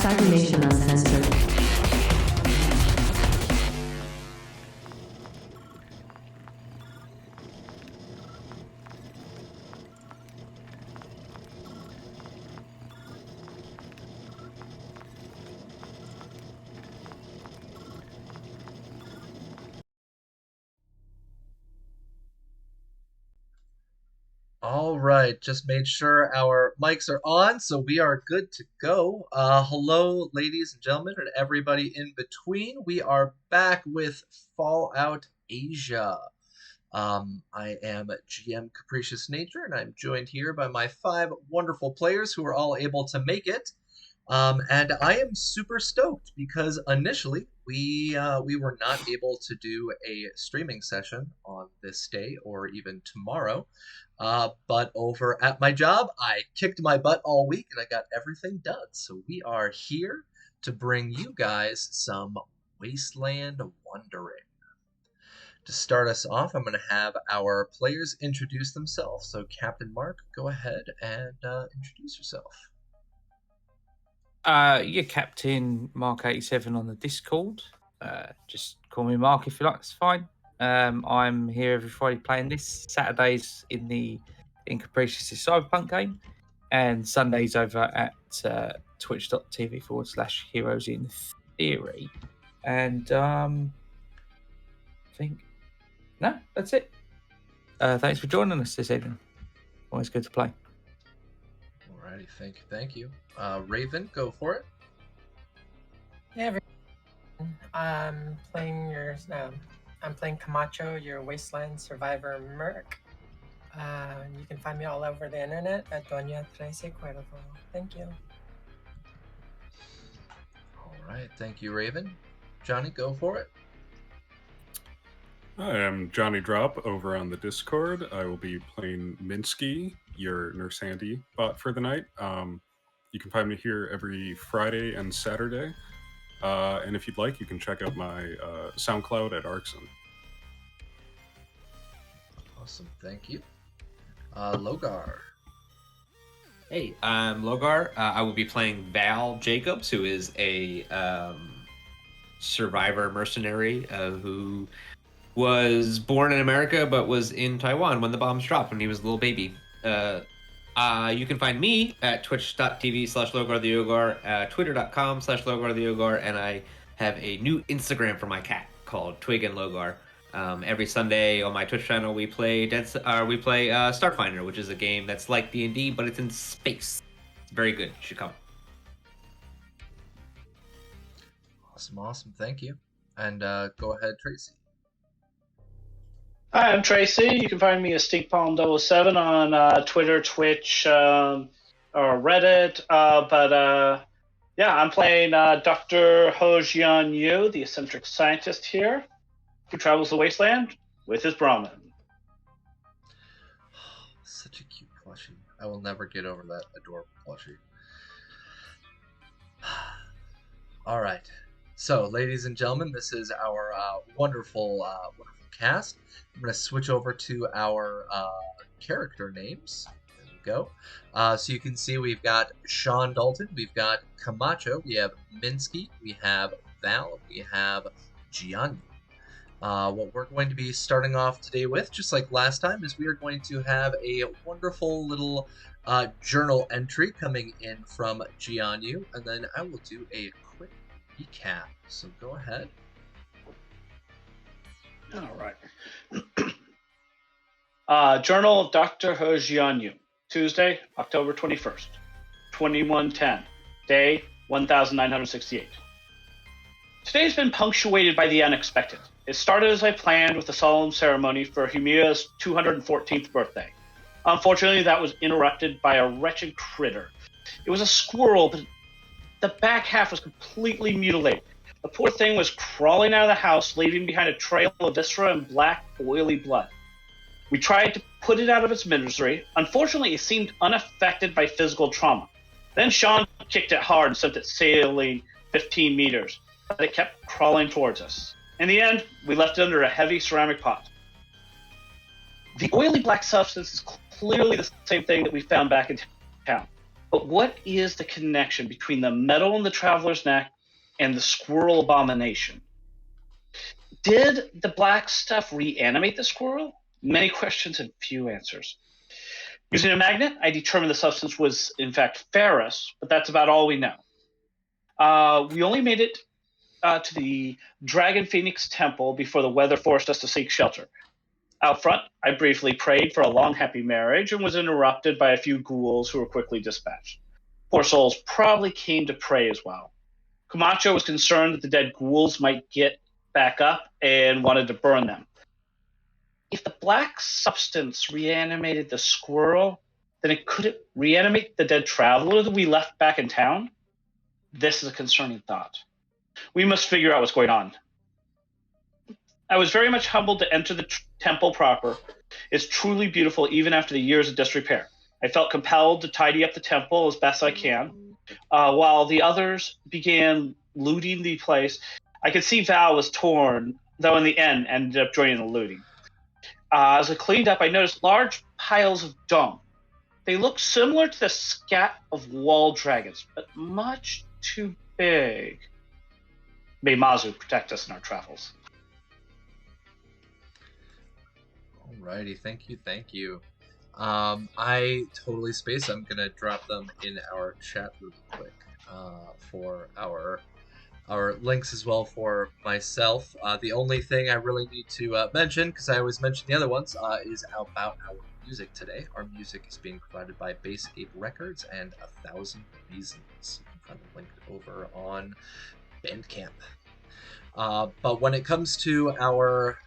/Cybernation Uncensored. All right, just made sure our mics are on, so we are good to go. Hello, ladies and gentlemen, and everybody in between. We are back with Fallout Asia. I am GM Capricious Nature, and I'm joined here by my 5 wonderful players who are all able to make it. And I am super stoked because initially we were not able to do a streaming session on this day or even tomorrow. But over at my job, I kicked my butt all week and I got everything done. So we are here to bring you guys some Wasteland Wondering. To start us off, I'm going to have our players introduce themselves. So Captain Mark, go ahead and introduce yourself. Yeah, Captain Mark87 on the Discord. Just call me Mark if you like, it's fine. I'm here every Friday playing this. Saturdays in Capricious' Cyberpunk game, and Sundays over at twitch.tv/Heroes in Theory. And I think, no, that's it. Thanks for joining us this evening. Always good to play. Alrighty, thank you. Raven, go for it. Hey everyone, I'm playing Camacho, your Wasteland Survivor Merc. You can find me all over the internet at Doña Trece Cuervo. Thank you. Alright, thank you, Raven. Johnny, go for it. Hi, I'm Johnny Drop over on the Discord. I will be playing Minsky, your Nurse Handy bot for the night. You can find me here every Friday and Saturday. And if you'd like, you can check out my SoundCloud at Arxon. Awesome, thank you. Logar. Hey, I'm Logar. I will be playing Val Jacobs, who is a survivor mercenary who was born in America but was in Taiwan when the bombs dropped when he was a little baby. You can find me at twitch.tv/LogarTheOgar, twitter.com/LogarTheOgar, and I have a new Instagram for my cat called Twig and Logar. Every Sunday on my Twitch channel, we play Starfinder, which is a game that's like D&D, but it's in space. It's very good. You should come. Awesome, thank you. And go ahead, Tracy. Hi, I'm Tracy. You can find me at StinkPalm007 on Twitter, Twitch, or Reddit. Yeah, I'm playing Dr. Ho-Jian Yu, the eccentric scientist here, who travels the wasteland with his Brahmin. Such a cute plushie. I will never get over that adorable plushie. All right. So, ladies and gentlemen, this is our wonderful cast. I'm going to switch over to our character names. There we go. So you can see we've got Sean Dalton, we've got Camacho, we have Minsky, we have Val, we have Gianni. What we're going to be starting off today with, just like last time, is we are going to have a wonderful little journal entry coming in from Gianni, and then I will do a quick recap. So go ahead. All right. Journal of Dr. Ho-Jian Yu, Tuesday, October 21st, 2110, day 1968. Today's been punctuated by the unexpected. It started as I planned with a solemn ceremony for Humia's 214th birthday. Unfortunately, that was interrupted by a wretched critter. It was a squirrel, but the back half was completely mutilated. The poor thing was crawling out of the house, leaving behind a trail of viscera and black, oily blood. We tried to put it out of its misery. Unfortunately, it seemed unaffected by physical trauma. Then Sean kicked it hard and sent it sailing 15 meters, but it kept crawling towards us. In the end, we left it under a heavy ceramic pot. The oily black substance is clearly the same thing that we found back in town. But what is the connection between the metal in the Traveler's Neck and the squirrel abomination? Did the black stuff reanimate the squirrel? Many questions and few answers. Using a magnet, I determined the substance was, in fact, ferrous, but that's about all we know. We only made it to the Dragon Phoenix Temple before the weather forced us to seek shelter. Out front, I briefly prayed for a long, happy marriage and was interrupted by a few ghouls who were quickly dispatched. Poor souls probably came to pray as well. Camacho was concerned that the dead ghouls might get back up and wanted to burn them. If the black substance reanimated the squirrel, then it couldn't reanimate the dead traveler that we left back in town? This is a concerning thought. We must figure out what's going on. I was very much humbled to enter the temple proper. It's truly beautiful even after the years of disrepair. I felt compelled to tidy up the temple as best I can. While the others began looting the place, I could see Val was torn, though in the end ended up joining the looting. As I cleaned up, I noticed large piles of dung. They looked similar to the scat of wall dragons, but much too big. May Mazu protect us in our travels. Alrighty, thank you. I totally spaced. I'm gonna drop them in our chat really quick for our links as well for myself. The only thing I really need to mention, because I always mention the other ones, is about our music today. Our music is being provided by Basecape Records and 1,000 Reasons. You can find them linked over on Bandcamp. But when it comes to our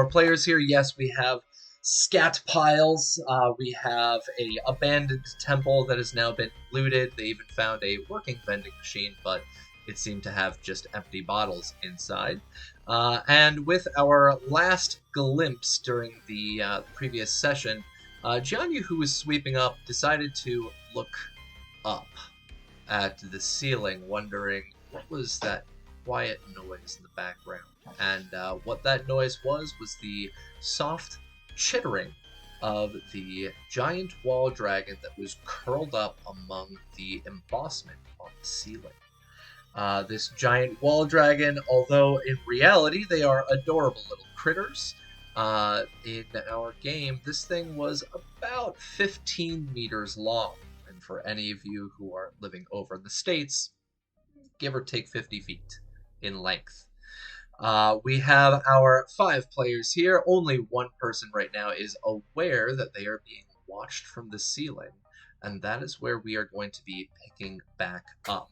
players here, yes, we have scat piles. We have a abandoned temple that has now been looted. They even found a working vending machine, but it seemed to have just empty bottles inside. And with our last glimpse during the previous session, Jianyu, who was sweeping up, decided to look up at the ceiling, wondering what was that quiet noise in the background. And what that noise was the soft chittering of the giant wall dragon that was curled up among the embossment on the ceiling. This giant wall dragon, although in reality they are adorable little critters, in our game this thing was about 15 meters long. And for any of you who are living over in the States, give or take 50 feet in length. We have our 5 players here. Only one person right now is aware that they are being watched from the ceiling, and that is where we are going to be picking back up.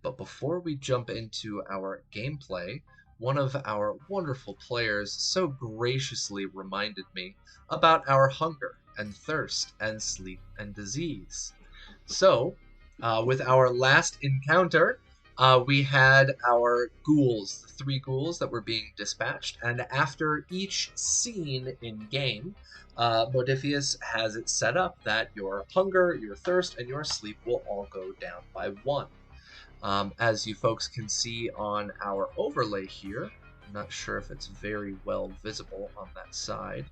But before we jump into our gameplay, one of our wonderful players so graciously reminded me about our hunger and thirst and sleep and disease. So, with our last encounter, we had our ghouls, the 3 ghouls that were being dispatched, and after each scene in game, Modifius has it set up that your hunger, your thirst, and your sleep will all go down by 1. As you folks can see on our overlay here, I'm not sure if it's very well visible on that side.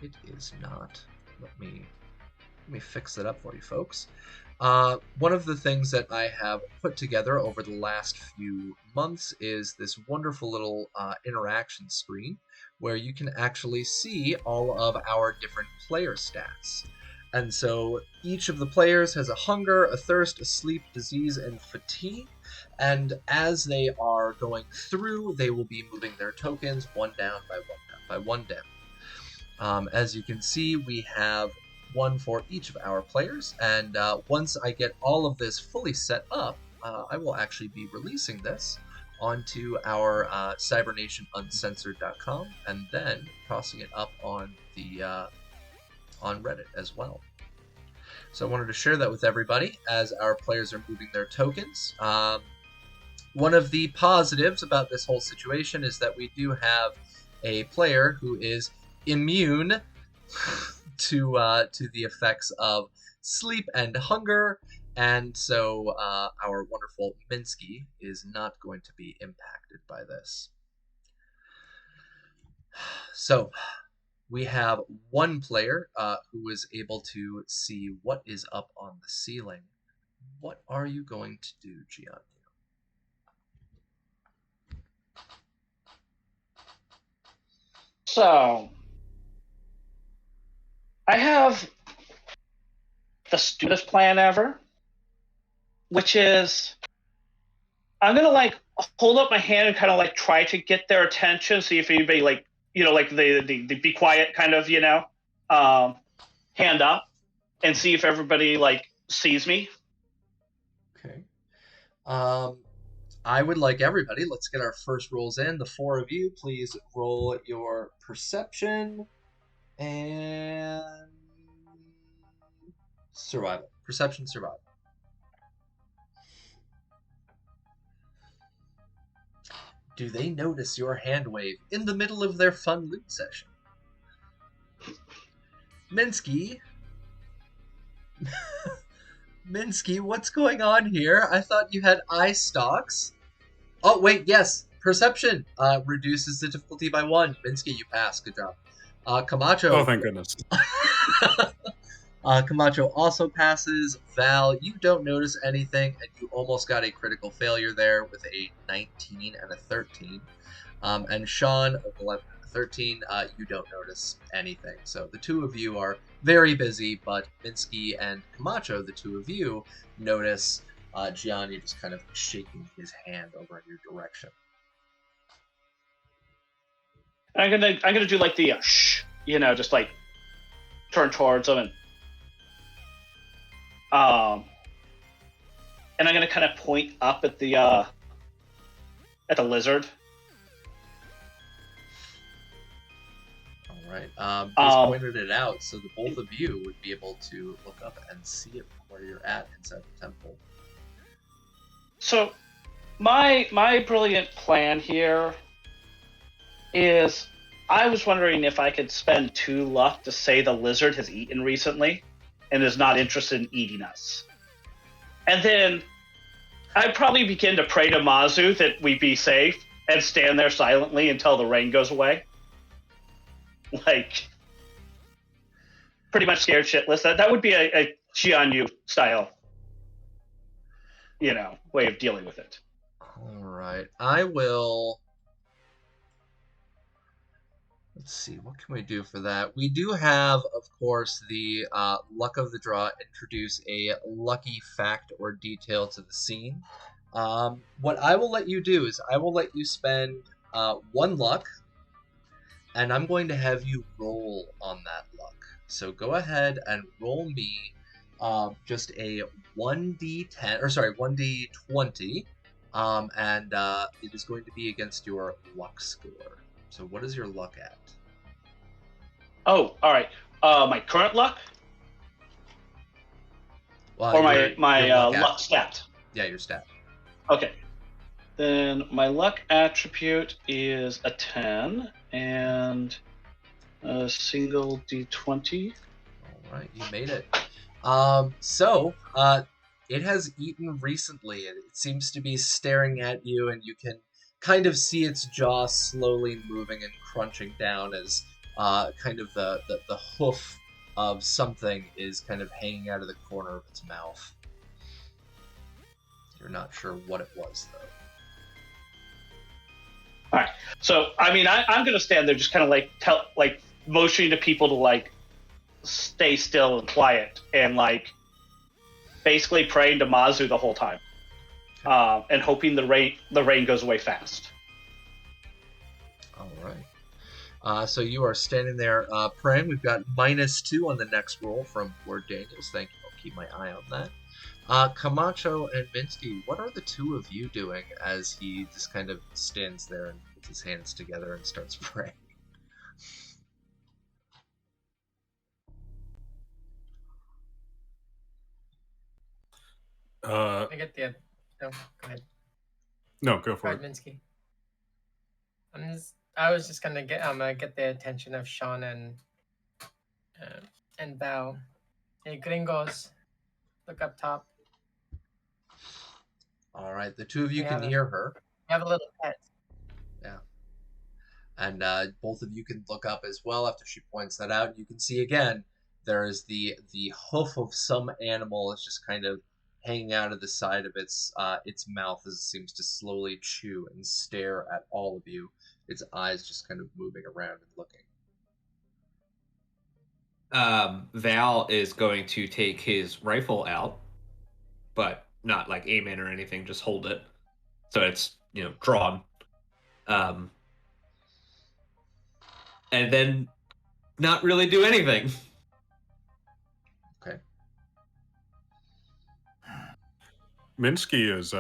It is not. Let me fix it up for you folks. One of the things that I have put together over the last few months is this wonderful little interaction screen where you can actually see all of our different player stats. And so each of the players has a hunger, a thirst, a sleep, disease, and fatigue. And as they are going through, they will be moving their tokens 1 down by 1 down by 1 down. As you can see, we have 1 for each of our players, and once I get all of this fully set up, I will actually be releasing this onto our CybernationUncensored.com and then tossing it up on the on Reddit as well. So I wanted to share that with everybody as our players are moving their tokens. One of the positives about this whole situation is that we do have a player who is immune to the effects of sleep and hunger, and so our wonderful Minsky is not going to be impacted by this. So, we have one player who is able to see what is up on the ceiling. What are you going to do, Gianni? So, I have the stupidest plan ever, which is I'm gonna like hold up my hand and kind of like try to get their attention, see if anybody like like the be quiet kind of hand up, and see if everybody like sees me. Okay. I would like everybody. Let's get our first rolls in. The four of you, please roll your perception and survival. Perception, survival. Do they notice your hand wave in the middle of their fun loot session? Minsky? Minsky, what's going on here? I thought you had eye stalks. Oh, wait, yes. Perception reduces the difficulty by 1. Minsky, you pass. Good job. Camacho. Oh, thank goodness. Camacho also passes. Val, you don't notice anything, and you almost got a critical failure there with a 19 and a 13. And Sean, 11 and a 13, you don't notice anything. So the two of you are very busy, but Minsky and Camacho, the two of you, notice Gianni just kind of shaking his hand over in your direction. And I'm gonna do like the shh, just like turn towards them and I'm gonna kind of point up at the lizard. All right. Just pointed it out so the both of you would be able to look up and see it from where you're at inside the temple. So, my brilliant plan here is I was wondering if I could spend 2 luck to say the lizard has eaten recently and is not interested in eating us. And then I'd probably begin to pray to Mazu that we be safe and stand there silently until the rain goes away. Like, pretty much scared shitless. That would be a Xianyu style, way of dealing with it. All right. I will... Let's see, what can we do for that? We do have, of course, the luck of the draw introduce a lucky fact or detail to the scene. What I will let you do is I will let you spend 1 luck, and I'm going to have you roll on that luck. So go ahead and roll me just a 1d10, or sorry, 1d20, and it is going to be against your luck score. So what is your luck at? Oh, all right. My current luck? Well, or my your luck stat? Yeah, your stat. Okay. Then my luck attribute is a 10 and a single d20. All right, you made it. So it has eaten recently. It seems to be staring at you, and you can kind of see its jaw slowly moving and crunching down as kind of the hoof of something is kind of hanging out of the corner of its mouth. You're not sure what it was, though. All right. So, I mean, I'm going to stand there just kind of like motioning to people to like stay still and quiet and like basically praying to Mazu the whole time. And hoping the rain goes away fast. All right. So you are standing there praying. We've got -2 on the next roll from Lord Daniels. Thank you. I'll keep my eye on that. Camacho and Minsky, what are the two of you doing as he just kind of stands there and puts his hands together and starts praying? I get the... No, go ahead. No, go for Go ahead, Minsky. I was just gonna get the attention of Sean and Bao. Hey, gringos, look up top. All right, the two of you can hear her. We have a little pet. Yeah. And both of you can look up as well after she points that out. You can see again there is the hoof of some animal is just kind of hanging out of the side of its mouth as it seems to slowly chew and stare at all of you. Its eyes just kind of moving around and looking. Val is going to take his rifle out, but not like aim in or anything, just hold it. So it's, drawn. And then not really do anything. Okay. Minsky is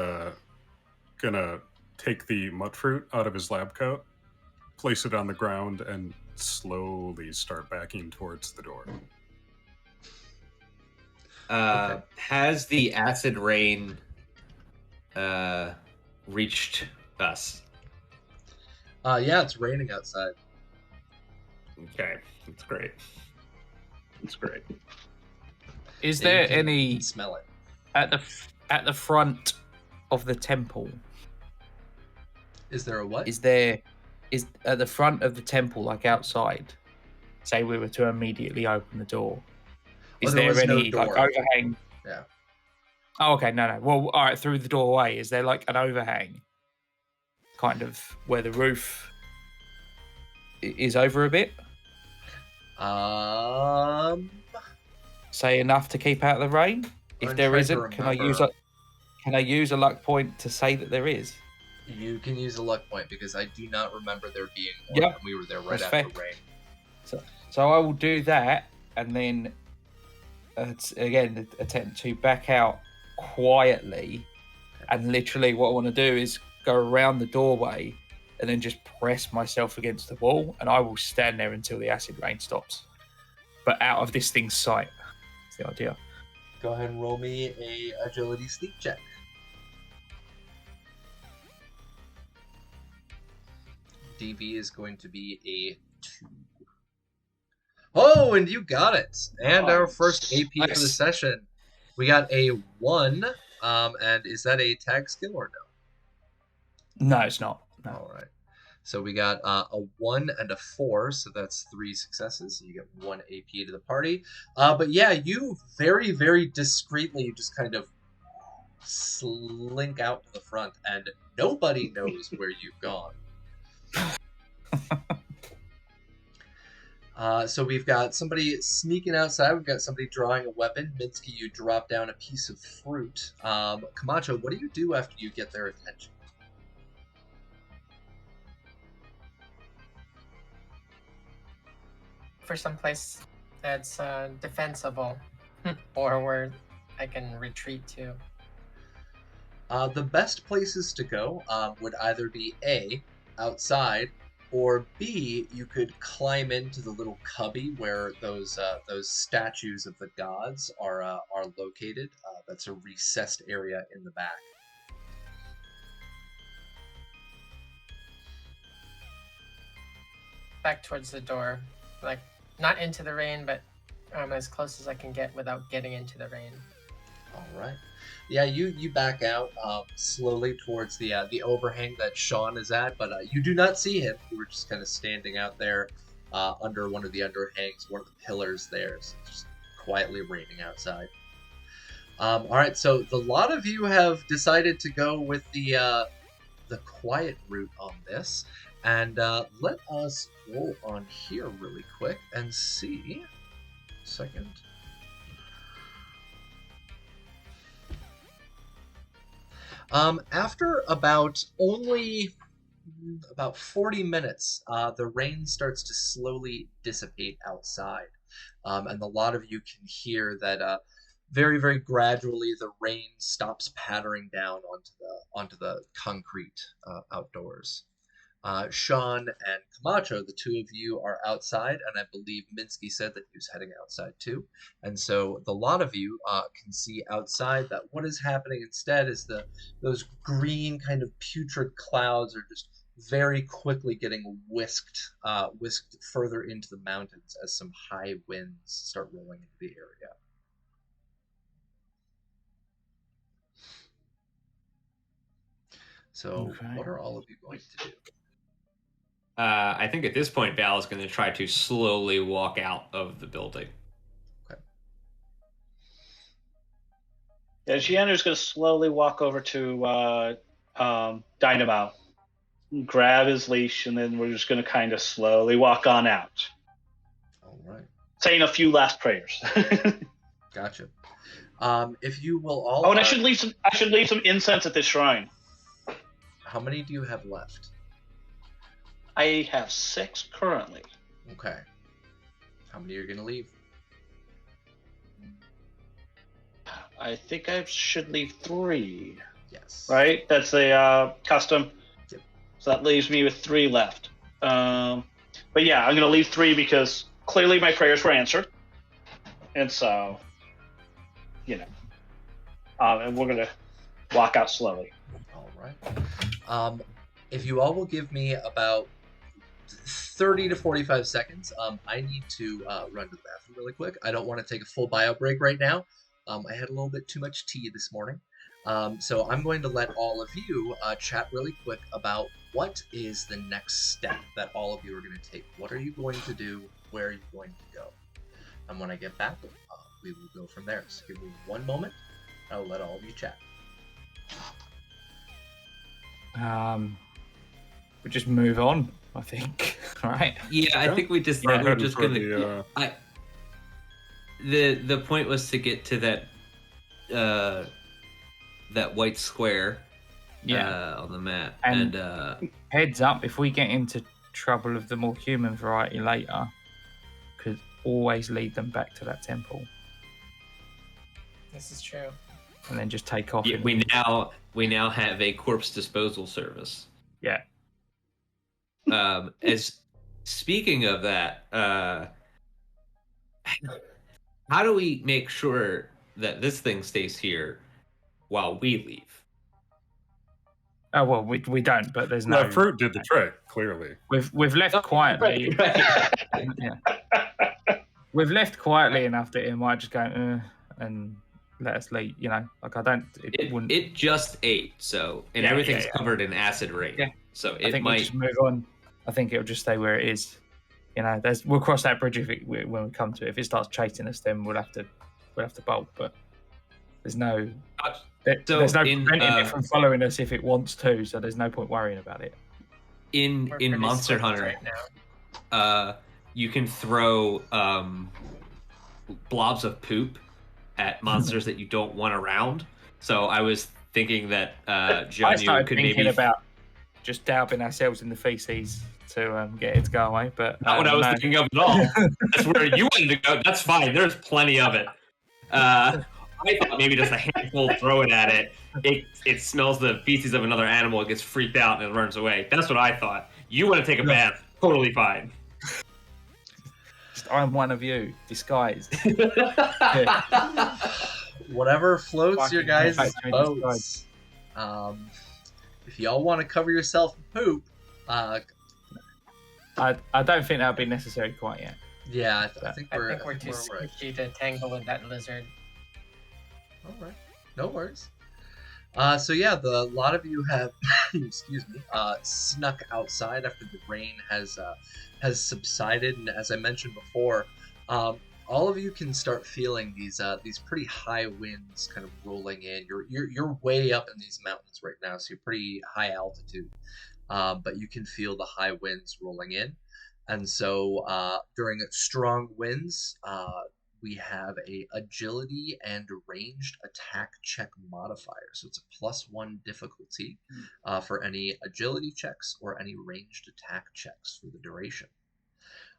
gonna take the mudfruit out of his lab coat, place it on the ground, and slowly start backing towards the door. Okay. Has the acid rain reached us? Yeah, it's raining outside. Okay, that's great. That's great. Is Yeah, there you can any smell it? at the front of the temple? Is there a what? Is at the front of the temple, like outside? Say we were to immediately open the door. Is there there was no any like door. overhang? Yeah. Oh, okay, no. Well, all right, through the doorway, is there like an overhang, kind of where the roof is over a bit? Say Say enough to keep out the rain. If I'm there trying to isn't, can I use a luck point to say that there is? You can use a luck point because I do not remember there being one, Yep, and we were there right that's after fair. rain. So I will do that, and then again attempt to back out quietly, and literally what I want to do is go around the doorway and then just press myself against the wall, and I will stand there until the acid rain stops, but out of this thing's sight. That's the idea. Go ahead and roll me a agility sneak check. DV is going to be a 2. Oh, and you got it. And our first AP for the Nice. session. We got a 1. And is that a tag skill or no? No, it's not. No. All right. So we got a 1 and a 4, so that's 3 successes. So you get 1 AP to the party. But yeah, you very, very discreetly just kind of slink out to the front, and nobody knows where you've gone. So we've got somebody sneaking outside. We've got somebody drawing a weapon. Minsky, you drop down a piece of fruit. Camacho, what do you do after you get their attention? For someplace that's defensible or where I can retreat to. The best places to go would either be A, outside, or B, you could climb into the little cubby where those statues of the gods are located. That's a recessed area in the back. Back towards the door, like not into the rain, but as close as I can get without getting into the rain. All right. Yeah, you back out slowly towards the overhang that Sean is at, but you do not see him. You were just kind of standing out there under one of the underhangs, one of the pillars there, so just quietly raining outside. All right, so the lot of you have decided to go with the quiet route on this, and let us roll on here really quick and see. Second. After about 40 minutes, the rain starts to slowly dissipate outside, and a lot of you can hear that very, very gradually the rain stops pattering down onto the concrete outdoors. Sean and Camacho, the two of you are outside, and I believe Minsky said that he was heading outside too. And so the lot of you can see outside that what is happening instead is those green kind of putrid clouds are just very quickly getting whisked further into the mountains as some high winds start rolling into the area. So Okay. what are all of you going to do? I think at this point, Val is going to try to slowly walk out of the building. Yeah, Giannu's going to slowly walk over to Dynamo, grab his leash, and then we're just going to kind of slowly walk on out. All right. Saying a few last prayers. Gotcha. If you will all. Oh, and I should leave some incense at this shrine. How many do you have left? I have 6 currently. Okay. How many are you going to leave? I think I should leave 3. Yes. Right? That's a custom. Yep. So that leaves me with 3 left. But yeah, I'm going to leave 3 because clearly my prayers were answered. And so, and we're going to walk out slowly. All right. If you all will give me about 30 to 45 seconds, I need to run to the bathroom really quick. I don't want to take a full bio break right now. I had a little bit too much tea this morning. So I'm going to let all of you chat really quick about what is the next step that all of you are going to take. What are you going to do? Where are you going to go? And when I get back, we will go from there. So give me one moment. I will let all of you chat. We just move on, I think. Right? Yeah, I think we're just going to. The point was to get to that white square on the map. And heads up, if we get into trouble of the more human variety later, could always lead them back to that temple. This is true. And then just take off. Yeah, we now have a corpse disposal service. Yeah. As speaking of that, how do we make sure that this thing stays here while we leave? Oh well, we don't. But there's no. The fruit did the trick. Clearly, we've left quietly. Right. Yeah. We've left quietly enough that it might just go and let us leave. Like I don't. It wouldn't. It just ate, so everything's covered in acid rain. Yeah. So I think we just move on. I think it'll just stay where it is. We'll cross that bridge when we come to it. If it starts chasing us, then we'll have to bolt. But there's no preventing it from following us if it wants to. So there's no point worrying about it. In Monster Hunter, right now. You can throw blobs of poop at monsters that you don't want around. So I was thinking that Jianyu could maybe about just dabbing ourselves in the feces to get it to go away, but not what I was thinking of at all. That's where you wanted to go. That's fine. There's plenty of it. I thought maybe just a handful, throw it at it. It smells the feces of another animal. It gets freaked out and it runs away. That's what I thought. You want to take a bath? Totally fine. I'm one of you, disguised. Whatever floats your guys' boats. If y'all want to cover yourself in poop, I don't think that'll be necessary quite yet. Yeah, I think we're too right. squishy to tangle with that lizard. All right, no worries. So yeah, a lot of you have, snuck outside after the rain has subsided, and as I mentioned before, all of you can start feeling these pretty high winds kind of rolling in. You're way up in these mountains right now, so you're pretty high altitude, but you can feel the high winds rolling in, and so during strong winds, we have a agility and ranged attack check modifier. So it's a +1 difficulty for any agility checks or any ranged attack checks for the duration.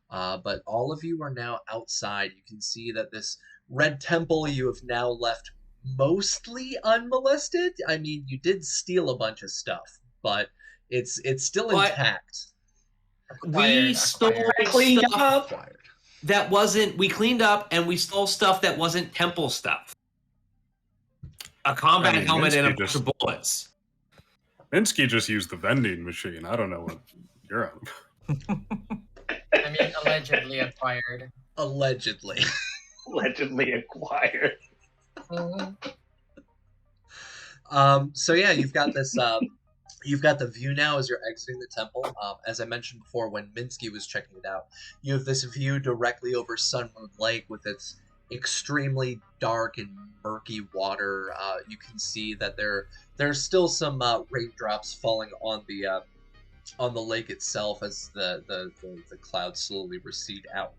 But all of you are now outside. You can see that this red temple you have now left mostly unmolested. I mean, you did steal a bunch of stuff, but it's still intact. We stole cleaned up. We cleaned up and we stole stuff that wasn't temple stuff. A combat helmet and a bunch of bullets. Minsky just used the vending machine. I don't know what you're on. I mean, allegedly acquired. Allegedly. Allegedly acquired. Mm-hmm. So yeah, you've got this You've got the view now as you're exiting the temple. As I mentioned before, when Minsky was checking it out, you have this view directly over Sun Moon Lake with its extremely dark and murky water. You can see that there's still some raindrops falling on the lake itself as the clouds slowly recede out,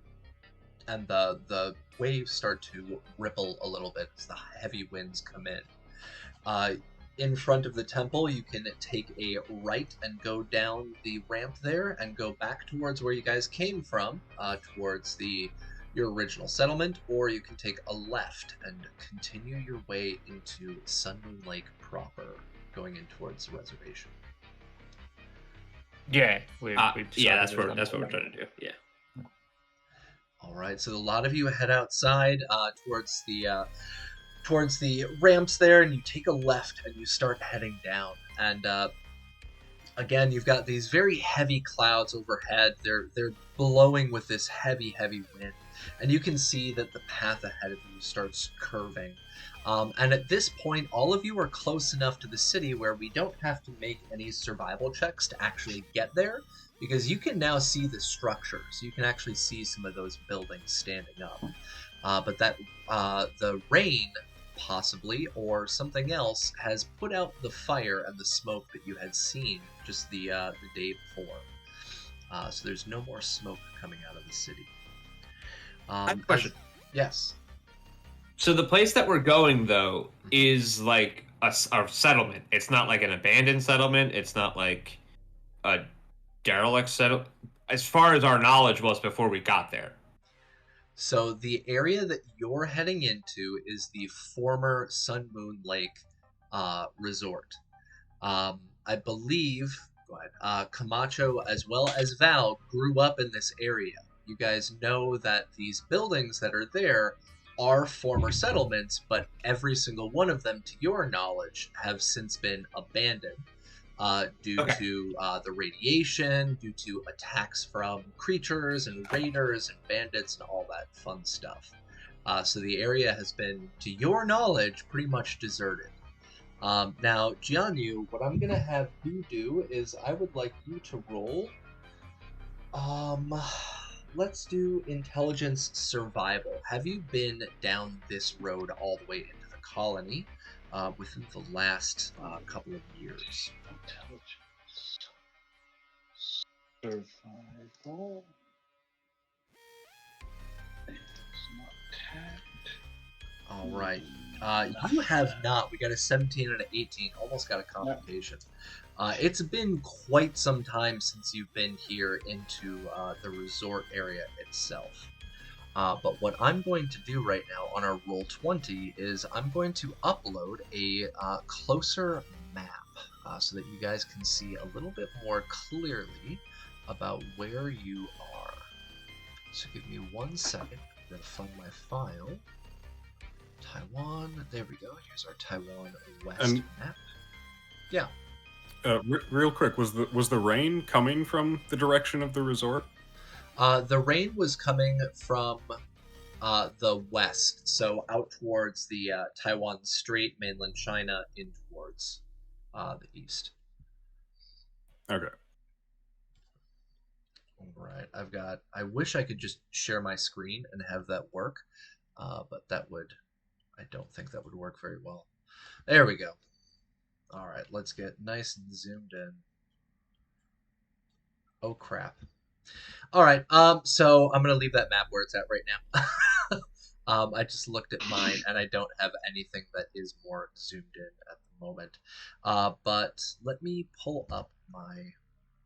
and the waves start to ripple a little bit as the heavy winds come in. In front of the temple, you can take a right and go down the ramp there and go back towards where you guys came from, towards your original settlement, or you can take a left and continue your way into Sun Moon Lake proper, going in towards the reservation. Yeah, that's what we're trying to do. Yeah. All right, so a lot of you head outside towards the ramps there, and you take a left and you start heading down. And again, you've got these very heavy clouds overhead. They're blowing with this heavy wind, and you can see that the path ahead of you starts curving. And at this point, all of you are close enough to the city where we don't have to make any survival checks to actually get there, because you can now see the structures. You can actually see some of those buildings standing up. But that the rain, possibly, or something else, has put out the fire and the smoke that you had seen just the day before. So there's no more smoke coming out of the city. I have a question. Yes. So the place that we're going, though, is like a settlement. It's not like an abandoned settlement. It's not like a derelict settlement, as far as our knowledge was before we got there. So the area that you're heading into is the former Sun Moon Lake resort. I believe, Camacho as well as Val grew up in this area. You guys know that these buildings that are there are former settlements, but every single one of them, to your knowledge, have since been abandoned due to the radiation, due to attacks from creatures and raiders and bandits and all that fun stuff. So the area has been, to your knowledge, pretty much deserted. Now, Jianyu, what I'm going to have you do is I would like you to roll... let's do intelligence survival. Have you been down this road all the way into the colony within the last couple of years? Intelligence survival. It's not tagged. All right. You have not. We got a 17 and an 18. Almost got a complication. It's been quite some time since you've been here into the resort area itself. But what I'm going to do right now on our Roll20 is I'm going to upload a closer map so that you guys can see a little bit more clearly about where you are. So give me 1 second. I'm going to find my file. Taiwan. There we go. Here's our Taiwan West map. Yeah. Real quick, was the rain coming from the direction of the resort? The rain was coming from the west, so out towards the Taiwan Strait, mainland China, in towards the east. Okay. All right. I wish I could just share my screen and have that work, but I don't think that would work very well. There we go. All right, let's get nice and zoomed in. Oh, crap. All right, so I'm going to leave that map where it's at right now. I just looked at mine, and I don't have anything that is more zoomed in at the moment. But let me pull up my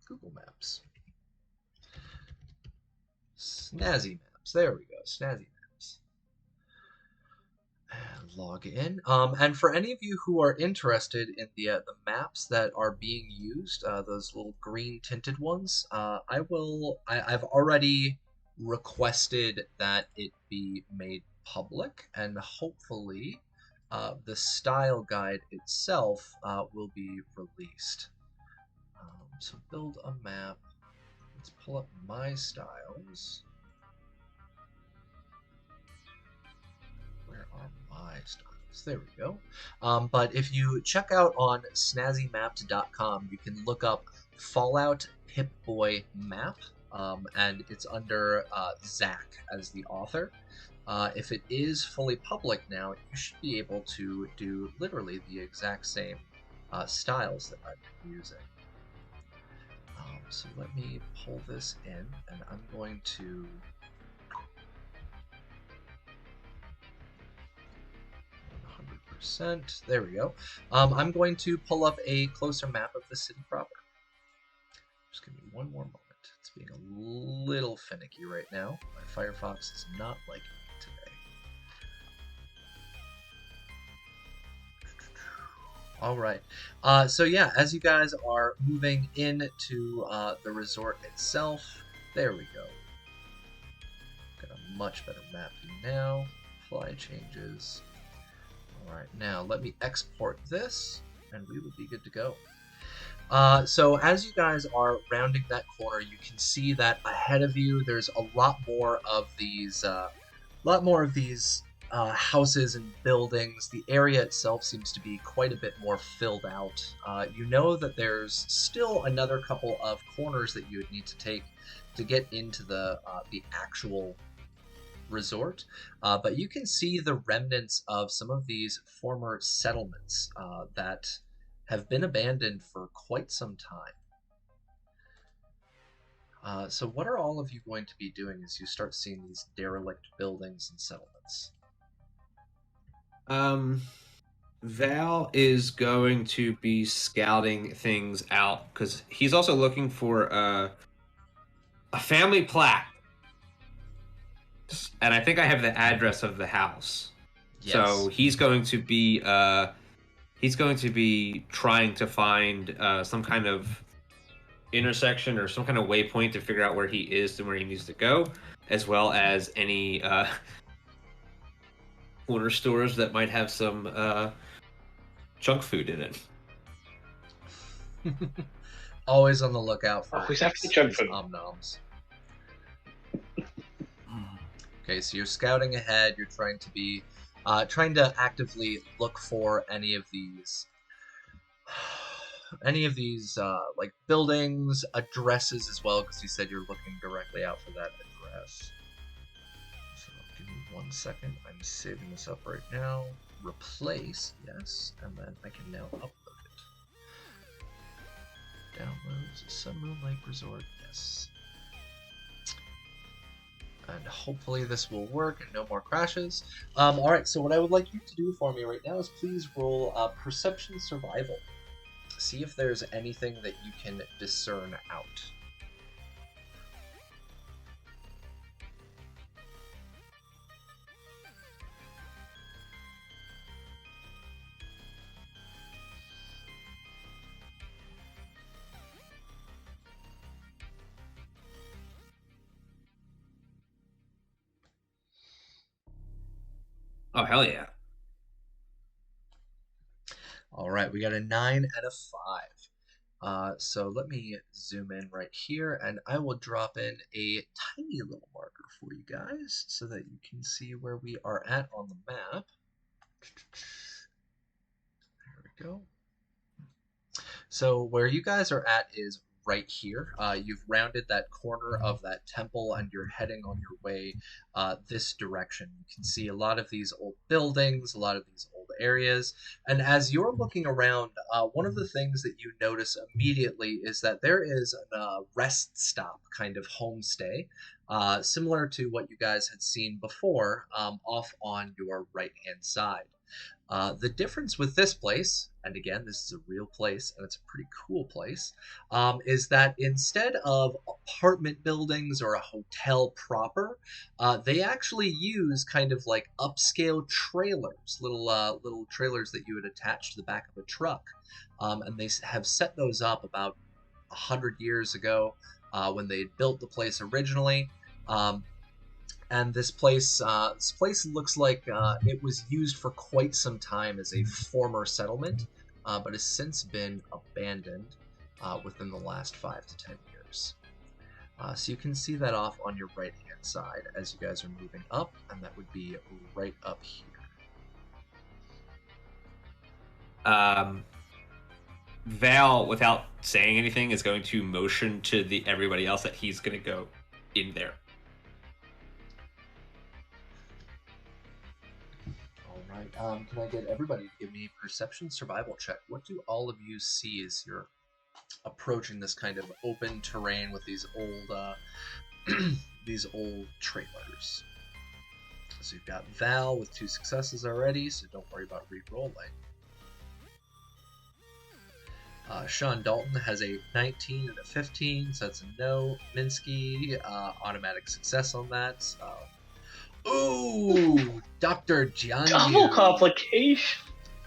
Google Maps. Snazzy Maps. There we go, Snazzy Maps. And log in. And for any of you who are interested in the maps that are being used, those little green tinted ones, I've already requested that it be made public, and hopefully the style guide itself will be released. So build a map. Let's pull up my styles. Where are my styles? So there we go. But if you check out on snazzymapped.com, you can look up Fallout Pip-Boy map, and it's under Zach as the author. If it is fully public now, you should be able to do literally the exact same styles that I've been using. So let me pull this in, and I'm going to 100%. There we go. I'm going to pull up a closer map of the city proper. Just give me one more moment. It's being a little finicky right now. My Firefox is not liking me today. All right. So yeah, as you guys are moving into the resort itself, there we go. Got a much better map view now. Fly changes. All right, now let me export this, and we will be good to go. So as you guys are rounding that corner, you can see that ahead of you, there's a lot more of these, houses and buildings. The area itself seems to be quite a bit more filled out. You know that there's still another couple of corners that you would need to take to get into the actual resort, but you can see the remnants of some of these former settlements that have been abandoned for quite some time. So what are all of you going to be doing as you start seeing these derelict buildings and settlements? Val is going to be scouting things out because he's also looking for a family plaque. And I think I have the address of the house. Yes. So he's going to be trying to find some kind of intersection or some kind of waypoint to figure out where he is and where he needs to go, as well as any corner stores that might have some junk food in it. Always on the lookout for Always after the junk food. Om-noms. Okay, so you're scouting ahead. You're trying to actively look for any of these like buildings, addresses as well, because you said you're looking directly out for that address. So give me 1 second. I'm saving this up right now. Replace, yes, and then I can now upload it. Downloads Sun Moon Lake Resort, yes. And hopefully this will work and no more crashes. Alright, so what I would like you to do for me right now is please roll Perception Survival. See if there's anything that you can discern out. Oh, hell yeah. All right, we got a 9 and a 5. So let me zoom in right here, and I will drop in a tiny little marker for you guys so that you can see where we are at on the map. There we go. So where you guys are at is right here. You've rounded that corner of that temple and you're heading on your way this direction. You can see a lot of these old buildings, a lot of these old areas. And as you're looking around, one of the things that you notice immediately is that there is a rest stop kind of homestay, similar to what you guys had seen before off on your right-hand side. The difference with this place, and again, this is a real place, and it's a pretty cool place, is that instead of apartment buildings or a hotel proper, they actually use kind of like upscale trailers, little trailers that you would attach to the back of a truck, and they have set those up about 100 years ago when they built the place originally. And this place looks like it was used for quite some time as a former settlement, but has since been abandoned within the last 5 to 10 years. So you can see that off on your right-hand side as you guys are moving up, and that would be right up here. Val, without saying anything, is going to motion to everybody else that he's going to go in there. All right. Can I get everybody to give me a perception survival check? What do all of you see as you're approaching this kind of open terrain with these old these old trailers? So you've got Val with 2 successes already, so don't worry about re-rolling. Sean Dalton has a 19 and a 15, so that's a no. Minsky, automatic success on that. Ooh, Dr. Jianyu. Double complication.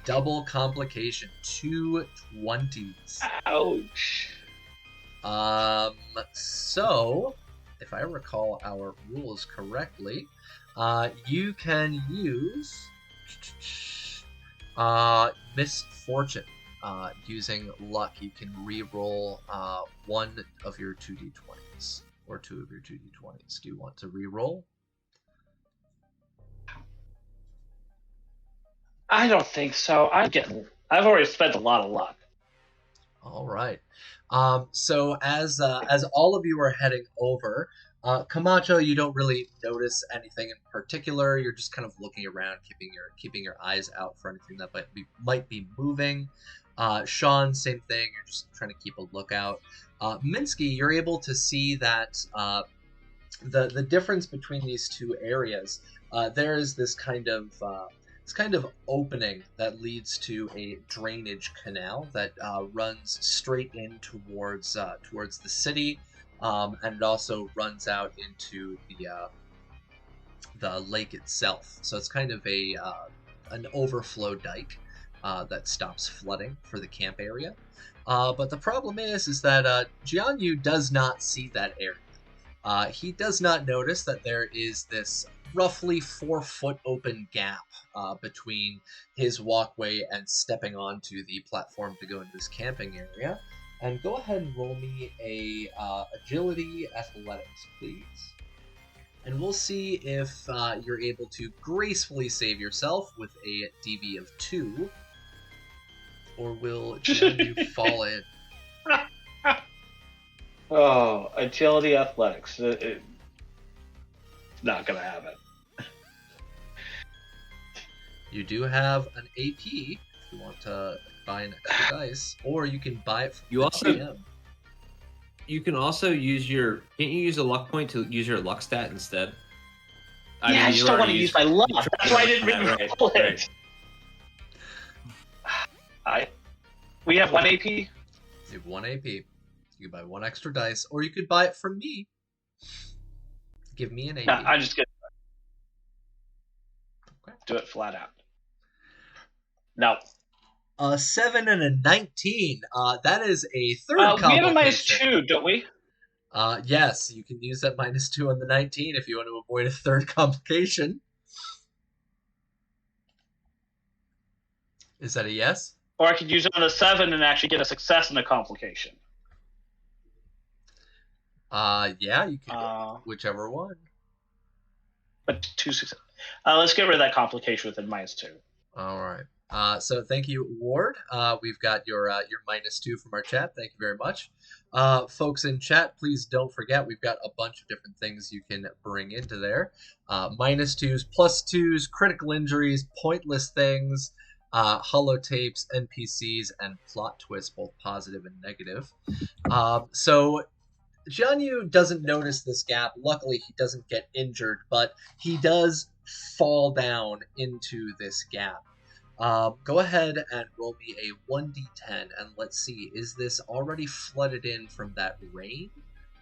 Double complication. 2 20s. Ouch. So, if I recall our rules correctly, you can use misfortune. Using luck, you can re-roll 1 of your 2d20s, or 2 of your 2d20s. Do you want to re-roll? I don't think so. I've already spent a lot of luck. All right. So as all of you are heading over, Camacho, you don't really notice anything in particular. You're just kind of looking around, keeping your eyes out for anything that might be moving. Sean, same thing. You're just trying to keep a lookout. Minsky, you're able to see that the difference between these 2 areas. There is this kind of opening that leads to a drainage canal that runs straight in towards the city, and it also runs out into the lake itself. So it's kind of an overflow dike that stops flooding for the camp area. But the problem is that Jianyu does not see that area. He does not notice that there is this roughly 4-foot open gap between his walkway and stepping onto the platform to go into this camping area. And go ahead and roll me a agility athletics, please. And we'll see if you're able to gracefully save yourself with a DV of 2, or will you fall in? Oh, agility athletics. It's not going to happen. You do have an AP if you want to buy an extra dice, or you can buy it from the GM. You can also use can't you use a luck point to use your luck stat instead? I just don't want to use my luck. That's why I didn't re-roll it. We have 1 AP? You have 1 AP. You can buy 1 extra dice, or you could buy it from me. Give me an AP. No, I'm just going to Okay. do it flat out. No. A 7 and a 19. That is a third complication. We have a -2, don't we? Yes, you can use that -2 on the 19 if you want to avoid a third complication. Is that a yes? Or I could use it on a 7 and actually get a success and a complication. Yeah, you can whichever one. But 2 success. Let's get rid of that complication with a -2. All right. So thank you, Ward. We've got your -2 from our chat. Thank you very much. Folks in chat, please don't forget we've got a bunch of different things you can bring into there. -2s, +2s, critical injuries, pointless things, holotapes, NPCs, and plot twists, both positive and negative. So Jianyu doesn't notice this gap. Luckily, he doesn't get injured, but he does fall down into this gap. Go ahead and roll me a 1d10, and let's see, is this already flooded in from that rain,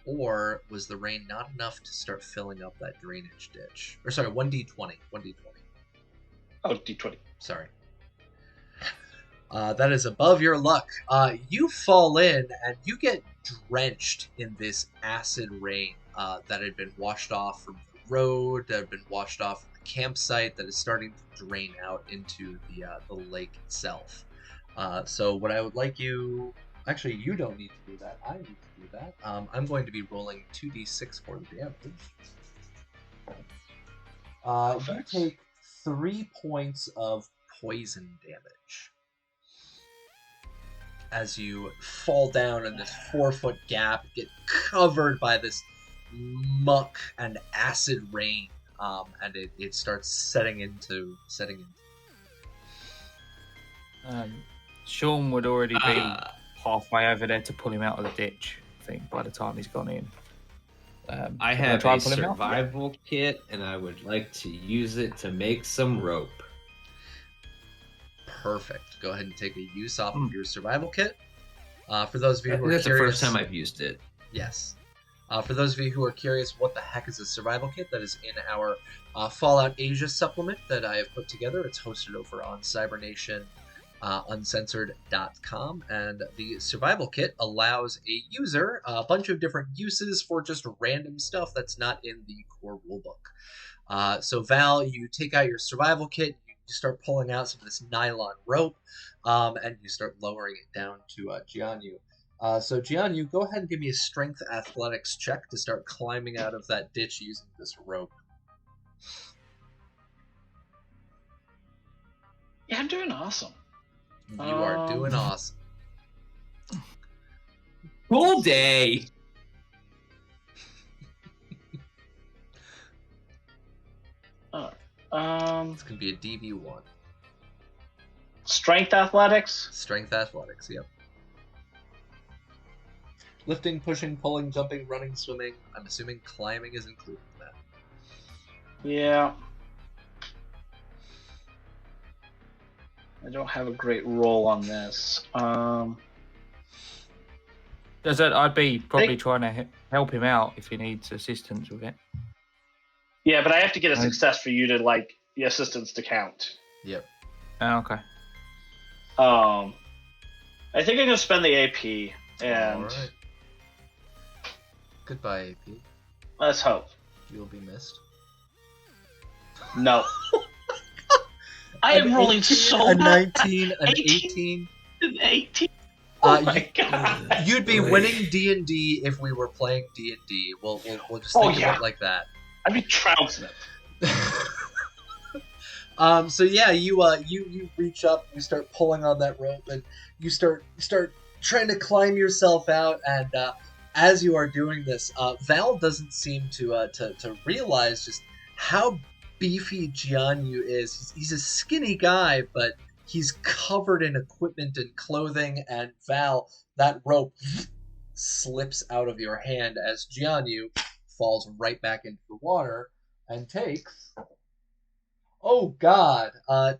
or was the rain not enough to start filling up that drainage ditch? Or sorry, 1d20. Oh, d20. Sorry. That is above your luck. You fall in, and you get drenched in this acid rain that had been washed off from the road, that had been washed off from the campsite, that is starting to drain out into the lake itself. So what I would like you... Actually, you don't need to do that. I need to do that. I'm going to be rolling 2d6 for the damage. You take 3 points of poison damage. as you fall down in this 4-foot gap, get covered by this muck and acid rain, and it starts setting into. Sean would already be halfway over there to pull him out of the ditch, I think, by the time he's gone in. I Can have try a and pull him out? survival kit, and I would like to use it to make some rope. Perfect. Go ahead and take a use off of your survival kit. For those of you who are That's curious, the first time I've used it. yes. For those of you who are curious, what the heck is a survival kit? That is in our Fallout Asia supplement that I have put together. It's hosted over on Cybernation. Uncensored.com, and the survival kit allows a user a bunch of different uses for just random stuff that's not in the core rulebook. So Val, you take out your survival kit, you start pulling out some of this nylon rope, and you start lowering it down to Jianyu. So Jianyu, go ahead and give me a strength athletics check to start climbing out of that ditch using this rope. Yeah, I'm doing awesome. You are doing awesome. Full day. It's gonna be a DV1. Strength athletics. Strength athletics. Yep. Lifting, pushing, pulling, jumping, running, swimming. I'm assuming climbing is included in that. Yeah. I don't have a great roll on this. I'd be probably trying to help him out if he needs assistance with it. Yeah, but I have to get a success for you to like the assistance to count. Yep. Okay. I think I'm gonna spend the AP and. All right. Goodbye, AP. Let's hope. You will be missed. No. I am rolling so a bad. 19, an 18. An 18. Oh my you, god. You'd be winning D&D if we were playing D&D. We'll just think of it like that. I'd be trouncing it. So yeah, you reach up, you start pulling on that rope, and you start trying to climb yourself out. And as you are doing this, Val doesn't seem to realize just how beefy Jianyu is. He's a skinny guy, but he's covered in equipment and clothing. And Val, that rope slips out of your hand as Jianyu falls right back into the water and takes, oh god,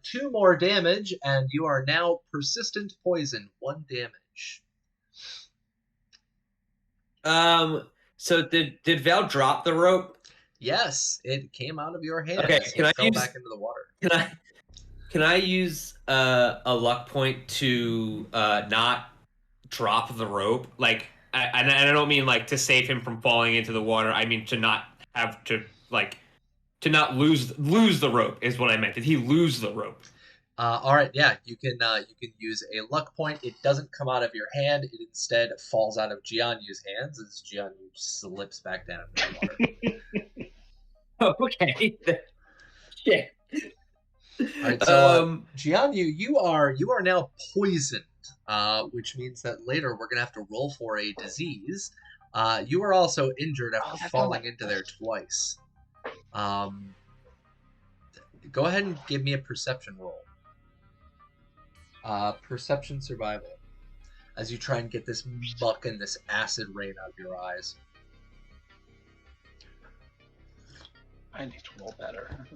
2 more damage, and you are now persistent poison, 1 damage. So did Val drop the rope? Yes, it came out of your hand. Okay, as you fell back into the water. Can I use a luck point to not drop the rope? Like, and I don't mean like to save him from falling into the water. I mean to not have to not lose the rope is what I meant. Did he lose the rope? All right, yeah, you can use a luck point. It doesn't come out of your hand. It instead falls out of Jianyu's hands as Jianyu slips back down into the water. Okay. Shit. All right, so Jianyu, you are now poisoned, which means that later we're gonna have to roll for a disease. You are also injured after falling into there twice. Go ahead and give me a perception roll. Perception survival. As you try and get this muck and this acid rain out of your eyes. I need to roll better.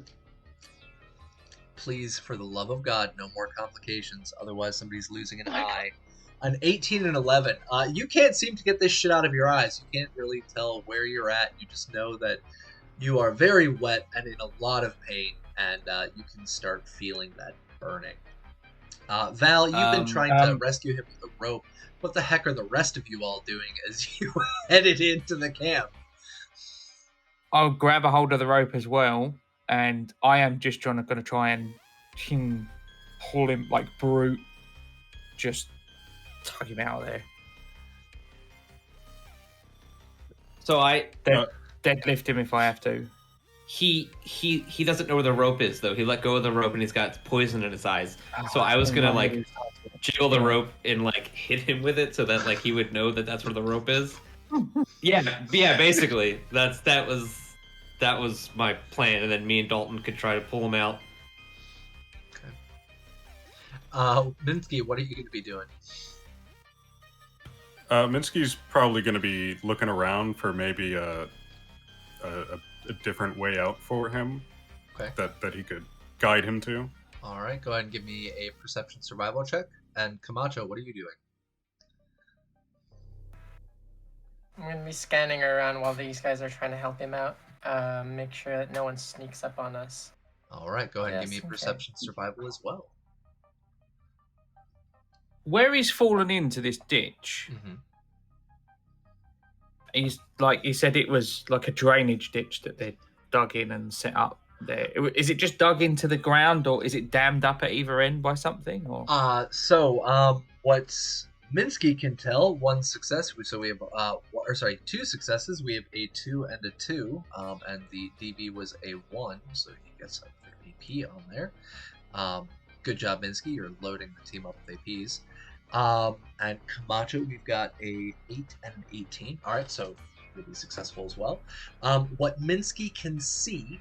Please, for the love of God, no more complications. Otherwise, somebody's losing an eye. An 18 and 11. You can't seem to get this shit out of your eyes. You can't really tell where you're at. You just know that you are very wet and in a lot of pain, and you can start feeling that burning. Val, you've been trying to rescue him with a rope. What the heck are the rest of you all doing as you headed into the camp? I'll grab a hold of the rope as well, and I am just going to try and pull him like brute, just tug him out of there. So I deadlift him if I have to. He doesn't know where the rope is though. He let go of the rope and he's got poison in his eyes. So I was gonna like jiggle the rope and like hit him with it so that like he would know that that's where the rope is. Yeah, basically that was my plan, and then me and Dalton could try to pull him out. Minsky, what are you going to be doing? Minsky's probably going to be looking around for maybe a different way out for him. Okay. That he could guide him to. All right, go ahead and give me a perception survival check. And Camacho, what are you doing? I'm going to be scanning around while these guys are trying to help him out. Make sure that no one sneaks up on us. All right, go ahead and give me Yes, a okay. perception survival as well. Where he's fallen into this ditch, Mm-hmm. he's like he said it was like a drainage ditch that they dug in and set up there. Is it just dug into the ground, or is it dammed up at either end by something? Or What Minsky can tell, one success. So we have, two successes. We have a 2 and a 2, and the DB was a 1, so he gets an AP on there. Good job, Minsky. You're loading the team up with APs. And Camacho, we've got a 8 and an 18. All right, so really successful as well. What Minsky can see,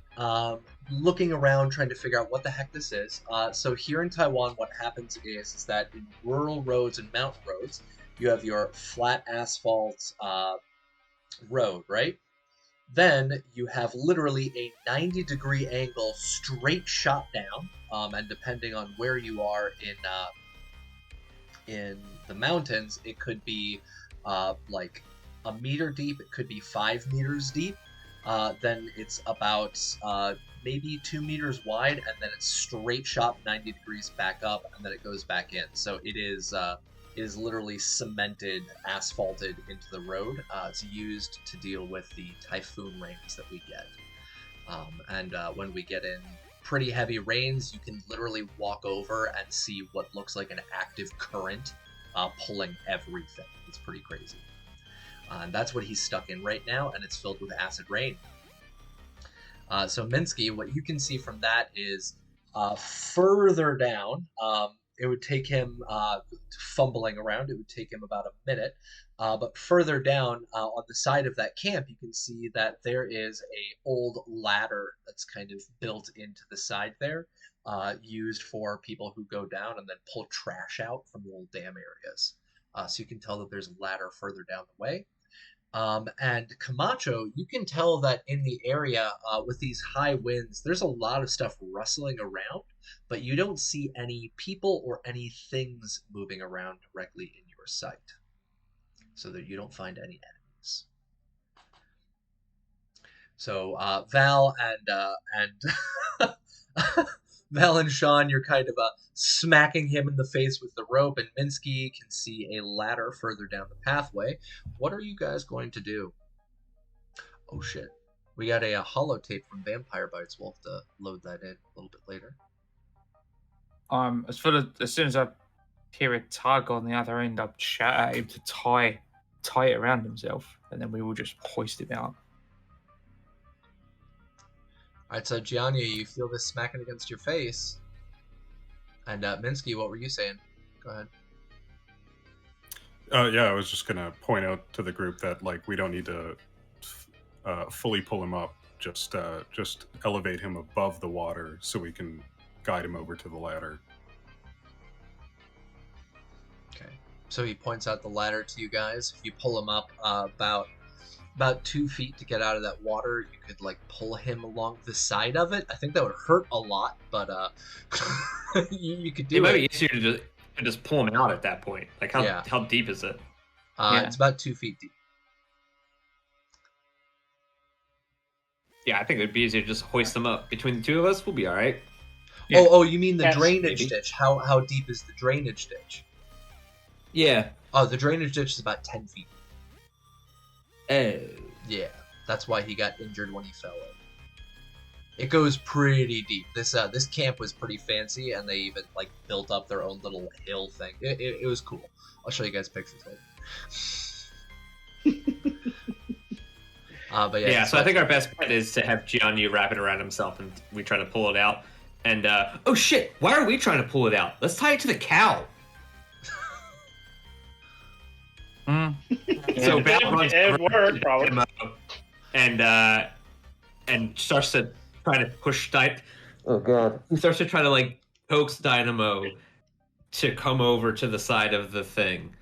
looking around trying to figure out what the heck this is. So here in Taiwan, what happens is that in rural roads and mountain roads, you have your flat asphalt road, right? Then you have literally a 90-degree angle straight shot down, and depending on where you are in the mountains, it could be like a meter deep, it could be 5 meters deep. Then it's about maybe 2 meters wide, and then it's straight shot 90 degrees back up, and then it goes back in. So it is literally cemented, asphalted into the road. It's used to deal with the typhoon rains that we get. And when we get in pretty heavy rains, you can literally walk over and see what looks like an active current pulling everything. It's pretty crazy. And that's what he's stuck in right now, and it's filled with acid rain. So Minsky, what you can see from that is further down, it would take him, fumbling around, it would take him about a minute. But further down on the side of that camp, you can see that there is a old ladder that's kind of built into the side there, used for people who go down and then pull trash out from the old dam areas. So you can tell that there's a ladder further down the way. And Camacho, you can tell that in the area with these high winds, there's a lot of stuff rustling around, but you don't see any people or any things moving around directly in your sight, so that you don't find any enemies. So Val and Val and Sean, you're kind of smacking him in the face with the rope, and Minsky can see a ladder further down the pathway. What are you guys going to do? Oh shit. We got a holotape from Vampire Bites. We'll have to load that in a little bit later. As soon as I hear a tug on the other end, I'd shout at him to tie it around himself, and then we will just hoist him out. Alright, so Gianni, you feel this smacking against your face. And Minsky, what were you saying? Go ahead. Yeah, I was just gonna point out to the group that like we don't need to fully pull him up. Just elevate him above the water so we can guide him over to the ladder. Okay. So he points out the ladder to you guys. If you pull him up about 2 feet to get out of that water, you could like pull him along the side of it. I think that would hurt a lot, but you could do it. It might be easier to just pull him out at that point. Like how deep is it? It's about 2 feet deep. Yeah, I think it would be easier to just hoist them up. Between the two of us, we'll be all right. Yeah. Oh, you mean the Yes, drainage maybe. ditch? How deep is the drainage ditch? Yeah. Oh, the drainage ditch is about 10 feet. Oh. Yeah, that's why he got injured when he fell in. It goes pretty deep. This camp was pretty fancy, and they even like built up their own little hill thing. It was cool. I'll show you guys pictures later. But yeah. So I think our best bet is to have Gianni wrap it around himself, and we try to pull it out. And oh shit, why are we trying to pull it out? Let's tie it to the cow. So Val runs It worked, probably. and starts to try to push Oh god! He starts to try to like coax Dynamo to come over to the side of the thing.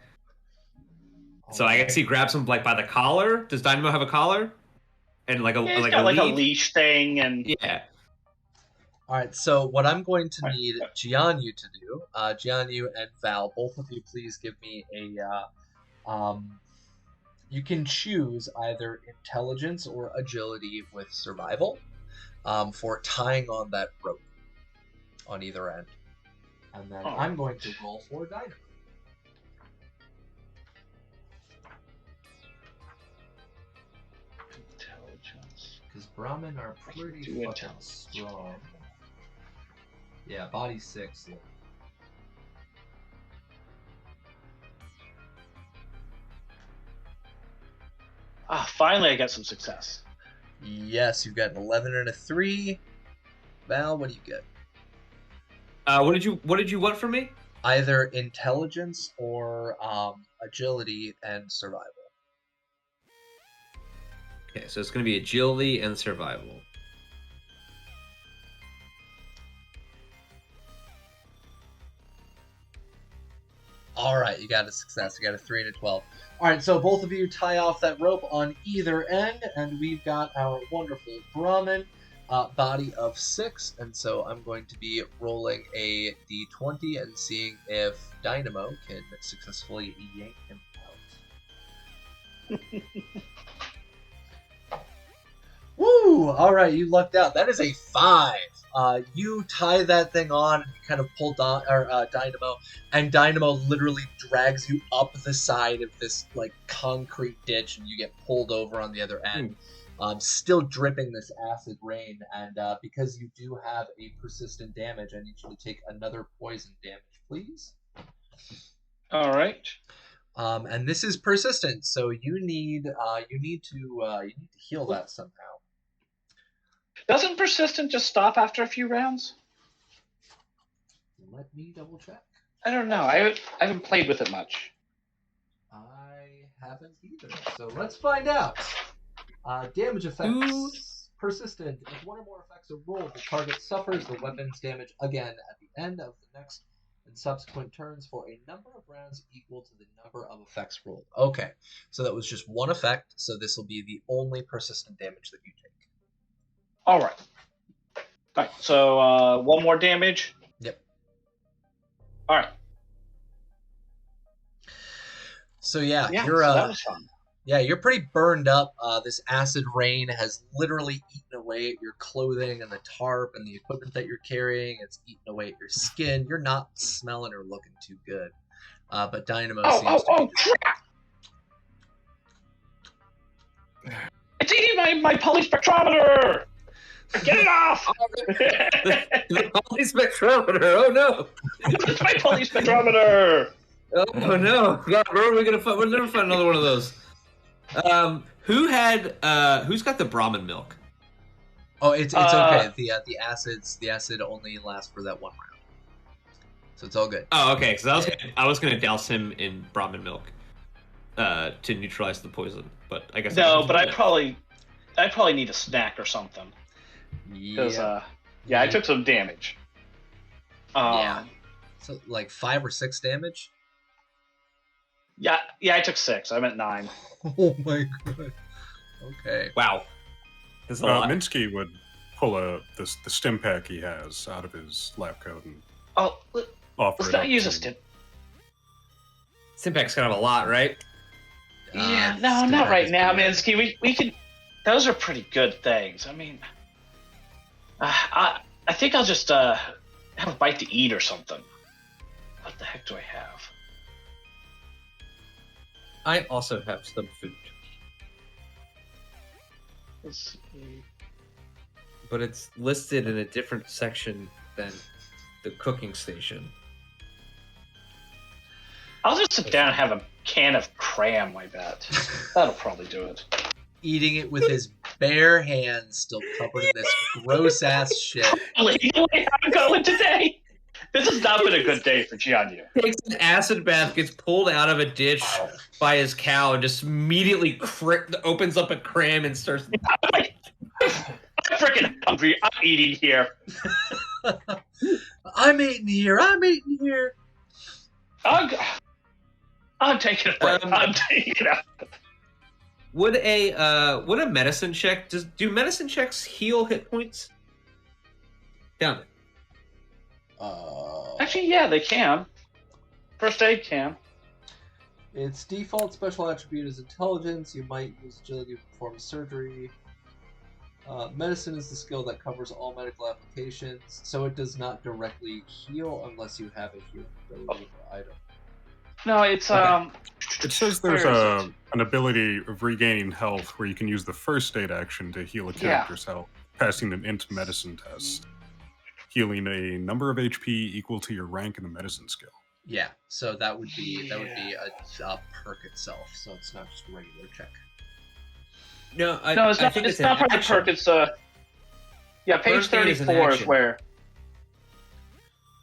So I guess he grabs him like by the collar. Does Dynamo have a collar? And like a Yeah, he's like got a like a lead? leash thing, and Yeah. All right, so what I'm going to need Jianyu to do, Jianyu and Val, both of you, please give me a. You can choose either intelligence or agility with survival for tying on that rope on either end, and then I'm going to roll for Dynamo. intelligence. Because Brahmin are pretty fucking strong. Yeah, body 6. Yeah. Finally, I got some success. Yes, you've got an 11 and a 3. Val, what do you get? What did you want from me? Either intelligence or agility and survival. Okay, so it's going to be agility and survival. All right, you got a success. You got a 3 and a 12. All right, so both of you tie off that rope on either end, and we've got our wonderful Brahmin body of 6. And so I'm going to be rolling a d20 and seeing if Dynamo can successfully yank him out. Woo! All right, you lucked out. That is a 5. You tie that thing on and you kind of pull Dynamo, and Dynamo literally drags you up the side of this like concrete ditch, and you get pulled over on the other end, still dripping this acid rain. And because you do have a persistent damage, I need you to take another poison damage, please. All right. And this is persistent, so you need to heal that somehow. Doesn't persistent just stop after a few rounds? Let me double check. I don't know. I haven't played with it much. I haven't either. So let's find out. Damage effects. Persistent. If one or more effects are rolled, the target suffers the weapon's damage again at the end of the next and subsequent turns for a number of rounds equal to the number of effects rolled. Okay, so that was just one effect, so this will be the only persistent damage that you take. All right. All right, so one more damage. Yep. All right. So yeah, Yeah, you're so that was fun. Yeah, you're pretty burned up. This acid rain has literally eaten away at your clothing and the tarp and the equipment that you're carrying. It's eaten away at your skin. You're not smelling or looking too good. But Dynamo seems to be crap! It's eating my polyspectrometer! Get it off! The polyspectrometer. Oh no! It's my polyspectrometer! Oh no! God, where are we gonna find? We'll never find another one of those. Who's got the Brahmin milk? Oh, it's okay. The acid only lasts for that one round, so it's all good. Oh, okay. Because I was gonna douse him in Brahmin milk, to neutralize the poison. But I guess no. But I probably need a snack or something. Because I took some damage. Yeah. So like 5 or 6 damage. Yeah, I took 6. I meant 9. Oh my god. Okay. Wow. Minsky would pull the stim pack he has out of his lab coat and offer let's it not up use to a stim. Stim pack's kind of a lot, right? Yeah, no, not right now, Minsky. We can. Those are pretty good things. I mean, I think I'll just have a bite to eat or something. What the heck do I have? I also have some food. Let's see. But it's listed in a different section than the cooking station. I'll just sit down and have a can of cram, I bet. That'll probably do it. Eating it with his bare hands, still covered in this gross ass shit. Legally, I'm going today. This has not been a good day for Gianni. Takes an acid bath, gets pulled out of a ditch by his cow, and just immediately opens up a cram and starts. I'm freaking hungry. I'm eating here. I'm eating here. I'm eating here. I'm taking a break. I'm taking it out. Would a medicine check do medicine checks heal hit points? Down. Actually, yeah, they can. First aid can. Its default special attribute is intelligence. You might use agility to perform surgery. Medicine is the skill that covers all medical applications, so it does not directly heal unless you have a healing ability or item. No, it's Okay. It says there's an ability of regaining health where you can use the first aid action to heal a character's health, passing an int medicine test, healing a number of HP equal to your rank in the medicine skill. Yeah, so that would be a perk itself. So it's not just a regular check. No, it's not. It's not part of the perk. It's yeah, page First aid is an 34 is action. where.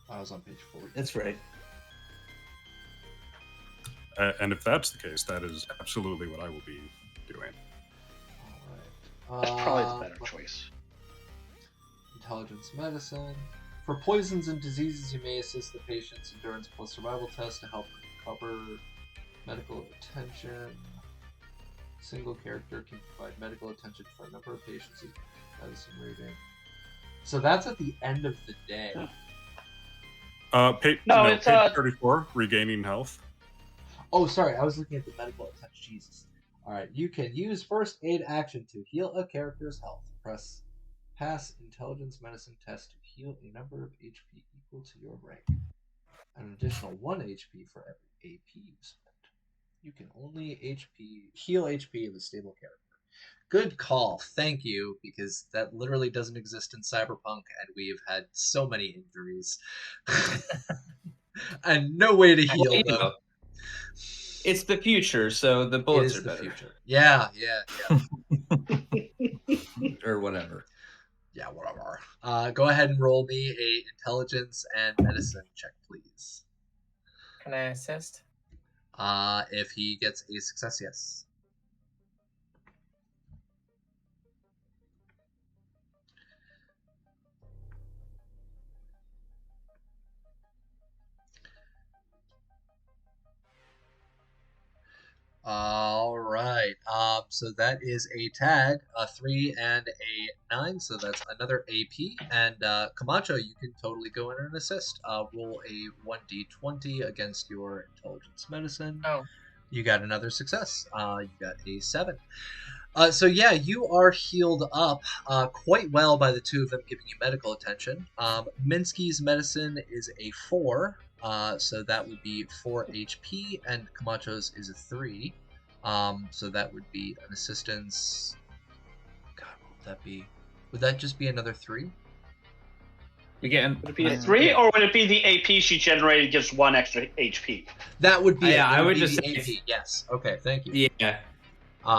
I was on page 40. That's right. And if that's the case, that is absolutely what I will be doing. All right. That's probably the better choice. Intelligence medicine. For poisons and diseases, you may assist the patient's endurance plus survival test to help cover medical attention. Single character can provide medical attention for a number of patients with medicine rating. So that's at the end of the day. Page 34, regaining health. Oh, sorry, I was looking at the medical attention. Jesus. All right, you can use first aid action to heal a character's health. Pass intelligence medicine test to heal a number of HP equal to your rank. An additional 1 HP for every AP you spend. You can only heal HP of a stable character. Good call, thank you, because that literally doesn't exist in Cyberpunk, and we've had so many injuries. And no way to heal them. It's the future, so the bullets are the better. future. Yeah. Or whatever. Yeah, whatever. Go ahead and roll me a intelligence and medicine check, please. Can I assist? If he gets a success, yes. All right. So that is a tag, a 3 and a 9. So that's another AP. And Camacho, you can totally go in and assist. Roll a 1d20 against your intelligence medicine. Oh. You got another success. You got a 7. So yeah, you are healed up quite well by the two of them giving you medical attention. Minsky's medicine is a 4. So that would be 4 HP, and Camacho's is a 3. So that would be an assistance. God, what would that be? Would that just be another 3? Would it be a 3, or would it be the AP she generated gives 1 extra HP? That would be. Yeah, I would be just the say AP. Yes. Okay. Thank you. Yeah.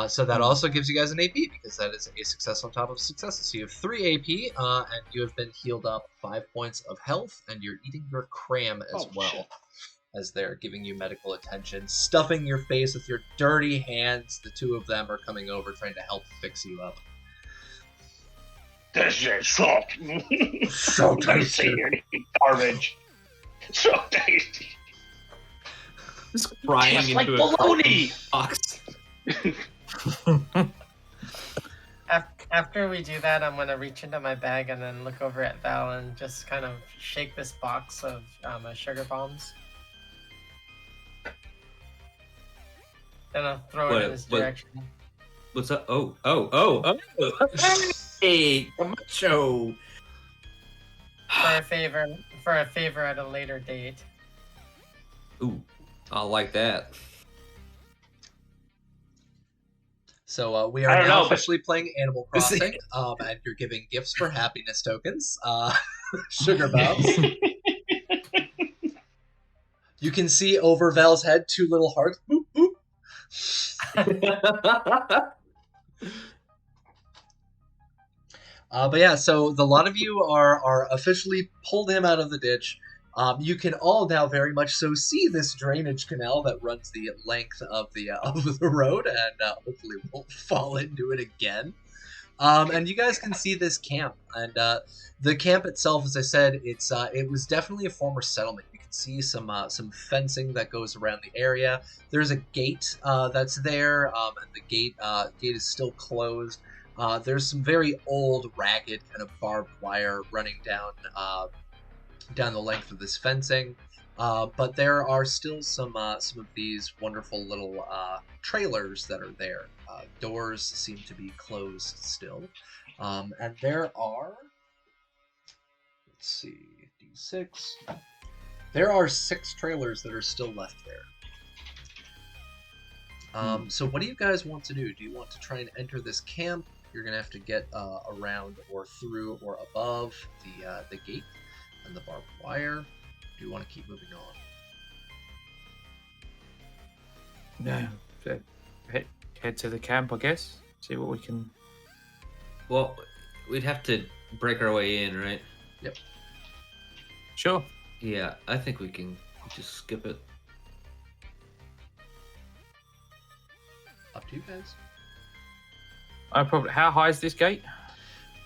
So that also gives you guys an AP because that is a success on top of successes. So you have 3 AP, and you have been healed up 5 points of health, and you're eating your cram as well. Shit. As they're giving you medical attention, stuffing your face with your dirty hands. The two of them are coming over trying to help fix you up. This is so So tasty. Garbage. So tasty. Just crying Tastes like into a baloney. box. After we do that, I'm gonna reach into my bag and then look over at Val and just kind of shake this box of sugar bombs. Then I'll throw it in his direction. What's up? Oh. Hey, Camacho. For a favor at a later date. Ooh, I like that. So we are now officially playing Animal This is- Crossing, and you're giving gifts for happiness tokens. Sugar bombs. You can see over Val's head 2 little hearts. Boop, boop. But yeah, so the lot of you are officially pulled him out of the ditch. You can all now very much so see this drainage canal that runs the length of the road, and hopefully won't fall into it again. And you guys can see this camp, and the camp itself, as I said, it was definitely a former settlement. You can see some fencing that goes around the area. There's a gate that's there, and the gate is still closed. There's some very old, ragged kind of barbed wire running down the length of this fencing. But there are still some of these wonderful little trailers that are there. Doors seem to be closed still. And there are, let's see, D6. There are 6 trailers that are still left there. So what do you guys want to do? Do you want to try and enter this camp? You're going to have to get around or through or above the gate and the barbed wire. Do you want to keep moving on? No. Head to the camp, I guess. See what we can. Well, we'd have to break our way in, right? Yep. Sure. Yeah, I think we can just skip it. Up to you guys. How high is this gate?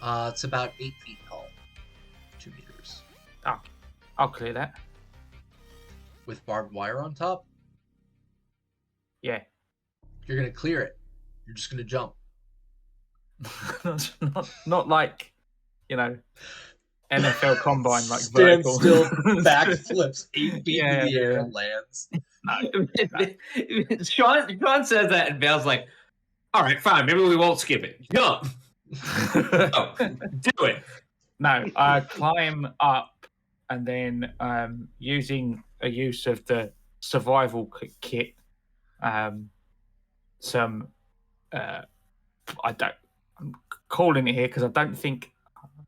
It's about 8 feet tall. 2 meters. Oh, I'll clear that. With barbed wire on top? Yeah. You're going to clear it. You're just going to jump. not like, NFL combine, like Stand vertical. still, backflips 8 feet in the air Yeah. and lands. Sean says that, and Bale's like, "All right, fine. Maybe we won't skip it. Jump. Oh, do it." No, I climb up and then using a use of the survival kit, I'm calling it here because I don't think,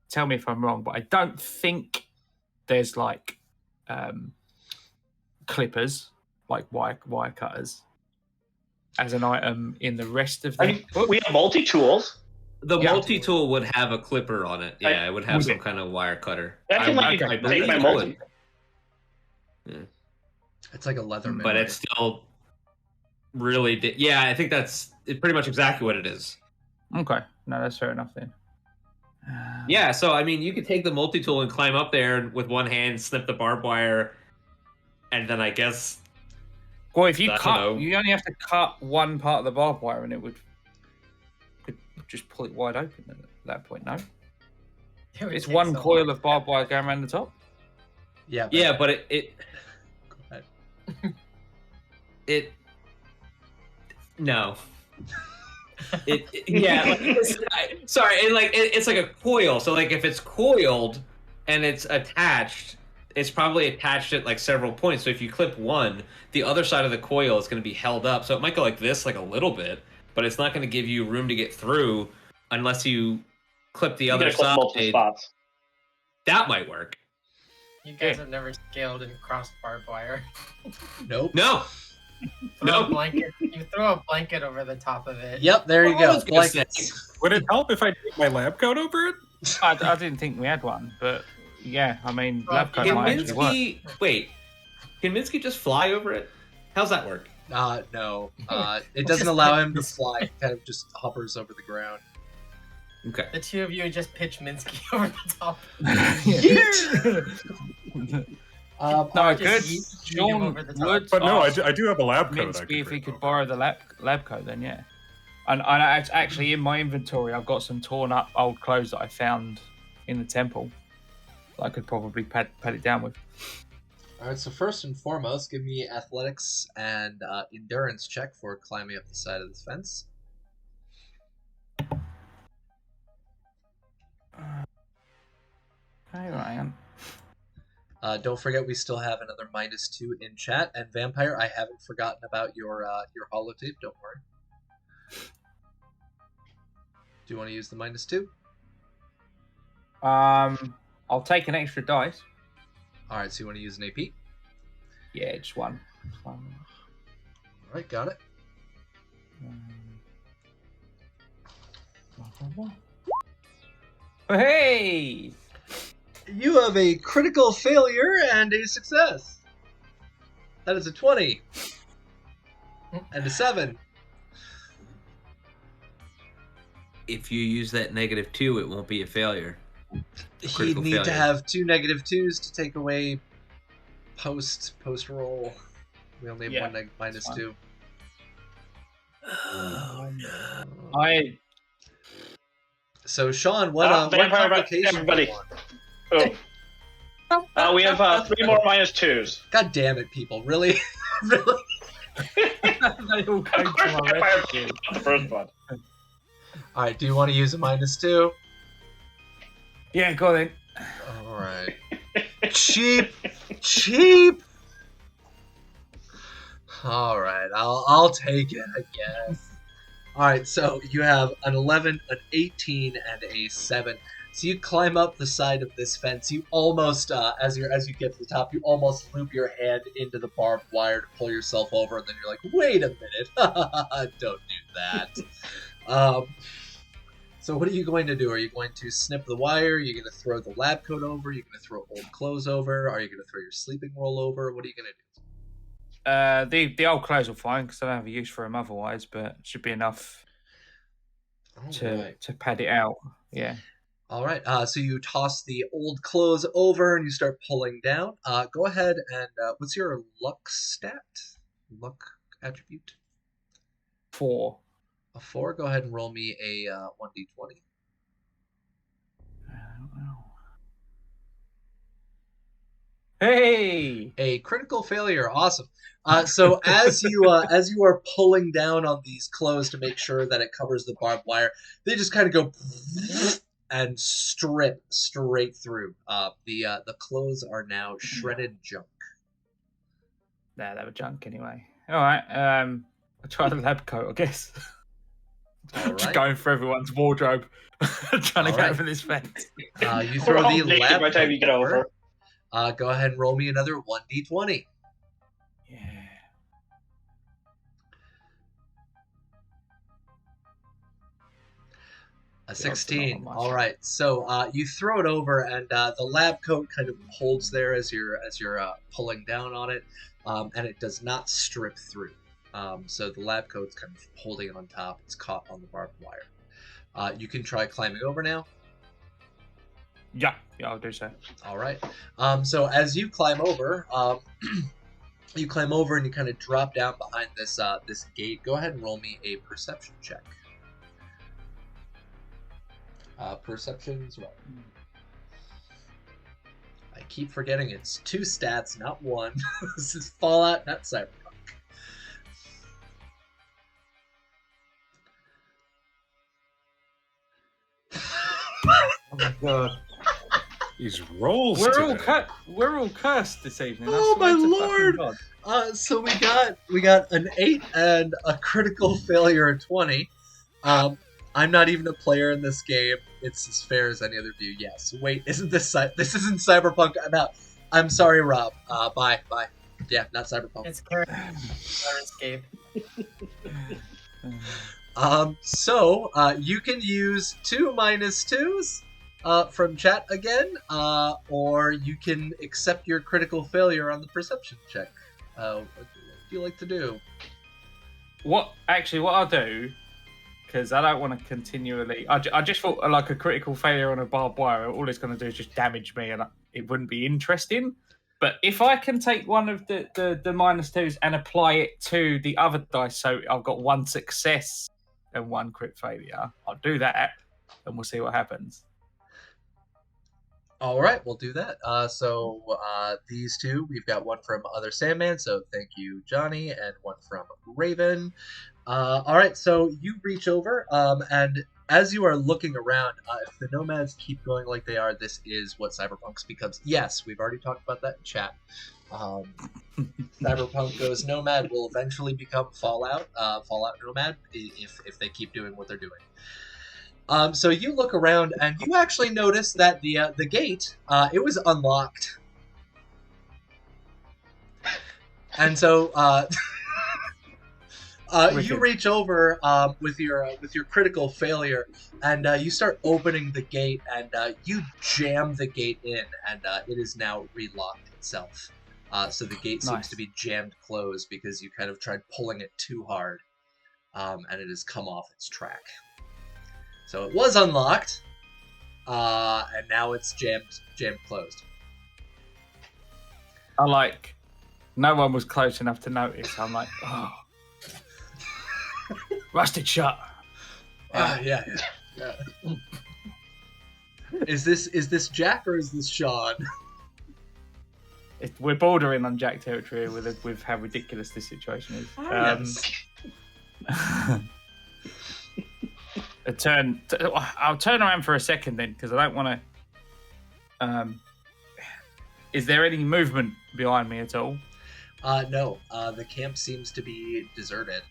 tell me if I'm wrong, but I don't think there's like clippers, like wire cutters, as an item in the rest of the book. We have multi-tools. The Yeah. multi-tool would have a clipper on it. Yeah, it would have Would some it? kind of wire cutter. I can let you okay, take my it multi. would. It's like a leather But it's still really... Yeah, I think it's pretty much exactly what it is. Okay, no, that's fair enough then. Yeah, so, I mean, you could take the multi-tool and climb up there with one hand, snip the barbed wire, and then I guess... Well, if you I don't know. you only have to cut one part of the barbed wire, and it could just pull it wide open at that point. No, It would it's take one so coil long. of barbed wire going around the top. Yeah. Yeah, but it Go ahead. no. Yeah, like, sorry, it's like a coil. So like if it's coiled and it's attached, it's probably attached at like several points. So if you clip one, the other side of the coil is going to be held up. So it might go like this, like a little bit, but it's not going to give you room to get through unless you clip the other Clip side. multiple spots. That might work. You guys have never scaled and crossed barbed wire. Nope. No. Throw No. a blanket. You throw a blanket over the top of it. Yep, there you Well, I go. was gonna say- Blankets. Would it help if I take my lab coat over it? I didn't think we had one, but yeah, I mean, Well, lab coat Can might actually work. Minsky wait? Can Minsky just fly over it? How's that work? No. It doesn't allow him to fly. It kind of just hovers over the ground. Okay. The two of you just pitch Minsky over the top. No, Just good. yeet him Sean over the top. would But no, ask I do have a lab coat. I Minsky if he bring could over. borrow the lab coat, then yeah. And actually, in my inventory, I've got some torn up old clothes that I found in the temple that I could probably pad it down with. All right, so first and foremost, give me athletics and endurance check for climbing up the side of this fence. Hang on. Don't forget, we still have another -2 in chat. And Vampire, I haven't forgotten about your holotape. Don't worry. Do you want to use the -2? I'll take an extra dice. All right, so you want to use an AP? Yeah, just one. All right, got it. Hey! You have a critical failure and a success. That is a 20 and a 7. If you use that -2, it won't be a failure. He'd Critical need to failure. have 2 -2s to take away post roll. We only have Yeah, one minus fine. 2. Oh no. So Sean, what Vampire, complication do everybody. you want? Oh. We have 3 more -2s. God damn it, people! Really, really. They all Of came course, to my Vampire rescue. not the first one. All right. Do you want to use a -2? Yeah, go on then. All right. Cheap. All right, I'll take it, I guess. All right, so you have an 11, an 18, and a 7. So you climb up the side of this fence. You almost, as you get to the top, you almost loop your hand into the barbed wire to pull yourself over, and then you're like, "Wait a minute! Don't do that." So what are you going to do? Are you going to snip the wire? Are you going to throw the lab coat over? Are you going to throw old clothes over? Are you going to throw your sleeping roll over? What are you going to do? The old clothes will fine because I don't have a use for them otherwise, but it should be enough to pad it out. Yeah. All right. So you toss the old clothes over and you start pulling down. Go ahead and what's your luck stat? Luck attribute? 4. A 4. Go ahead and roll me a 1d20. Hey! A critical failure. Awesome. So as you are pulling down on these clothes to make sure that it covers the barbed wire, they just kind of go and strip straight through. The clothes are now shredded junk. Nah, they were junk anyway. All right. I'll try the lab coat, I guess. All Just right. going for everyone's wardrobe, trying to All get right. over this fence. You We're throw all the naked lab by the time coat you get over. Go ahead and roll me another 1d20. Yeah. A 16. All right. So you throw it over, and the lab coat kind of holds there as you're pulling down on it, and it does not strip through. So the lab coat's kind of holding on top. It's caught on the barbed wire. You can try climbing over now. Yeah, I'll do so. All right. So as you climb over, you climb over and you kind of drop down behind this this gate. Go ahead and roll me a perception check. Perception's right. I keep forgetting it's 2 stats, not 1. This is Fallout, not Cyberpunk. Oh my god. These rolls. We're all cursed this evening. Oh I swear my to lord! fucking God. So we got an 8 and a critical failure at 20. I'm not even a player in this game. It's as fair as any other view. Yes. Wait, this isn't Cyberpunk. I'm out. I'm sorry, Rob. Bye. Yeah, not Cyberpunk. It's RuneScape. So you can use 2 -2s from chat again, or you can accept your critical failure on the perception check. What do you like to do? What I'll do, because I don't want to continually. I just thought like a critical failure on a barbed wire, all it's going to do is just damage me, and it wouldn't be interesting. But if I can take one of the -2s and apply it to the other dice, so I've got 1 success and 1 crit failure, I'll do that, and we'll see what happens. All right, we'll do that. So these two, we've got one from Other Sandman, so thank you, Johnny, and one from Raven. All right, so you reach over, and as you are looking around, if the nomads keep going like they are, this is what Cyberpunks becomes. Yes, we've already talked about that in chat. Cyberpunk goes nomad will eventually become Fallout nomad if they keep doing what they're doing. So you look around and you actually notice that the gate it was unlocked, and so You Wicked. reach over with your critical failure, and you start opening the gate, and you jam the gate in, and it is now relocked itself. So the gate seems Nice. to be jammed closed because you kind of tried pulling it too hard, and it has come off its track. So it was unlocked, and now it's jammed closed. I like. No one was close enough to notice. I'm like, oh, rusted shut. Yeah. Is this Jack or is this Sean? We're bordering on Jack territory with how ridiculous this situation is. Yes. I'll turn around for a second then, because I don't want to. Is there any movement behind me at all? No. The camp seems to be deserted.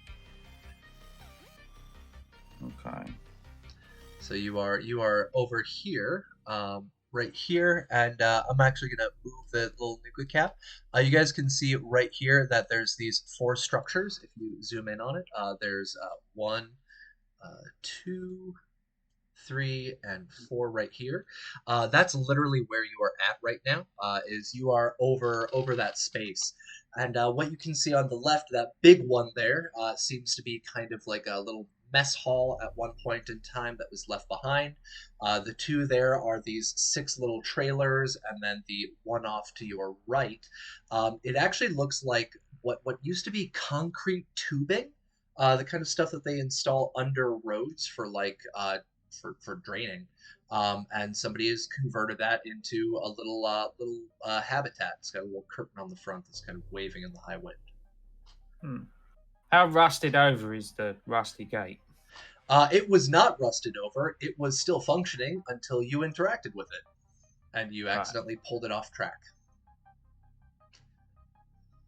Okay. So you are over here, right here, and I'm actually gonna move the little nuclear cap. You guys can see right here that there's these 4 structures. If you zoom in on it, there's 1, 2, 3, and 4 right here. That's literally where you are at right now. Is you are over that space, and what you can see on the left, that big one there, seems to be kind of like a little mess hall at one point in time that was left behind. The 2 there are these 6 little trailers, and then the one off to your right. It actually looks like what used to be concrete tubing, the kind of stuff that they install under roads for like for draining. And somebody has converted that into a little habitat. It's got a little curtain on the front that's kind of waving in the high wind. How rusted over is the rusty gate? It was not rusted over. It was still functioning until you interacted with it, and you accidentally pulled it off track.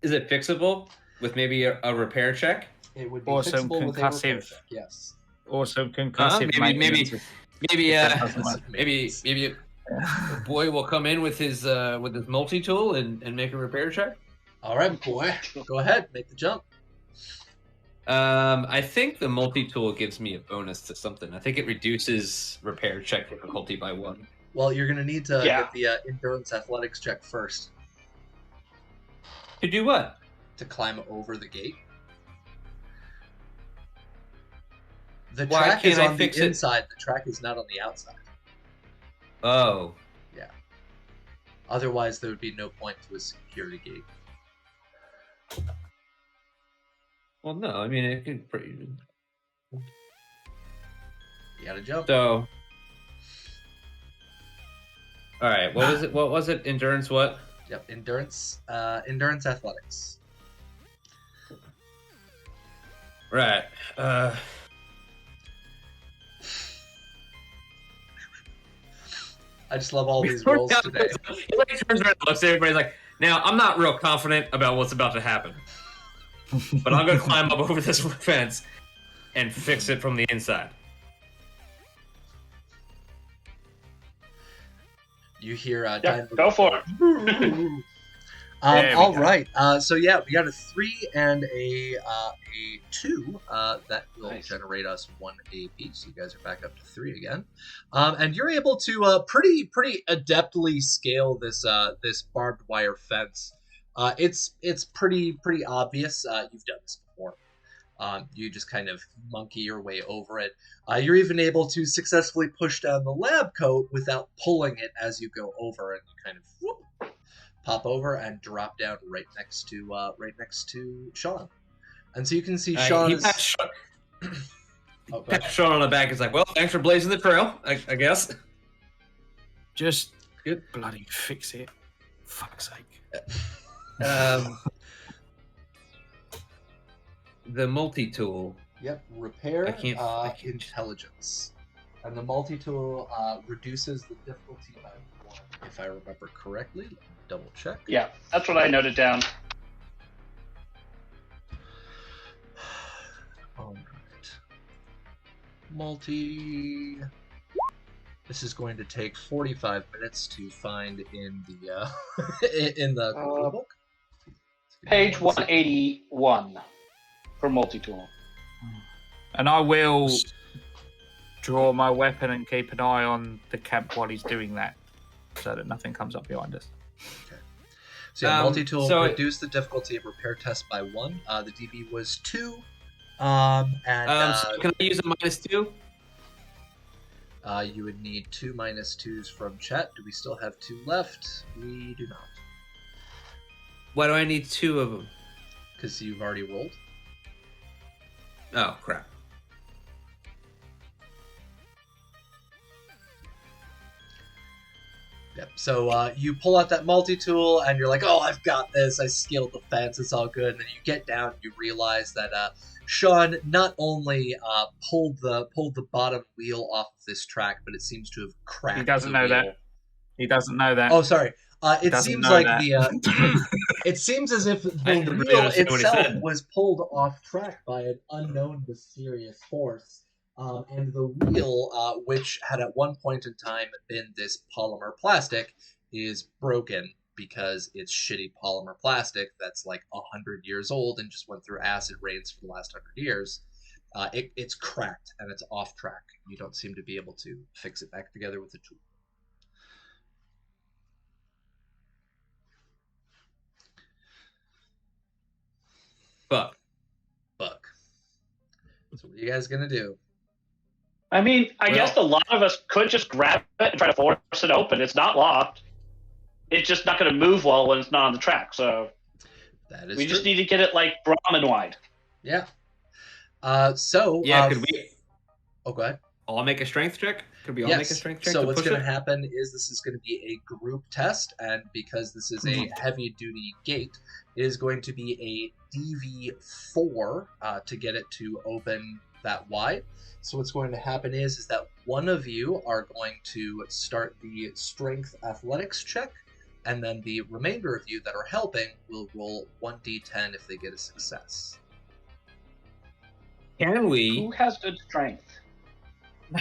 Is it fixable with maybe a repair check? It would be Or some fixable with a repair concussive. check, yes. Or some concussive maintenance. Maybe a boy will come in with his multi-tool and make a repair check. All right, boy, go ahead, make the jump. I think the multi-tool gives me a bonus to something. I think it reduces repair check difficulty by 1. Well, you're gonna need to get the endurance athletics check first. To do what? To climb over the gate. The track is on the inside. The track is not on the outside. Oh. Yeah. Otherwise, there would be no point to a security gate. Well, no. I mean, it could pretty. You gotta jump. So. All right. What was it? What was it? Endurance. What? Yep. Endurance athletics. Right. I just love all these rolls today. He like turns around and looks at everybody like, now, I'm not real confident about what's about to happen. But I'm going to climb up over this fence and fix it from the inside. You hear go for it. All right. So yeah, we got a 3 and a 2 that will generate us 1 AP. So you guys are back up to 3 again, and you're able to pretty adeptly scale this barbed wire fence. It's pretty obvious. You've done this before. You just kind of monkey your way over it. You're even able to successfully push down the lab coat without pulling it as you go over, and you kind of pop over and drop down right next to Sean. And so you can see Sean. He pats Sean on the back. Is like, well, thanks for blazing the trail, I guess. Just bloody fix it. Fuck's sake. The multi-tool. Yep, repair. I can't. Intelligence, and the multi-tool reduces the difficulty by 1, if I remember correctly. Let me double check. Yeah, that's what I noted down. All right. Multi. This is going to take 45 minutes to find in the in the book. Page 181 for multi-tool. And I will draw my weapon and keep an eye on the camp while he's doing that, so that nothing comes up behind us. So yeah, multi-tool so reduced the difficulty of repair test by 1. The DB was 2. So can I use a -2? You would need 2 -2s from Chet. Do we still have 2 left? We do not. Why do I need 2 of them? Because you've already rolled. Oh, crap. Yep. So you pull out that multi-tool and you're like, oh, I've got this. I scaled the fence. It's all good. And then you get down and you realize that Sean not only pulled the bottom wheel off of this track, but it seems to have cracked. He doesn't the know wheel. that. He doesn't know that. Oh, sorry. It doesn't seems know like that. it seems as if the didn't really wheel understand what he itself said. was pulled off track by an unknown mysterious force. And the wheel, which had at one point in time been this polymer plastic, is broken because it's shitty polymer plastic that's like 100 years old and just went through acid rains for the last 100 years. It's cracked and it's off track. You don't seem to be able to fix it back together with the tool. Fuck. So what are you guys gonna do? I mean, I guess a lot of us could just grab it and try to force it open. It's not locked. It's just not going to move well when it's not on the track. So That is we true. just need to get it like Brahmin wide. Yeah. Yeah, could we Oh, go ahead. all make a strength check? Could we all Yes. make a strength check So to what's push going it? to happen is this is going to be a group test, and because this is a heavy-duty gate, it is going to be a DV4 to get it to open that wide. So what's going to happen is that one of you are going to start the strength athletics check, and then the remainder of you that are helping will roll 1d10 if they get a success. Can we Who has good strength?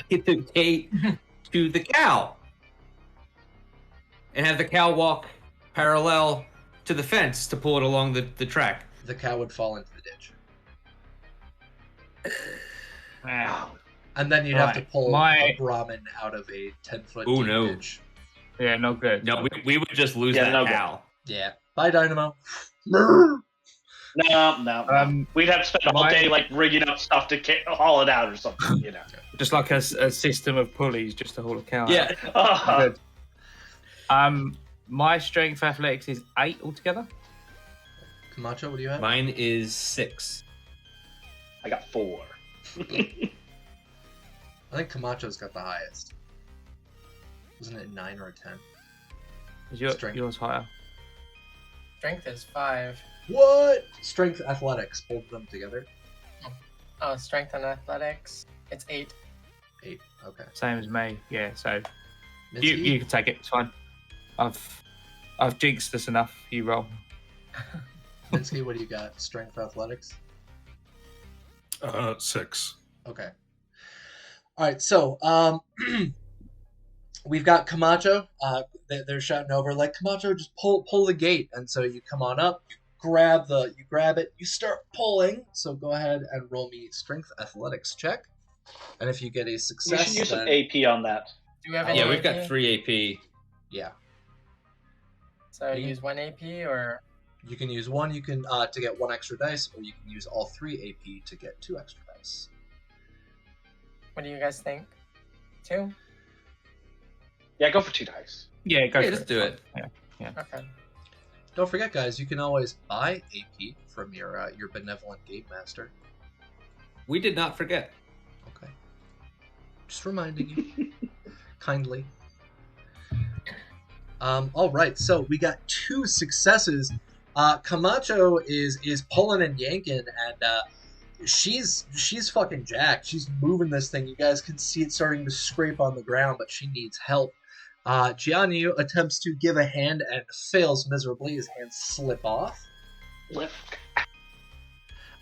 get the gate to the cow and have the cow walk parallel to the fence to pull it along the track? The cow would fall into the ditch. Wow. And then you'd have to Right. pull My- a Brahmin out of a 10-foot Ooh, deep no. ditch. Yeah, not good. No, we would just lose Yeah, that no go. cow. Yeah. Bye, Dynamo. No. We'd have to spend all my- day like rigging up stuff to haul it out or something, you know. Just like a system of pulleys just to haul a cow out. Yeah. Good. My strength athletics is 8 altogether. Camacho, what do you have? Mine is 6. I got 4. I think Camacho's got the highest. Wasn't it 9 or a 10? Is Strength. yours higher? Strength is 5. What? Strength athletics. Hold them together. Oh, strength and athletics. It's 8. 8. Okay. Same as me. Yeah, so Minsky? you can take it. It's fine. I've jinxed us enough. You roll. Minsky, what do you got? Strength athletics? 6. Okay. All right, so we've got Camacho. They're shouting over like, Camacho, just pull the gate. And so you come on up, you grab it, you start pulling. So go ahead and roll me strength athletics check. And if you get a We success, should use then, some AP on that. Do you have any Yeah, we've got AP? 3 AP. yeah, So use 1 AP or you can use one. You can to get 1 extra dice, or you can use all 3 AP to get 2 extra dice. what do you guys think? 2? Yeah, go for 2 dice. Yeah, go Yeah, for let's it. do it. Yeah. Okay. Don't forget, guys, you can always buy AP from your benevolent game master. We did not forget. Okay. Just reminding you. Kindly. All right, so we got 2 successes. Camacho is pulling and yanking, and she's fucking jacked. She's moving this thing. You guys can see it starting to scrape on the ground, but she needs help. Gianni attempts to give a hand and fails miserably. His hands slip off. Lift.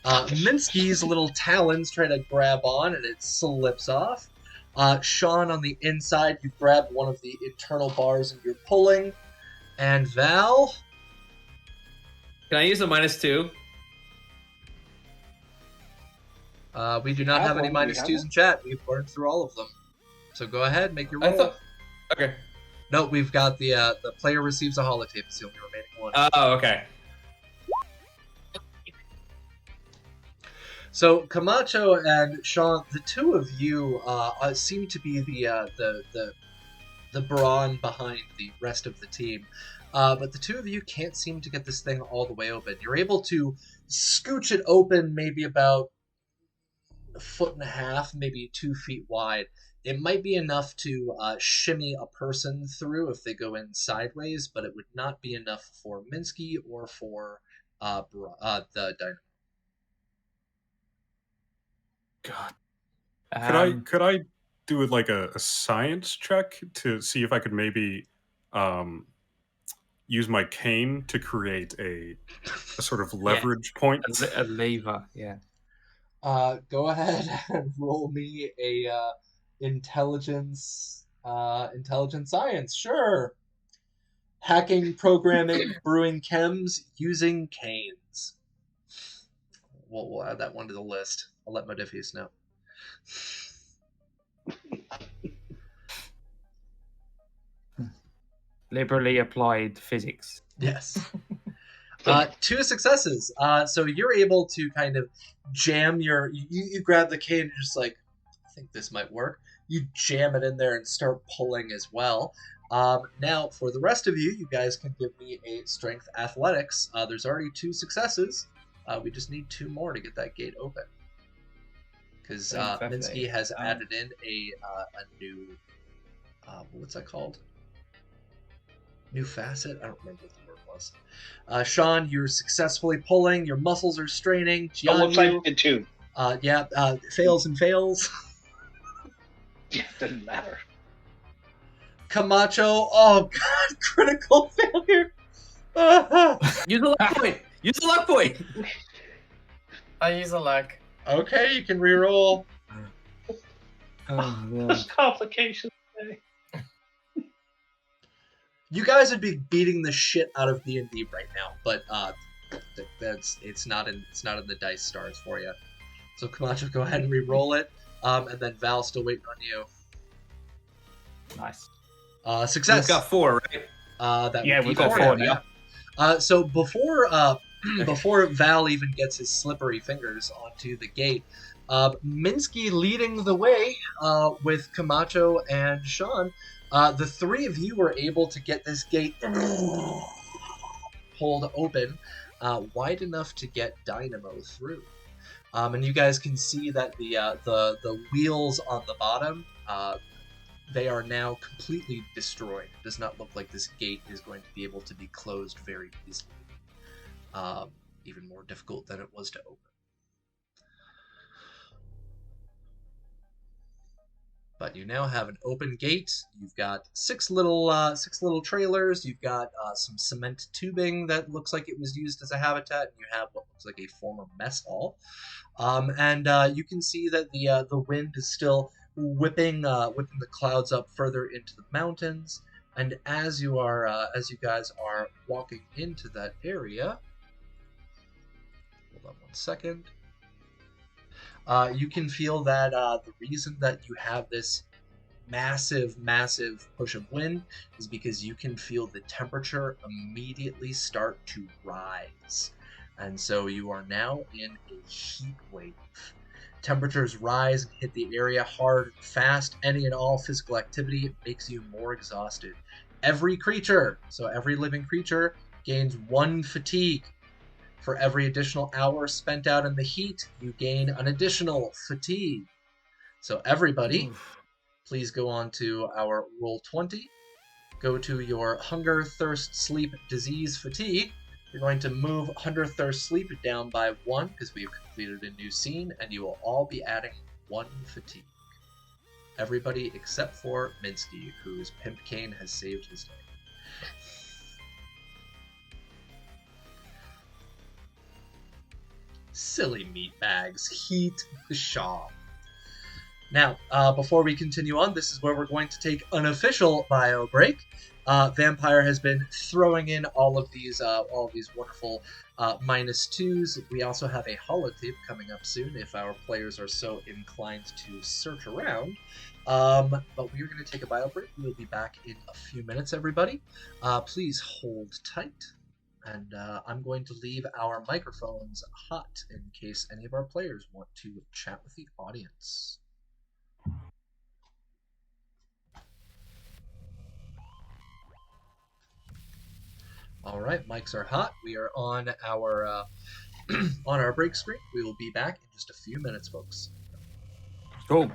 Minsky's little talons try to grab on, and it slips off. Sean, on the inside, you grab one of the internal bars and you're pulling. And Val, Can I use a -2? We do not have any one? Do we minus have twos one? in chat. We've burned through all of them. So go ahead, make your I roll. thought. Okay. No, we've got the player receives a holotape. It's the only remaining one. Oh, okay. So Camacho and Sean, the two of you seem to be the brawn behind the rest of the team. But the two of you can't seem to get this thing all the way open. You're able to scooch it open maybe about a foot and a half, maybe 2 feet wide. It might be enough to shimmy a person through if they go in sideways, but it would not be enough for Minsky or for the Dynamo. God. Could I do it like a science check to see if I could maybe use my cane to create a sort of leverage point? A lever, yeah. Go ahead and roll me a intelligence science. Sure. Hacking, programming, brewing chems using canes. We'll add that one to the list. I'll let Modifius know. Liberally applied physics. Yes. 2 successes. So you're able to kind of jam you grab the cane and you're just like, I think this might work. You jam it in there and start pulling as well. Now, for the rest of you, you guys can give me a strength athletics. There's already 2 successes. We just need 2 more to get that gate open. Because Minsky has added in a new, what's that called? New facet? I don't remember what the word was. Sean, you're successfully pulling. Your muscles are straining. It looks like it too. Fails and fails. Yeah, doesn't matter. Camacho, oh god, critical failure. Use the luck point. Use the luck point. I'll use a luck. Okay, you can reroll. There's complications. You guys would be beating the shit out of D&D right now, but it's not in the dice stars for you. So Camacho, go ahead and re-roll it, and then Val still waiting on you. Nice. Success. We've got 4, right? We've got 4 now. So before Val even gets his slippery fingers onto the gate, Minsky leading the way with Camacho and Sean. The 3 of you were able to get this gate pulled open wide enough to get Dynamo through. And you guys can see that the wheels on the bottom, they are now completely destroyed. It does not look like this gate is going to be able to be closed very easily. Even more difficult than it was to open. But you now have an open gate. You've got 6 little trailers. You've got some cement tubing that looks like it was used as a habitat. And you have what looks like a former mess hall. And you can see that the wind is still whipping the clouds up further into the mountains. And as you guys are walking into that area, hold on one second. You can feel that the reason that you have this massive push of wind is because you can feel the temperature immediately start to rise. And so you are now in a heat wave. Temperatures rise and hit the area hard and fast. Any and all physical activity makes you more exhausted. Every living creature gains 1 fatigue. For every additional hour spent out in the heat, you gain an additional fatigue. So everybody, please go on to our Roll20. Go to your hunger, thirst, sleep, disease, fatigue. You're going to move hunger, thirst, sleep down by 1 because we've completed a new scene, and you will all be adding 1 fatigue. Everybody except for Minsky, whose Pimp Cane has saved his day. Silly meatbags, heat the shop. Now, before we continue on, this is where we're going to take an official bio break. Vampire has been throwing in all of these wonderful -2s. We also have a holotape coming up soon if our players are so inclined to search around. But we are going to take a bio break. We'll be back in a few minutes, everybody. Please hold tight. And I'm going to leave our microphones hot in case any of our players want to chat with the audience. All right, mics are hot. We are on our on our break screen. We will be back in just a few minutes, folks. Cool.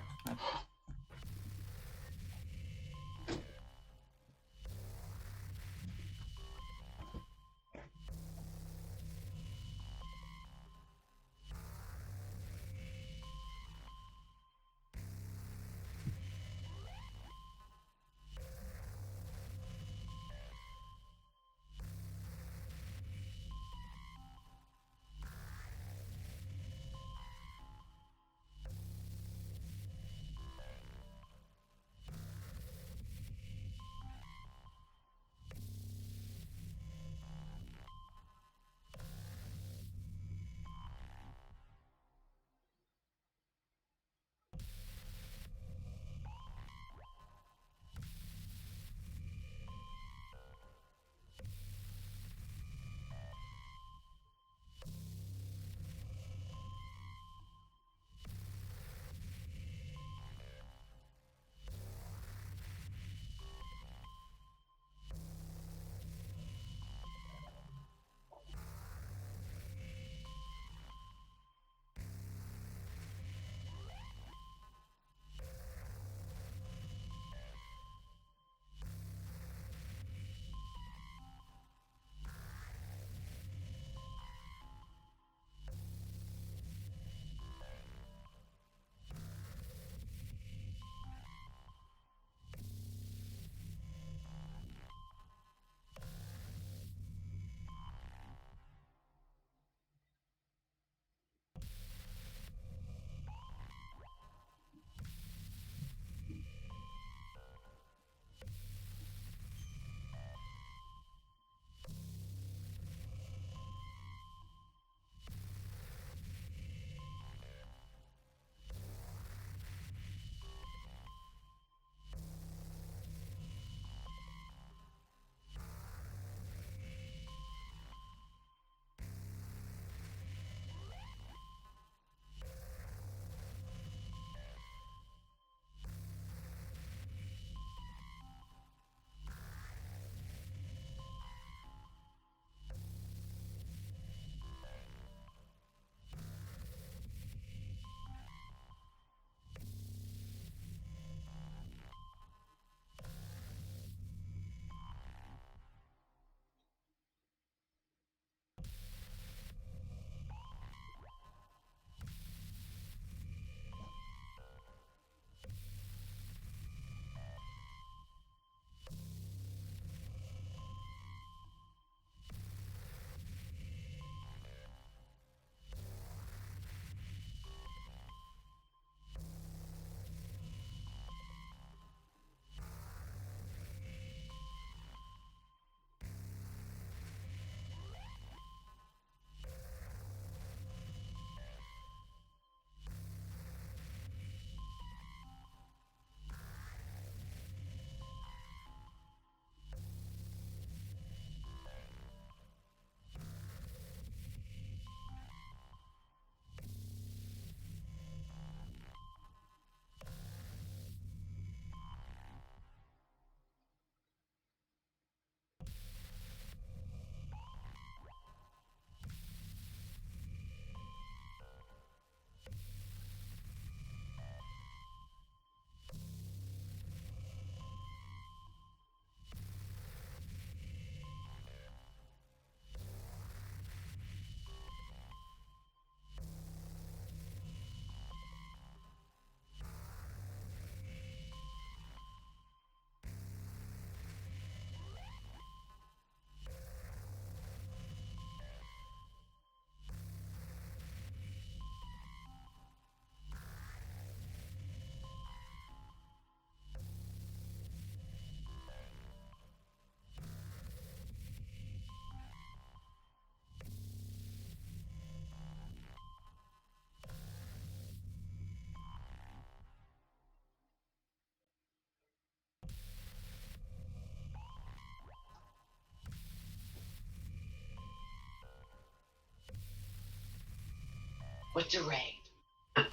What's a raid?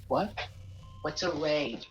What? What's a raid?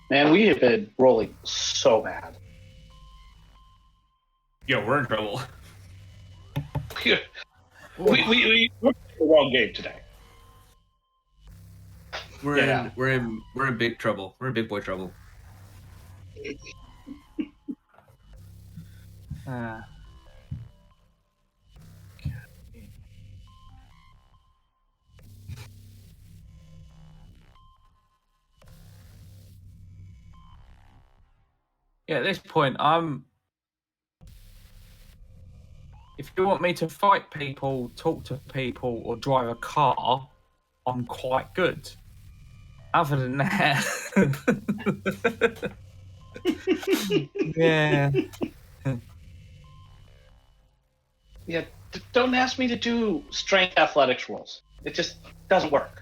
Man, we have been rolling so bad. Yo, we're in trouble. We're playing the wrong game today. We're Yeah. in big trouble. We're in big boy trouble. Yeah, at this point, if you want me to fight people, talk to people, or drive a car, I'm quite good. Other than that, yeah. Yeah, don't ask me to do strength athletics rolls. It just doesn't work.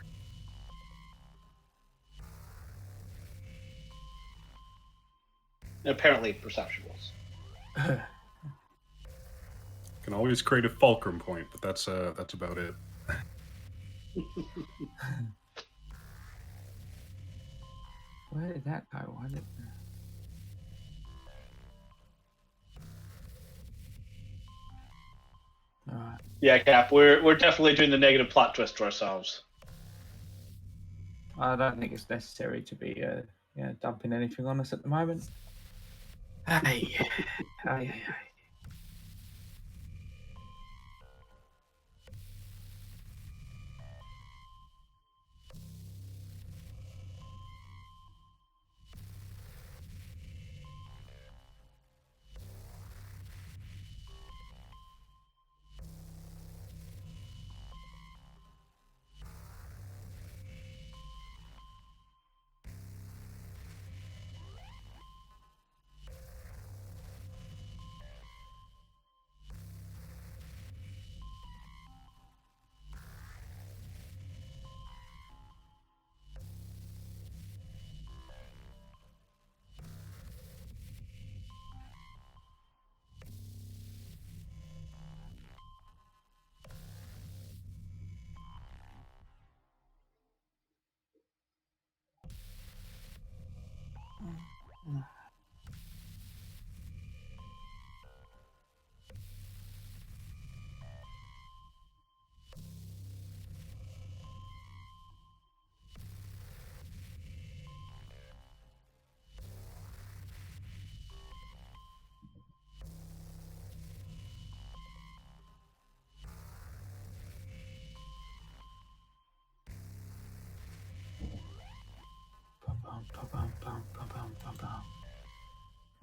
And apparently, perception rolls. Can always create a fulcrum point, but that's about it. Where did that go? Why did... Alright. Yeah, Cap, we're definitely doing the negative plot twist to ourselves. I don't think it's necessary to be dumping anything on us at the moment. Hey. Hey.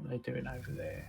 are they doing over there?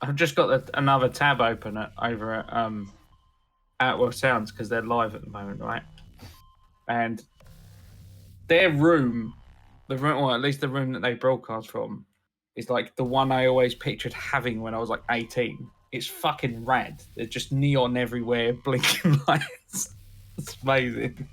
I've just got another tab open over at Outworld Sounds because they're live at the moment, right? And their room, or at least the room that they broadcast from, is like the one I always pictured having when I was like 18. It's fucking rad. There's just neon everywhere, blinking lights. It's amazing.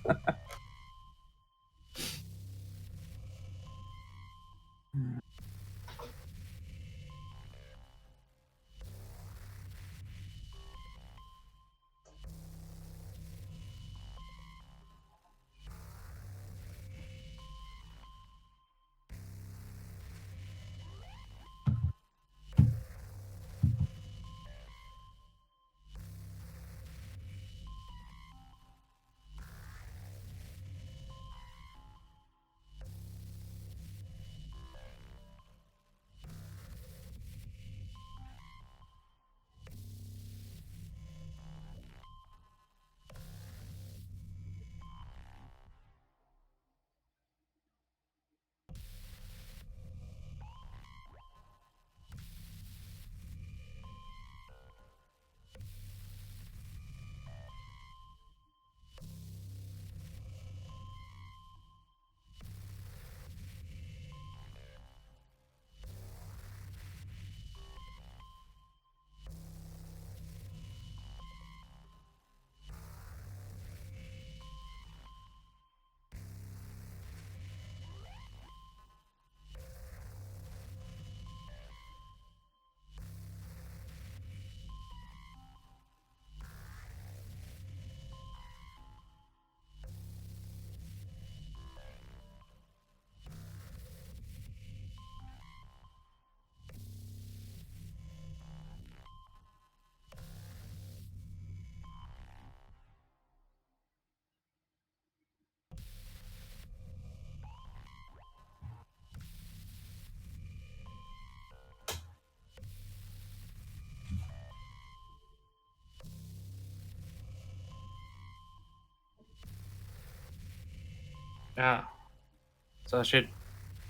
Yeah. So I should,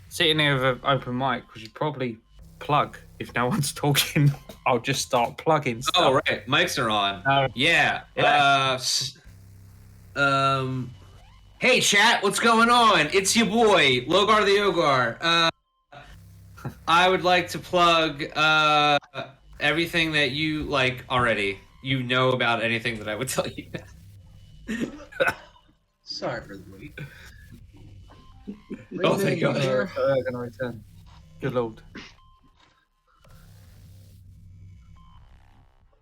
sitting here with an open mic, we should probably plug. If no one's talking, I'll just start plugging stuff. Oh, right. Mics are on. Yeah. Hey, chat. What's going on? It's your boy, Logar the Ogar. I would like to plug everything that you like already. You know about anything that I would tell you. Sorry for the wait. Oh, thank God. They're going to return. Good lord.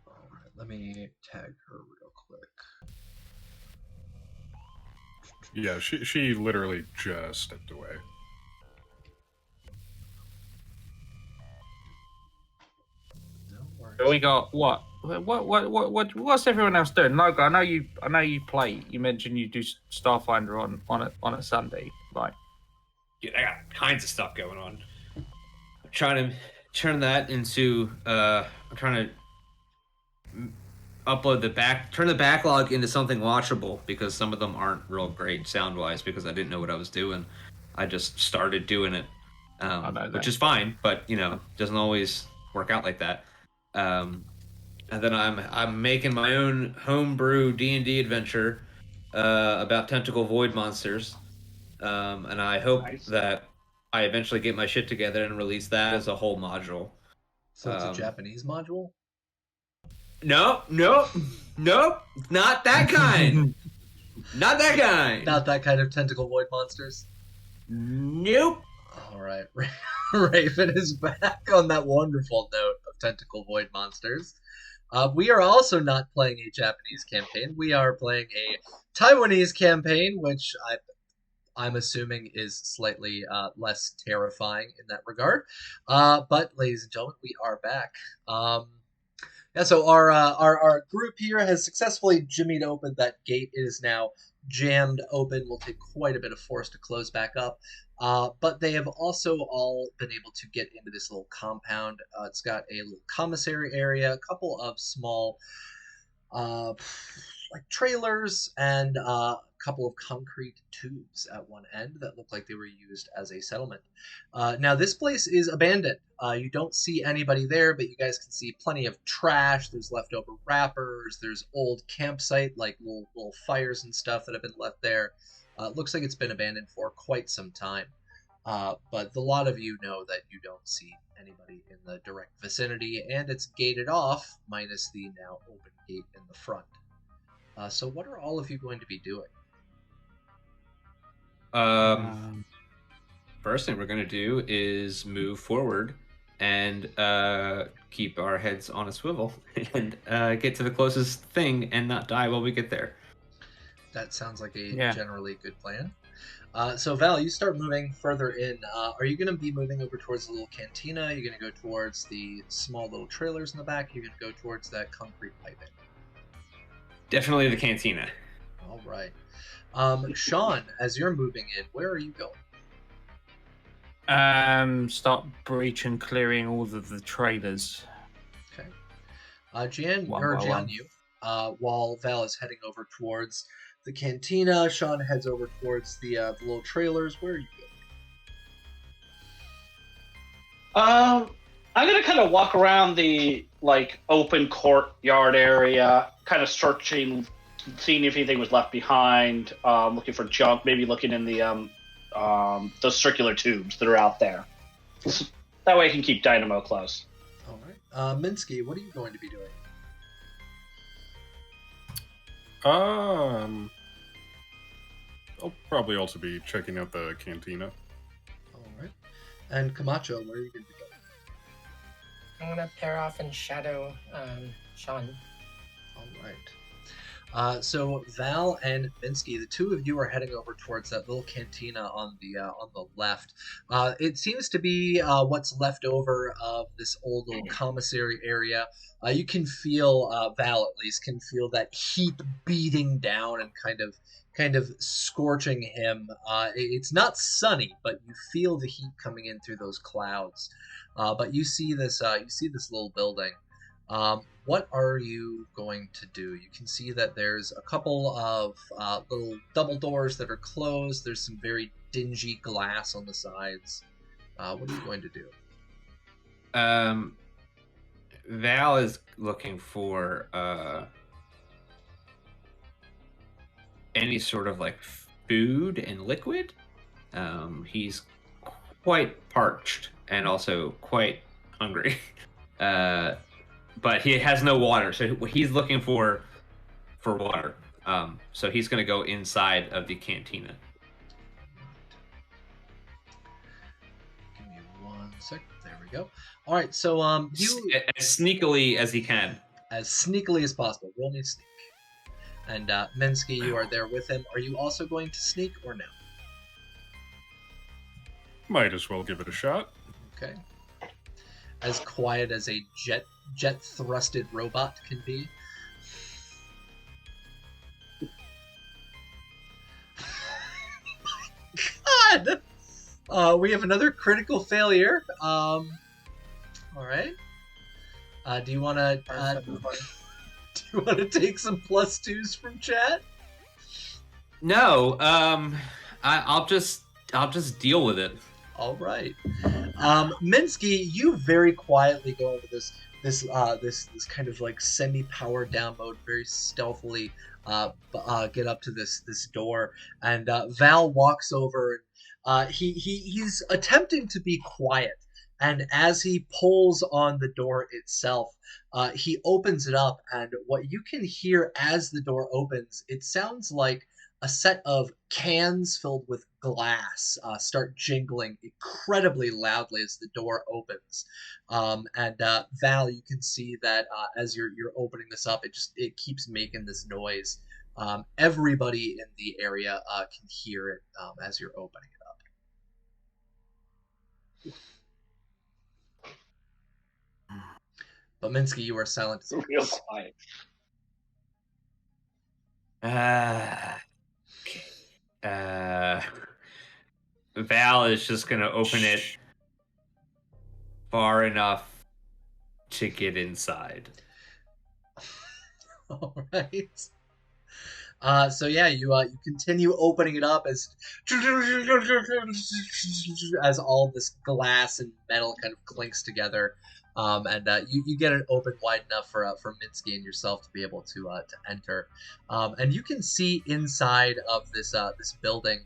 Alright, let me tag her real quick. Yeah, she literally just stepped away. No worries. We got what? What's everyone else doing? Logo, I know you play. You mentioned you do Starfinder on a Sunday, right? Dude, I got kinds of stuff going on. I'm trying to turn that into I'm trying to turn the backlog into something watchable, because some of them aren't real great sound wise because I didn't know what I was doing. I just started doing it, which is fine, but doesn't always work out like that. And then I'm making my own homebrew D&D adventure about tentacle void monsters. and I hope Nice. that I eventually get my shit together and release that as a whole module. So it's a Japanese module? Nope, not that kind. Not that kind. Not that kind of tentacle void monsters? Nope. All right. Raven is back on that wonderful note of tentacle void monsters. We are also not playing a Japanese campaign. We are playing a Taiwanese campaign, which I'm assuming is slightly less terrifying in that regard. But, ladies and gentlemen, we are back. Yeah, so our group here has successfully jimmied open that gate. It is now jammed open. Will take quite a bit of force to close back up. But they have also all been able to get into this little compound. It's got a little commissary area, a couple of small like trailers, and a couple of concrete tubes at one end that look like they were used as a settlement. Now this place is abandoned. You don't see anybody there, but you guys can see plenty of trash. There's leftover wrappers. There's old campsite, like little fires and stuff that have been left there. It looks like it's been abandoned for quite some time. But a lot of you know that you don't see anybody in the direct vicinity, and it's gated off, minus the now open gate in the front. So what are all of you going to be doing? First thing we're going to do is move forward and keep our heads on a swivel and get to the closest thing and not die while we get there. That sounds like a generally good plan. So Val, you start moving further in. Are you going to be moving over towards the little cantina? Are you going to go towards the small little trailers in the back? Are you going to go towards that concrete piping? Definitely the cantina. All right. Sean, as you're moving in, where are you going? Start breach and clearing all of the trailers. Okay. Jianyu, while Val is heading over towards the cantina, Sean heads over towards the little trailers. Where are you going? I'm gonna kind of walk around the open courtyard area, kind of searching, seeing if anything was left behind, looking for junk, maybe looking in the circular tubes that are out there. That way I can keep Dynamo close. All right. Minsky, what are you going to be doing? I'll probably also be checking out the cantina. All right. And Camacho, where are you going to be going? I'm gonna pair off and shadow Sean. All right. So Val and Minsky, the two of you are heading over towards that little cantina on the left. It seems to be what's left over of this old little commissary area. You can feel Val at least can feel that heat beating down and kind of scorching him. It's not sunny, but you feel the heat coming in through those clouds. But you see this little building. What are you going to do? You can see that there's a couple of little double doors that are closed. There's some very dingy glass on the sides. What are you going to do? Val is looking for any sort of food and liquid. He's quite parched and also quite hungry. But he has no water, so he's looking for water. So he's going to go inside of the cantina. Give me 1 sec. There we go. All right, so you as sneakily as he can. As sneakily as possible. Roll me sneak. And Minsky, you are there with him. Are you also going to sneak or no? Might as well give it a shot. Okay. As quiet as a jet-thrusted robot can be. God! We have another critical failure. All right. Do you want to take some +2s from chat? No. I'll just deal with it. All right. Minsky, you very quietly go into this this kind of like semi-powered down mode, very stealthily get up to this door, and Val walks over. And he's attempting to be quiet, and as he pulls on the door itself, he opens it up, and what you can hear as the door opens, it sounds like a set of cans filled with glass start jingling incredibly loudly as the door opens. And Val, you can see that as you're opening this up, it keeps making this noise. Everybody in the area can hear it as you're opening it up. But Minsky, you are silent. It's real quiet. Val is just gonna open it far enough to get inside. All right. So yeah, you continue opening it up as all this glass and metal kind of clinks together, and you get it open wide enough for Minsky and yourself to be able to enter, and you can see inside of this building.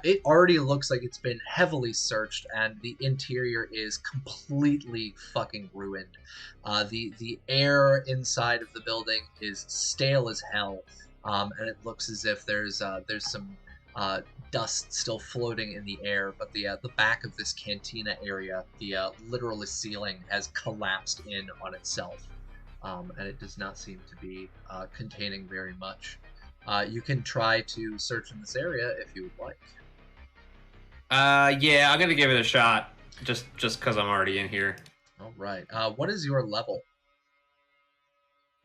It already looks like it's been heavily searched, and the interior is completely fucking ruined. The air inside of the building is stale as hell. And it looks as if there's some dust still floating in the air, but the back of this cantina area, the literal ceiling has collapsed in on itself, and it does not seem to be containing very much. You can try to search in this area if you would like. Yeah, I'm gonna give it a shot, just because I'm already in here. All right. What is your level?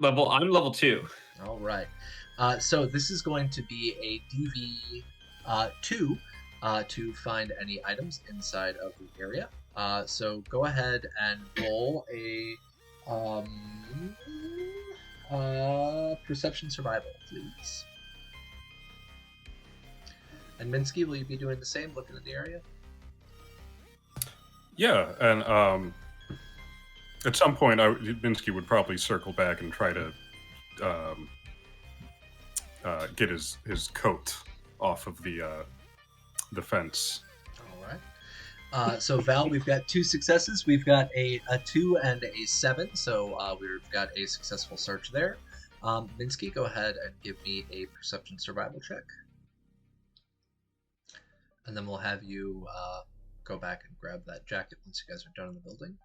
I'm level 2. All right. So this is going to be a DV2 to find any items inside of the area. So go ahead and roll a perception survival, please. And Minsky, will you be doing the same, looking in the area? Yeah, and at some point, Minsky would probably circle back and try to get his coat off of the fence. All right. So Val, we've got 2 successes. We've got a 2 and a 7. So we've got a successful search there. Minsky, go ahead and give me a perception survival check. And then we'll have you go back and grab that jacket once you guys are done in the building.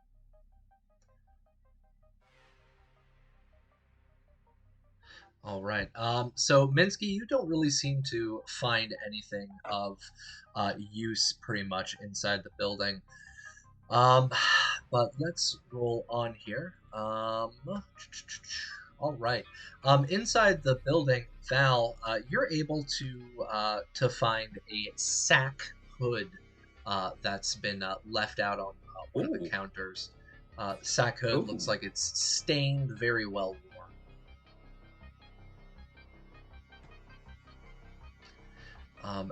All right. So Minsky, you don't really seem to find anything of use pretty much inside the building. But let's roll on here. All right. Inside the building, Val, you're able to find a sack hood that's been left out on one of the counters. The sack hood looks like it's stained very well worn.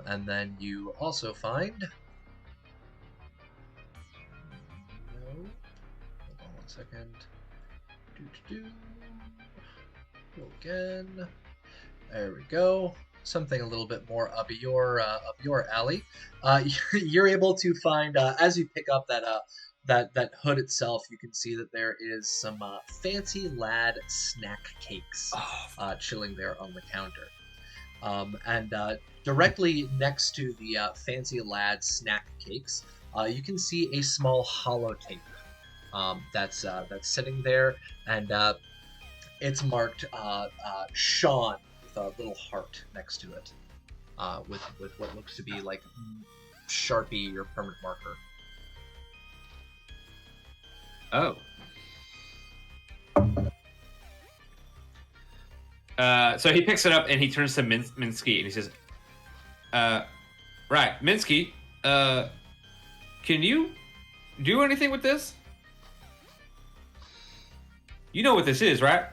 And then you also find... No. Hold on 1 second. Go again. There we go. Something a little bit more up your alley. You're able to find as you pick up that hood itself. You can see that there is some fancy lad snack cakes chilling there on the counter. And directly next to the fancy lad snack cakes, you can see a small holotape that's sitting there, and it's marked Sean with a little heart next to it, with what looks to be like Sharpie or permanent marker. Oh. So he picks it up and he turns to Minsky and he says, right, Minsky, can you do anything with this? You know what this is, right?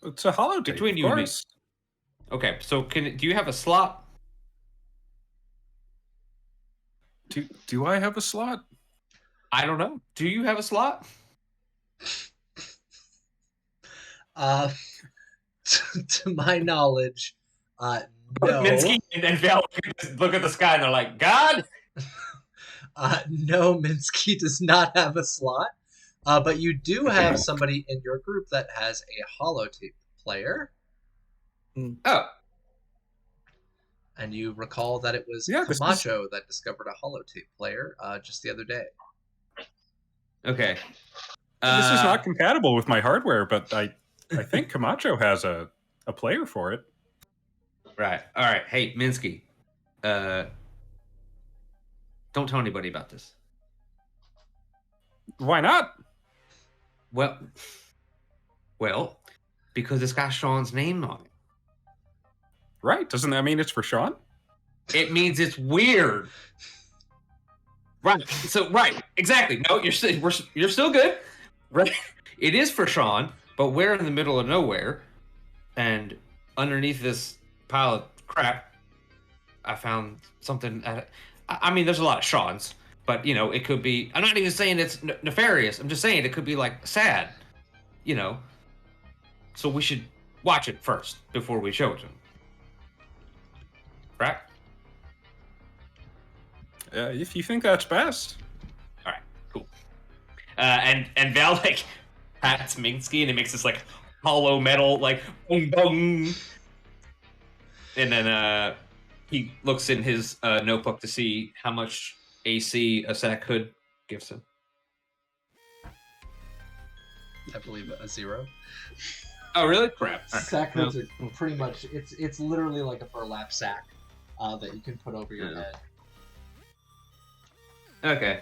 It's a holotape, between you and me. Okay, so do you have a slot? Do I have a slot? I don't know. Do you have a slot? Uh, to my knowledge, no. Minsky and Val look at the sky and they're like, God? No, Minsky does not have a slot. But you do have somebody in your group that has a holotape player. Oh. And you recall that it was Camacho that discovered a holotape player just the other day. Okay. This is not compatible with my hardware, but I think Camacho has a player for it. Right. All right. Hey, Minsky. Don't tell anybody about this. Why not? Well, because it's got Sean's name on it. Right. Doesn't that mean it's for Sean? It means it's weird. Right. So, right. Exactly. No, you're still good. Right. It is for Sean, but we're in the middle of nowhere, and underneath this pile of crap, I found something. I mean, there's a lot of Sean's, but you know, it could be. I'm not even saying it's nefarious. I'm just saying it could be like sad. You know. So we should watch it first before we show it to him. Right? If you think that's best. All right, cool. And Val like pats Minsky and it makes this like hollow metal like boom boom. And then he looks in his notebook to see how much AC a sack hood gives him. I believe a 0. Oh really? Crap. Sack hoods are pretty much it's literally like a burlap sack that you can put over your head. Okay.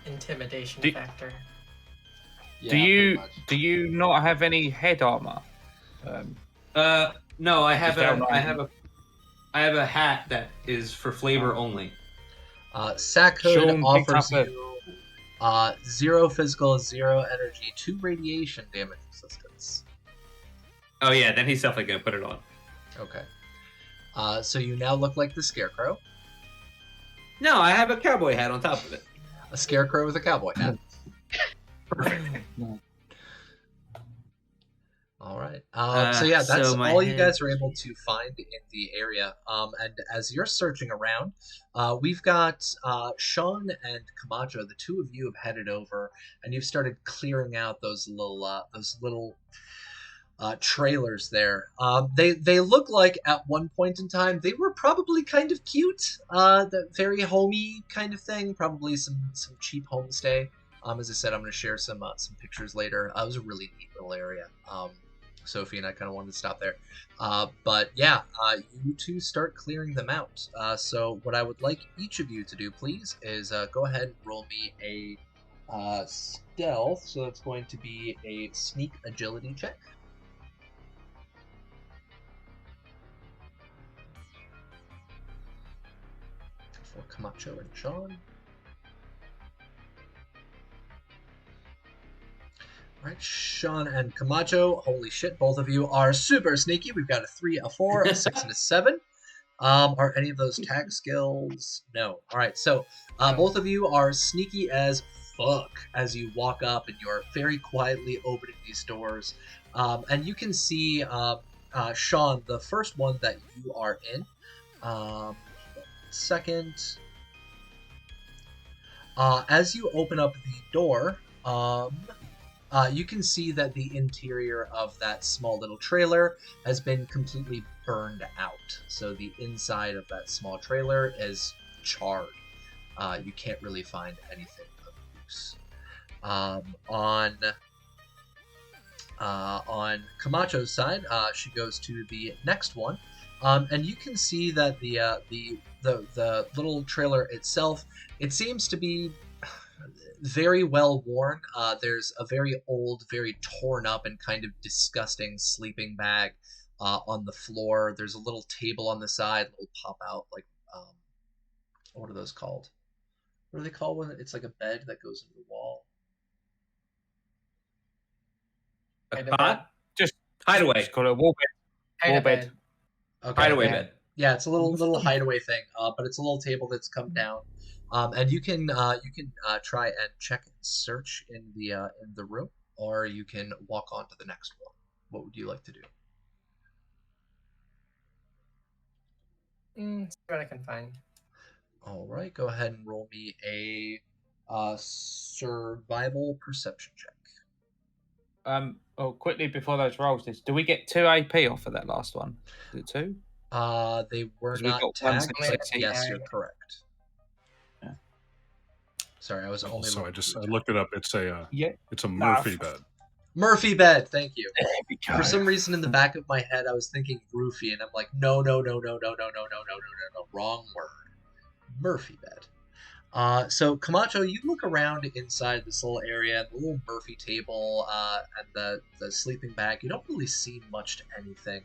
Intimidation factor. Yeah, do you not have any head armor? No, I have a hat that is for flavor only. Sack hood Sean offers you 0 physical, 0 energy, 2 radiation damage resistance. Oh yeah, then he's definitely gonna put it on. Okay. So you now look like the Scarecrow. No, I have a cowboy hat on top of it. A Scarecrow with a cowboy hat. Perfect. All right. So yeah, that's all you guys are able to find in the area. And as you're searching around, we've got Sean and Camacho. The two of you have headed over, and you've started clearing out those little trailers there. They look like at one point in time they were probably kind of cute. The very homey kind of thing. Probably some cheap homestay. As I said, I'm going to share some pictures later. It was a really neat little area. Sophie and I kind of wanted to stop there. But yeah, you two start clearing them out. So what I would like each of you to do, please, is go ahead and roll me a stealth. So it's going to be a sneak agility check. For Camacho and Sean. All right, Sean and Camacho, holy shit, both of you are super sneaky. We've got a 3, a 4, a 6, and a 7. Are any of those tag skills? No. All right, so both of you are sneaky as fuck as you walk up and you're very quietly opening these doors. And you can see, Sean, the first one that you are in. Second, as you open up the door, you can see that the interior of that small little trailer has been completely burned out. So the inside of that small trailer is charred. You can't really find anything of use. On Camacho's side, she goes to the next one, and you can see that the little trailer itself, it seems to be very well worn. There's a very old, very torn up and kind of disgusting sleeping bag on the floor. There's a little table on the side, little pop out, like what are those called? What are they called when it's like a bed that goes into the wall? A cot? Just hideaway. Just call it a wall bed. Hide Wall a bed. Okay, Hideaway yeah. bed. Yeah, it's a little hideaway thing, but it's a little table that's come down, and you can try and check and search in the room, or you can walk on to the next one. What would you like to do? See what I can find. All right, go ahead and roll me a survival perception check. Oh, quickly before those rolls, do we get 2 AP off of that last one? Is it 2? They were 'Cause we not got one tagged, but success each. yes, you're correct. Yeah. Sorry, I was only So looking I through looked it up. It's a Yeah. Murphy bed. Murphy bed. Thank you. There we go. For some reason, in the back of my head, I was thinking roofie, and I'm like, no, wrong word. Murphy bed. So Camacho, you look around inside this little area, the little Murphy table, and the sleeping bag. You don't really see much to anything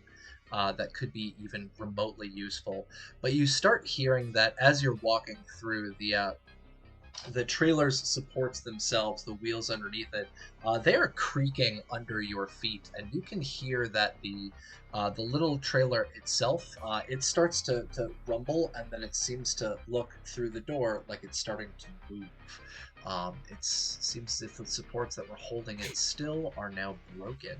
that could be even remotely useful. But you start hearing that as you're walking through the trailer's supports themselves, the wheels underneath it, they are creaking under your feet, and you can hear that the little trailer itself, it starts to rumble, and then it seems to look through the door like it's starting to move. It seems as if the supports that were holding it still are now broken.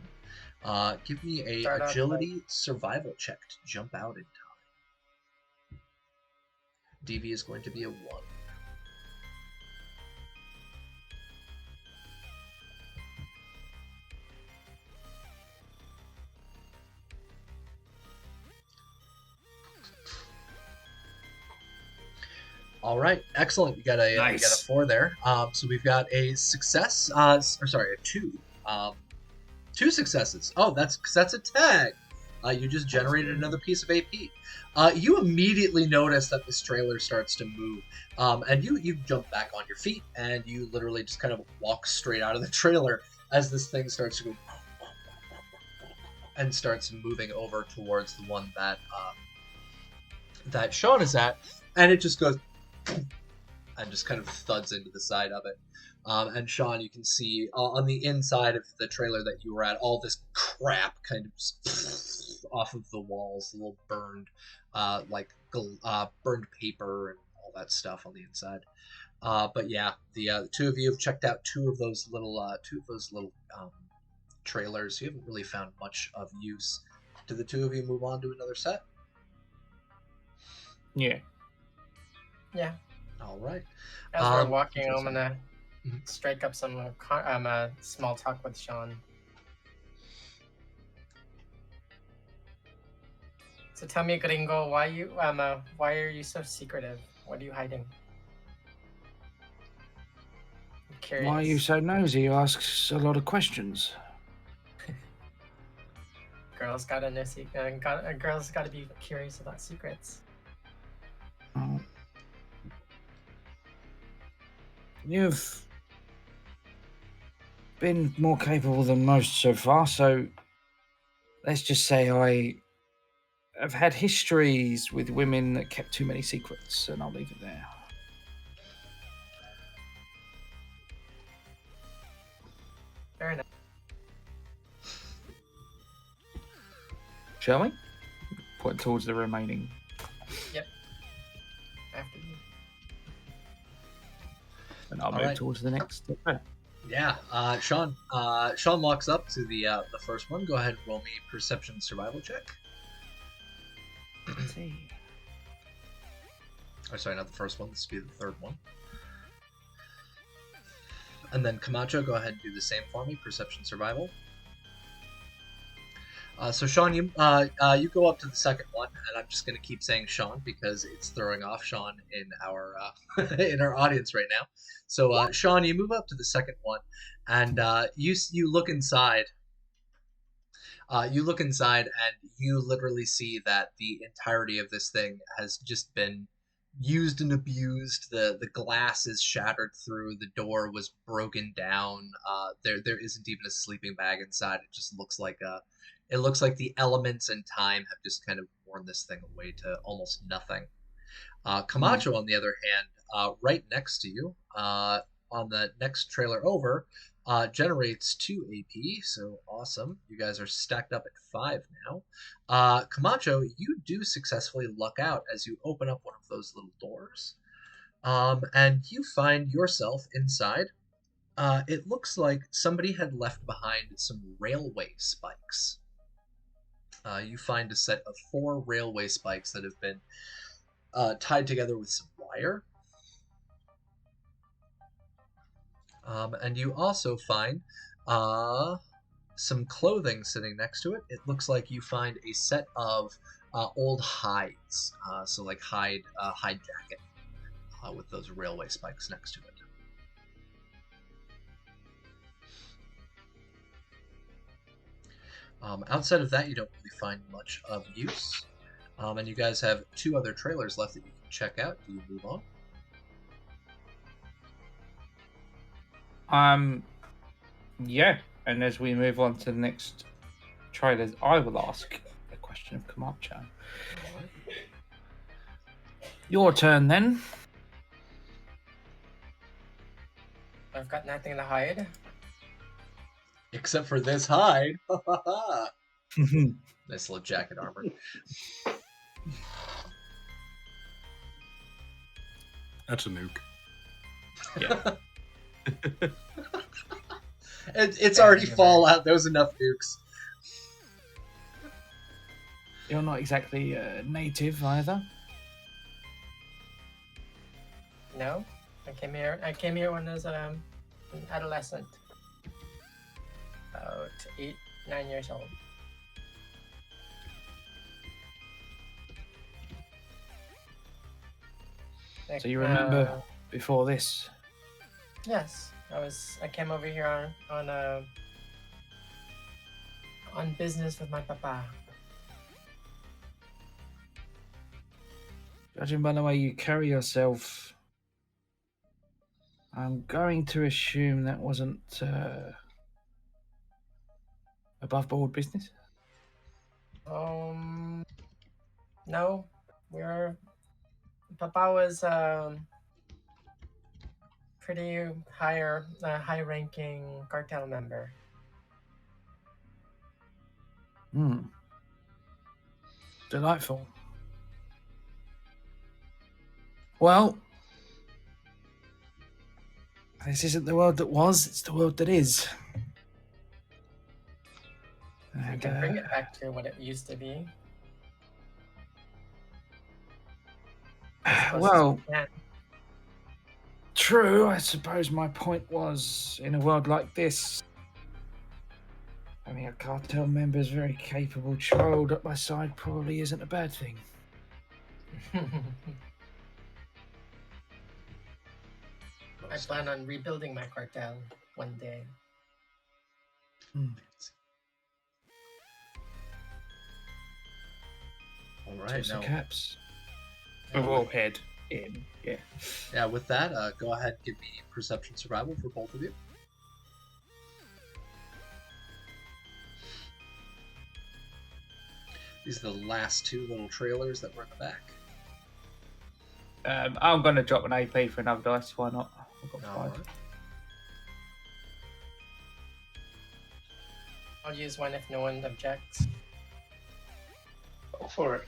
Give me a Start out agility survival check to jump out in time. DV is going to be a 1. All right, excellent. You got a Nice. you got a 4 there. So we've got a success. Or sorry, a 2. 2 successes. Oh, that's a tag. You just generated another piece of AP. You immediately notice that this trailer starts to move, and you jump back on your feet, and you literally just kind of walk straight out of the trailer as this thing starts to go and starts moving over towards the one that Sean is at, and it just goes and just kind of thuds into the side of it. And Sean, you can see on the inside of the trailer that you were at, all this crap kind of off of the walls, a little burned, burned paper and all that stuff on the inside. But yeah, the two of you have checked out two of those little trailers. You haven't really found much of use. Do the two of you move on to another set? Yeah. Yeah. All right. As we're walking, I'm interesting. gonna Mhm. strike up some small talk with Sean. So tell me, Gringo, why are you so secretive? What are you hiding? I'm curious. Why are you so nosy? You ask a lot of questions. Girls gotta know girls gotta be curious about secrets. Oh. You've been more capable than most so far, so let's just say I have had histories with women that kept too many secrets, and I'll leave it there. Fair enough. Shall we? Point towards the remaining. After you. And I'll All move right. towards the next. Yeah, Sean. Sean walks up to the first one. Go ahead and roll me perception survival check. Let's see. Or sorry, not the first one. This would be the third one. And then Camacho, go ahead and do the same for me. Perception survival. So Sean, you go up to the second one, and I'm just gonna keep saying Sean because it's throwing off Sean in our in our audience right now. So Sean, you move up to the second one, and you look inside. You look inside, and you literally see that the entirety of this thing has just been used and abused. The glass is shattered through. The door was broken down. There isn't even a sleeping bag inside. It just looks like the elements and time have just kind of worn this thing away to almost nothing. Camacho, on the other hand, right next to you, on the next trailer over generates 2 AP, so awesome. You guys are stacked up at 5 now. Camacho, you do successfully luck out as you open up one of those little doors, and you find yourself inside. It looks like somebody had left behind some railway spikes. You find a set of 4 railway spikes that have been tied together with some wire. And you also find some clothing sitting next to it. It looks like you find a set of old hides, so like hide jacket with those railway spikes next to it. Outside of that, you don't really find much of use. And you guys have 2 other trailers left that you can check out. Do you move on? Yeah, and as we move on to the next trailers, I will ask a question of Camacho. Your turn then. I've got nothing to hide. Except for this hide. Nice little jacket armor. That's a nuke. Yeah. It's already Fallout. There was enough nukes. You're not exactly native either. No, I came here when I was an adolescent, about 8-9 years old. So you remember before this? Yes, I came over here on business with my papa. Judging by the way you carry yourself, I'm going to assume that wasn't above board business. No, Papa was pretty high-ranking cartel member. Delightful. Well, this isn't the world that was, it's the world that is. We can bring it back to what it used to be. Well, true, I suppose my point was, in a world like this, having a cartel member's very capable child at my side probably isn't a bad thing. I plan on rebuilding my cartel one day. All right, now. Caps. We'll head in. Yeah. Yeah. With that, go ahead. Give me perception survival for both of you. These are the last 2 little trailers that were in the back. I'm going to drop an AP for another dice. Why not? I've got 5. Right. I'll use one if no one objects. Go for it.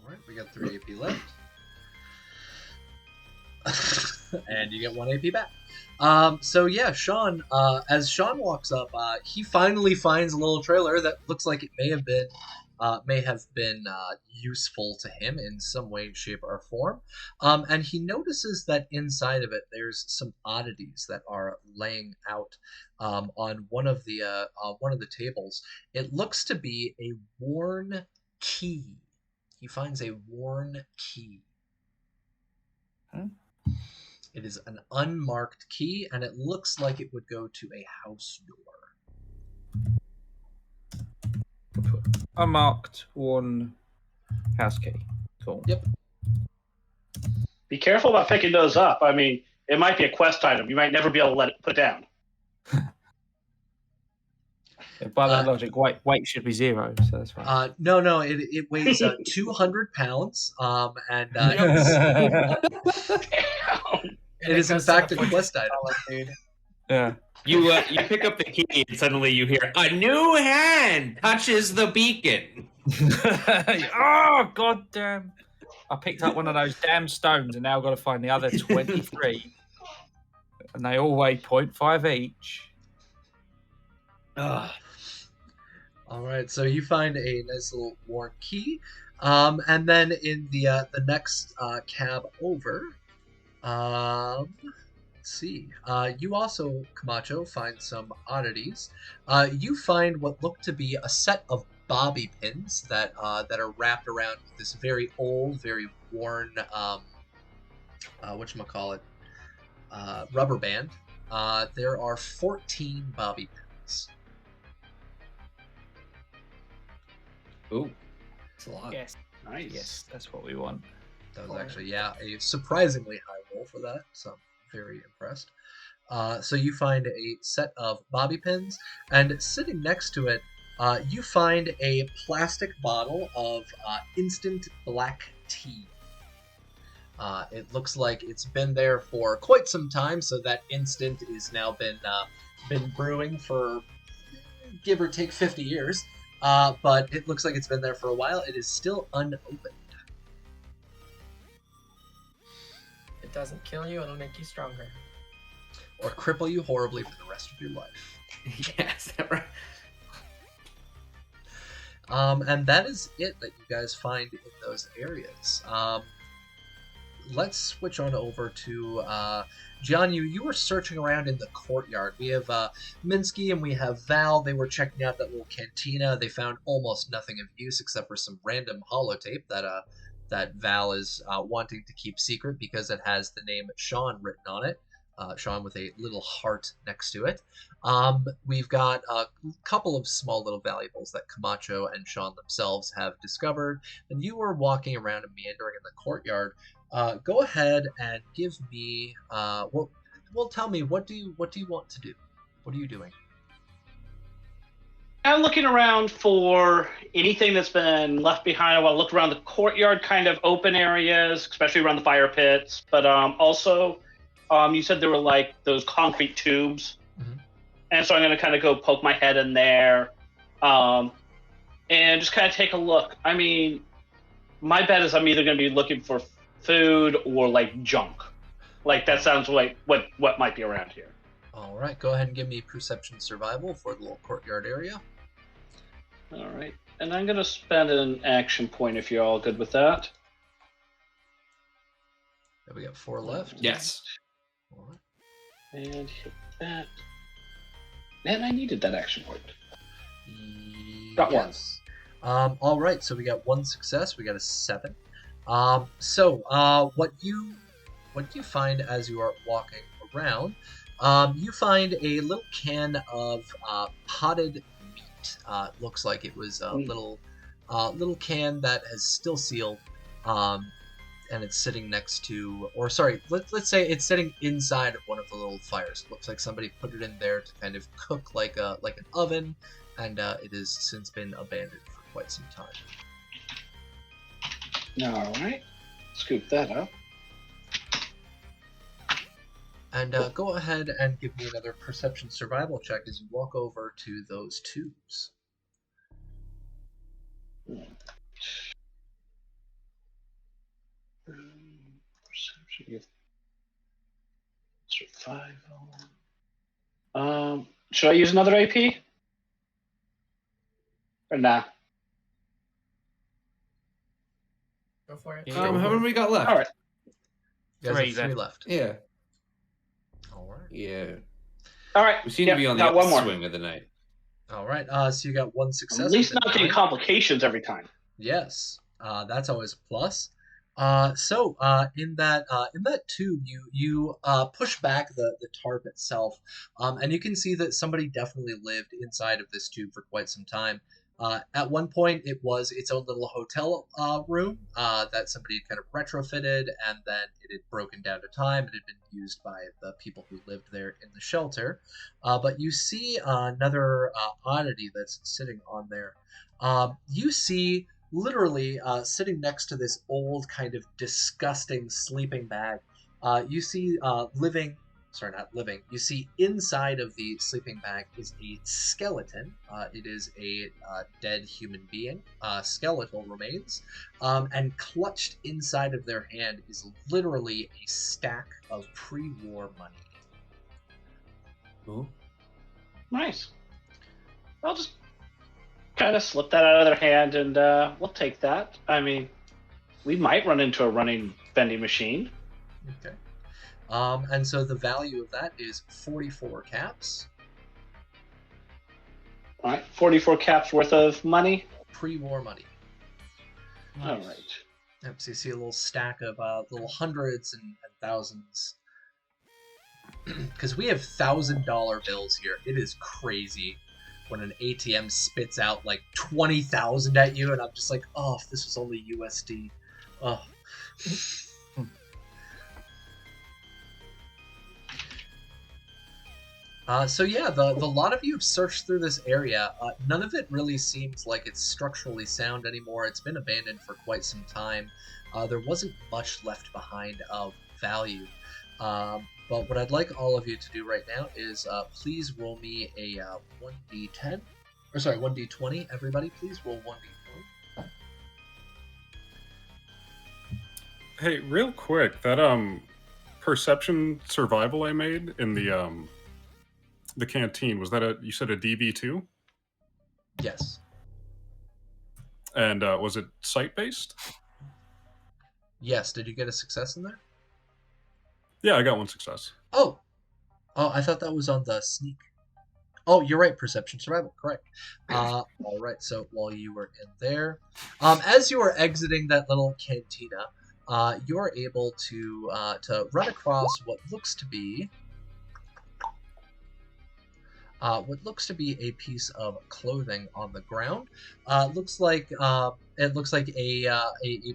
Alright, we got 3 AP left. And you get 1 AP back. So yeah, Sean, as Sean walks up, he finally finds a little trailer that looks like it may have been useful to him in some way, shape, or form. And he notices that inside of it, there's some oddities that are laying out on one of the tables. It looks to be a worn key. He finds a worn key. Huh? It is an unmarked key, and it looks like it would go to a house door. Unmarked, worn house key. Cool. Yep. Be careful about picking those up. I mean, it might be a quest item. You might never be able to let it put down. By that logic, weight should be 0, so that's fine. No, it weighs 200 pounds, and It is in goes to fact the a Fortress quest item. of Solitude. Yeah. You pick up the key and suddenly you hear a new hand touches the beacon. Oh, god damn. I picked up one of those damn stones and now I've got to find the other 23. And they all weigh 0.5 each. Ugh. All right, so you find a nice little worn key, and then in the next cab over, let's see. You also, Camacho, find some oddities. You find what look to be a set of bobby pins that are wrapped around this very old, very worn, whatchamacallit, rubber band. There are 14 bobby pins. Ooh, that's a lot. Yes. Nice. Yes, that's what we want. That was actually, yeah, a surprisingly high roll for that, so I'm very impressed. So you find a set of bobby pins, and sitting next to it, you find a plastic bottle of instant black tea. It looks like it's been there for quite some time, so that instant is now been brewing for give or take 50 years. But it looks like it's been there for a while. It is still unopened. It doesn't kill you, it'll make you stronger. Or cripple you horribly for the rest of your life. Yes, that right. And that is it that you guys find in those areas. Let's switch on over to John. You were searching around in the courtyard. We have Minsky and we have Val. They were checking out that little cantina. They found almost nothing of use except for some random holotape that Val is wanting to keep secret because it has the name Sean written on it. Sean with a little heart next to it. We've got a couple of small little valuables that Camacho and Sean themselves have discovered. And you were walking around and meandering in the courtyard. Go ahead and give me. Well, tell me what do you want to do? What are you doing? I'm looking around for anything that's been left behind. I want to look around the courtyard, kind of open areas, especially around the fire pits. But also, you said there were like those concrete tubes, and so I'm going to kind of go poke my head in there, and just kind of take a look. I mean, my bet is I'm either going to be looking for food or like junk. Like that sounds like what might be around here. All right, go ahead and give me perception survival for the little courtyard area. All right, and I'm going to spend an action point if you're all good with that. There we got 4 left. Yes. All right. And hit that. And I needed that action point. Got one. Yes. All right, so we got 1 success. We got a 7. So what you find as you are walking around, you find a little can of potted meat. Looks like it was a little can that is still sealed, and it's sitting next to, or sorry, let's say it's sitting inside of one of the little fires. Looks like somebody put it in there to kind of cook like an oven, and it has since been abandoned for quite some time. All right, scoop that up. And go ahead and give me another perception survival check as you walk over to those tubes. Perception. Survival. Should I use another AP? Or nah? Go for it. Yeah. How many we got left? All right. You guys have 3 3 left. Yeah. All right. Yeah. All right. We seem to be on the got one more. upswing of the night. All right. So you got 1 success. At least with not a getting 9. complications every time. Yes. That's always a plus. So in that tube, you push back the tarp itself, and you can see that somebody definitely lived inside of this tube for quite some time. At one point, it was its own little hotel room that somebody had kind of retrofitted, and then it had broken down to time. It had been used by the people who lived there in the shelter. But you see another oddity that's sitting on there. You see literally sitting next to this old kind of disgusting sleeping bag. You see you see inside of the sleeping bag is a skeleton. It is a dead human being, skeletal remains, and clutched inside of their hand is literally a stack of pre-war money. Ooh. Nice. I'll just kind of slip that out of their hand, and we'll take that. I mean, we might run into a running vending machine. Okay. And so the value of that is 44 caps. All right, 44 caps worth of money. Pre-war money. All right. Yep, so you see a little stack of little hundreds and thousands. Because we have $1,000 bills here. It is crazy when an ATM spits out like 20,000 at you, and I'm just like, oh, if this was only USD. Oh. So yeah, the lot of you have searched through this area. None of it really seems like it's structurally sound anymore. It's been abandoned for quite some time. There wasn't much left behind of value. But what I'd like all of you to do right now is please roll me a 1d10. Or sorry, 1d20. Everybody, please roll 1d20. Hey, real quick, that perception survival I made in the canteen, was that you said a DB2? Yes. And was it sight based? Yes. Did you get a success in there? Yeah, I got one success. Oh, I thought that was on the sneak. Oh, you're right. Perception survival, correct. All right. So while you were in there, as you were exiting that little cantina, you're able to run across what looks to be a piece of clothing on the ground. It looks like a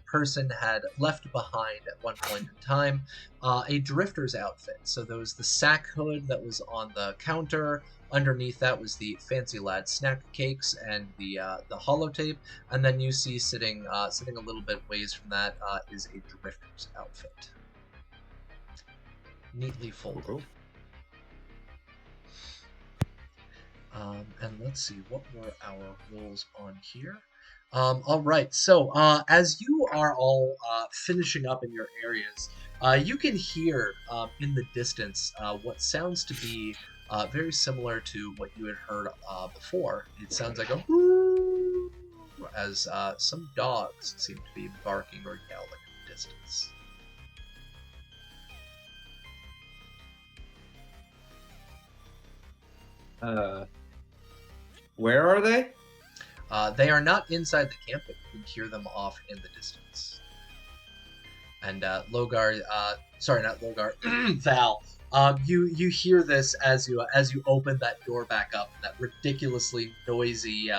person had left behind at one point in time a drifter's outfit. So there was the sack hood that was on the counter. Underneath that was the Fancy Lad snack cakes and the holotape, and then you see sitting a little bit ways from that is a drifter's outfit, neatly folded. Cool. And let's see, what were our rolls on here? All right, so as you are all finishing up in your areas, you can hear in the distance what sounds to be very similar to what you had heard before. It sounds like a whoo, as some dogs seem to be barking or yelling in the distance. Where are they? They are not inside the camp, but you can hear them off in the distance. And Logar, sorry, not Logar, Val, you hear this as you open that door back up. That ridiculously noisy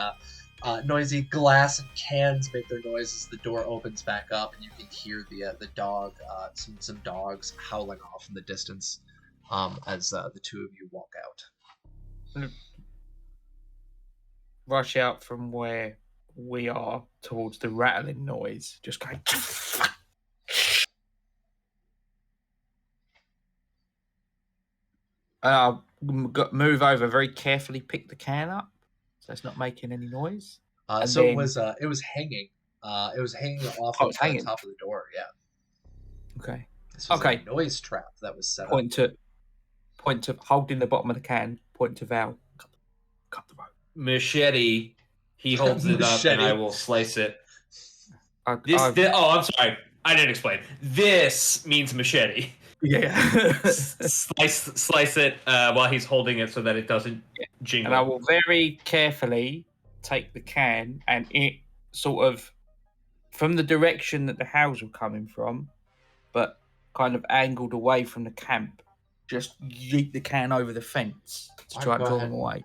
glass and cans make their noise as the door opens back up, and you can hear the dog, some dogs howling off in the distance, as the two of you walk out. Rush out from where we are towards the rattling noise, just going. I'll move over very carefully, pick the can up, so it's not making any noise. So then, it was hanging. It was hanging off of the top of the door. Yeah. Okay. This was a noise trap that was set up. Point to holding the bottom of the can. Point to Val. Cut the rope. Machete. He holds it up, and I will slice it. I'm sorry. I didn't explain. This means machete. Yeah. slice it while he's holding it so that it doesn't jingle. And I will very carefully take the can and it sort of from the direction that the howls were coming from, but kind of angled away from the camp. Just yeet the can over the fence to try and draw them away.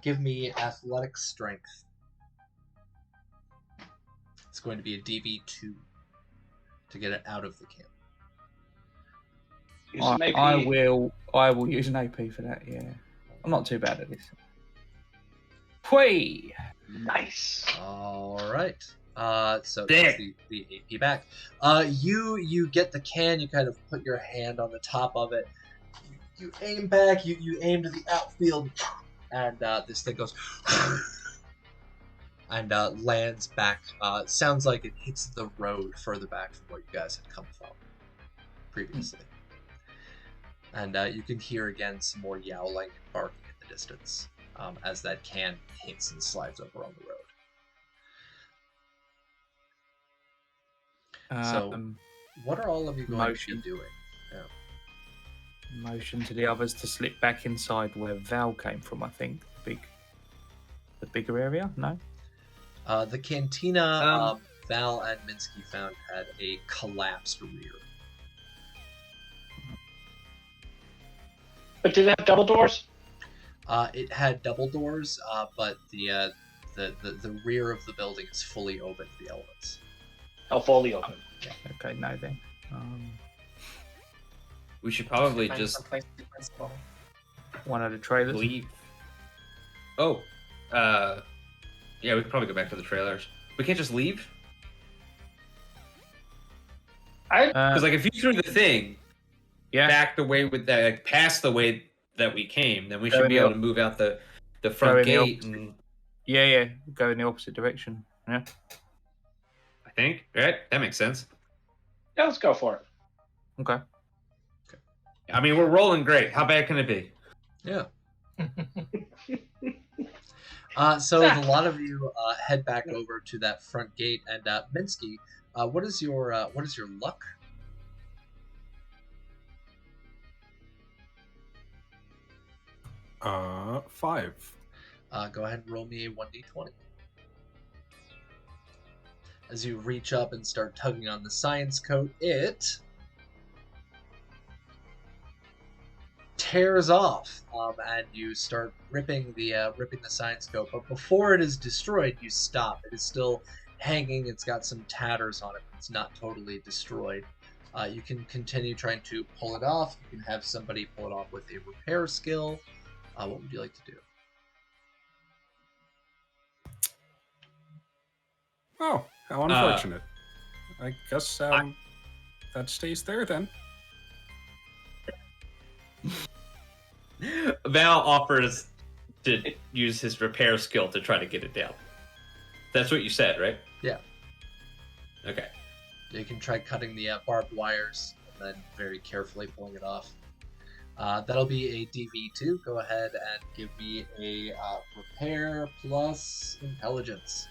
Give me athletic strength. It's going to be a DB2 to get it out of the camp. I will use an AP for that. Yeah, I'm not too bad at this. Whee! Nice. All right. So Damn. that's the AP back. You get the can. You kind of put your hand on the top of it. You aim back. You aim to the outfield, and this thing goes and lands back. Sounds like it hits the road further back from where you guys had come from previously. And you can hear again some more yowling and barking in the distance as that can hits and slides over on the road. So, what are all of you going to be doing? Yeah. Motion to the others to slip back inside where Val came from. I think the bigger area. No. The cantina Val and Minsky found had a collapsed rear. But did it have double doors? It had double doors, but the rear of the building is fully open to the elements. Oh, fully open. Okay, no then. We should probably Find just someplace defensible. One of the trailers. leave. Oh, yeah, we could probably go back to the trailers. We can't just leave? Because like if you threw the thing back the way with that, like past the way that we came, then we should be able to move out the front gate. And Yeah, go in the opposite direction. Yeah. I think, right? That makes sense. Yeah, let's go for it. Okay. I mean, we're rolling great. How bad can it be? Yeah. So a lot of you head back over to that front gate, and Minsky, what is your luck? Uh, 5. Go ahead and roll me a 1d20. As you reach up and start tugging on the science coat, it tears off, and you start ripping the science coat. But before it is destroyed, you stop. It is still hanging. It's got some tatters on it. It's not totally destroyed. You can continue trying to pull it off. You can have somebody pull it off with a repair skill. What would you like to do? Oh, how unfortunate. I guess that stays there then. Val offers to use his repair skill to try to get it down. That's what you said, right? Yeah. Okay. You can try cutting the barbed wires and then very carefully pulling it off. That'll be a DV2. Go ahead and give me a repair plus intelligence.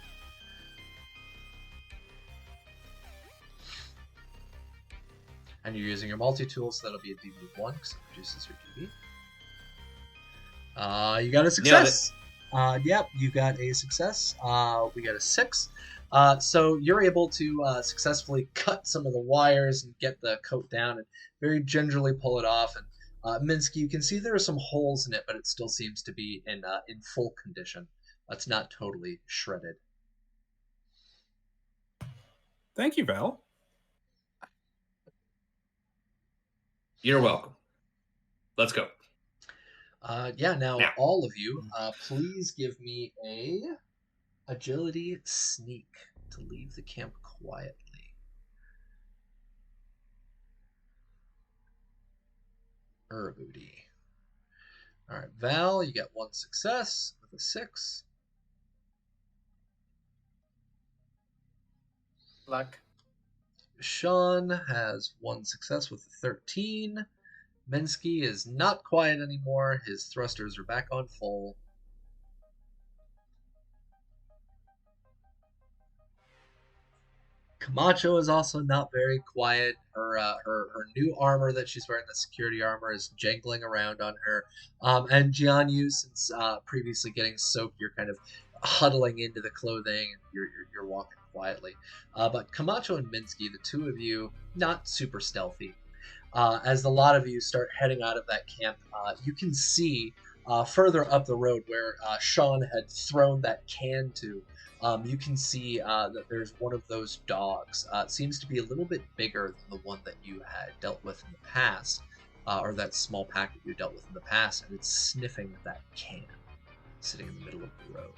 And you're using your multi-tool, so that'll be a DV1 because it reduces your DV. You got a success. Yep, you got a success. We got a 6. So you're able to successfully cut some of the wires and get the coat down and very gingerly pull it off. And Minsky, you can see there are some holes in it, but it still seems to be in full condition. It's not totally shredded. Thank you, Val. You're welcome. Let's go. Now all of you, please give me a agility sneak to leave the camp quietly. Booty. All right, Val, you got 1 success with a 6. Luck. Sean has 1 success with a 13. Minsky is not quiet anymore. His thrusters are back on full. Camacho is also not very quiet. Her new armor that she's wearing, the security armor, is jangling around on her. And Jianyu, since previously getting soaked, you're kind of huddling into the clothing and you're walking quietly. But Camacho and Minsky, the two of you, not super stealthy. As a lot of you start heading out of that camp, you can see further up the road where Sean had thrown that can to. You can see that there's one of those dogs. It seems to be a little bit bigger than the one that you had dealt with in the past, or that small pack that you dealt with in the past, and it's sniffing at that can, sitting in the middle of the road.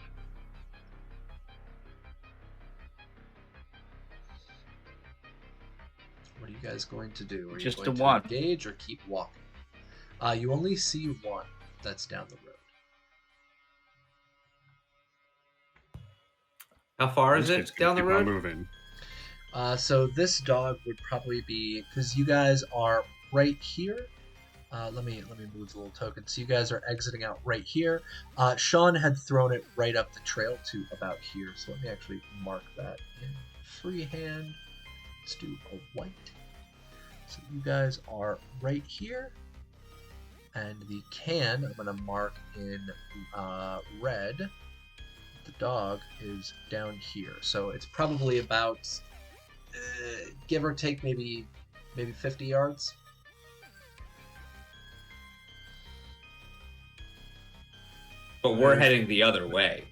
What are you guys going to do? Are you Just going the to one. engage or keep walking? You only see one that's down the road. How far is These it kids can down the keep on road? moving. So this dog would probably be, because you guys are right here. Let me move the little token. So you guys are exiting out right here. Sean had thrown it right up the trail to about here. So let me actually mark that in freehand. Let's do a white. So you guys are right here. And the can, I'm going to mark in red. The dog is down here. So it's probably about, give or take, maybe 50 yards. But we're heading the other way.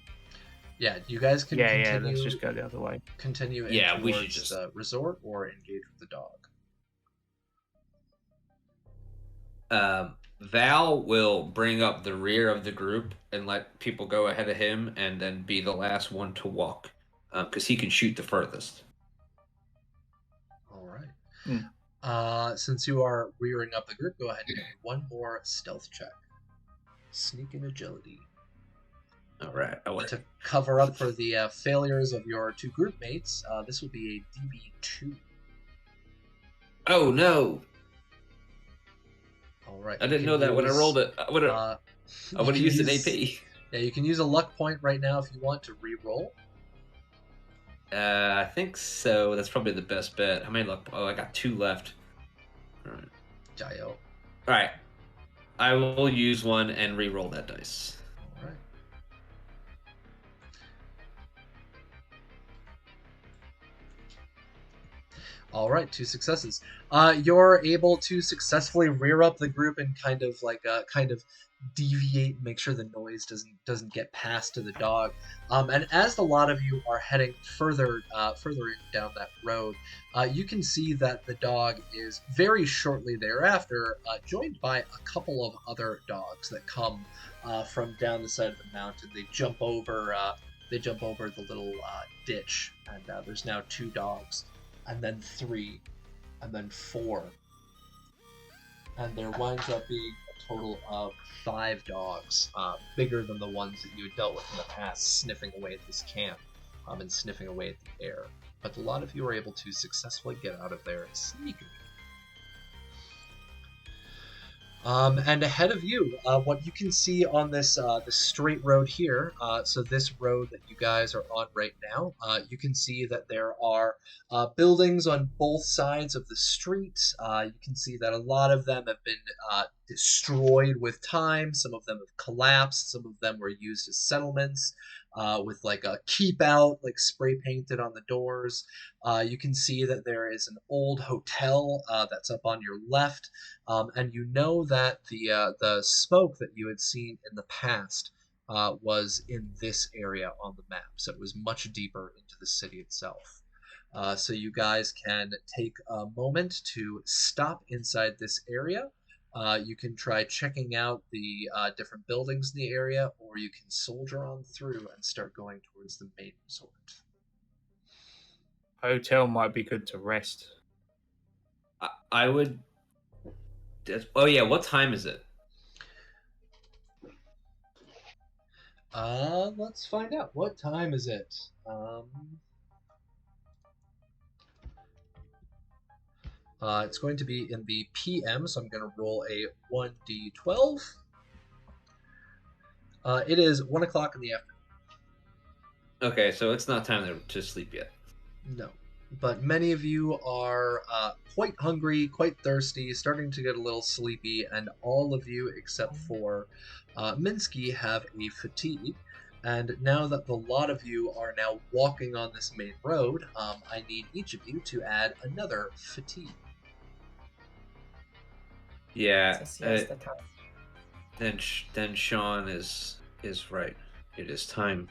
Yeah, you guys can Yeah, continue. let's just go the other way. Continue in Yeah, we towards should just- the resort or engage with the dog. Val will bring up the rear of the group and let people go ahead of him, and then be the last one to walk, because he can shoot the furthest. All right. Hmm. Since you are rearing up the group, go ahead and give me one more stealth check. Sneak and agility. All right. To cover up for the failures of your two group mates, this will be a DB2. Oh no! All right. I didn't know that when I rolled it. I would have used an AP. Yeah, you can use a luck point right now if you want to re-roll. I think so. That's probably the best bet. How many luck? Oh, I got 2 left. All right. Jayo. All right. I will use one and re-roll that dice. All right. All right, 2 successes. You're able to successfully rear up the group and kind of deviate, make sure the noise doesn't get past to the dog. And as a lot of you are heading further in down that road, you can see that the dog is very shortly thereafter joined by a couple of other dogs that come from down the side of the mountain. They jump over the little ditch, and there's now 2 dogs. And then 3, and then 4. And there winds up being a total of 5 dogs, bigger than the ones that you had dealt with in the past, sniffing away at this camp, and sniffing away at the air. But a lot of you are able to successfully get out of there sneakily. And ahead of you, what you can see on this straight road here, so this road that you guys are on right now, you can see that there are buildings on both sides of the street. You can see that a lot of them have been destroyed with time. Some of them have collapsed. Some of them were used as settlements with like a keep out, like spray painted on the doors. You can see that there is an old hotel that's up on your left. And you know that the smoke that you had seen in the past was in this area on the map, so it was much deeper into the city itself. So you guys can take a moment to stop inside this area. You can try checking out the different buildings in the area, or you can soldier on through and start going towards the main resort. Hotel might be good to rest. I would. Oh yeah, what time is it? Let's find out. What time is it? It's going to be in the PM, so I'm going to roll a 1d12. It is 1 o'clock in the afternoon. Okay, so it's not time to sleep yet. No. But many of you are quite hungry, quite thirsty, starting to get a little sleepy, and all of you, except for Minsky, have a fatigue. And now that the lot of you are now walking on this main road, I need each of you to add another fatigue. Yeah. It's a siesta time. Then Sean is right. It is time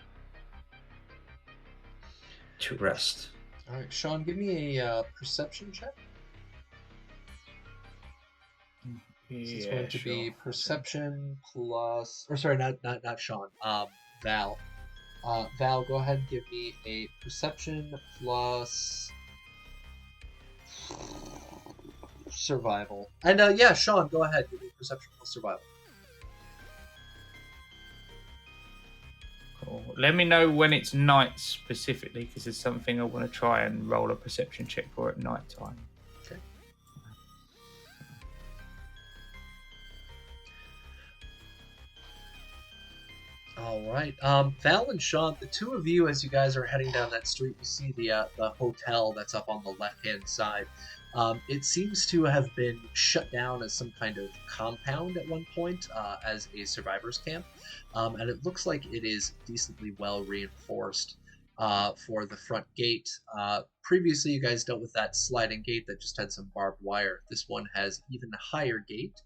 to rest. All right, Sean, give me a perception check. It's going to be perception plus, or sorry, not Sean. Val. Val, go ahead and give me a perception plus. survival. And yeah, Sean, go ahead. Give me perception plus survival. Cool. Let me know when it's night specifically, because it's something I want to try and roll a perception check for at night time. Okay. All right. Val and Sean, the two of you, as you guys are heading down that street, you see the hotel that's up on the left-hand side. It seems to have been shut down as some kind of compound at one point, as a survivors camp, and it looks like it is decently well reinforced for the front gate. Previously, you guys dealt with that sliding gate that just had some barbed wire. This one has even a higher gate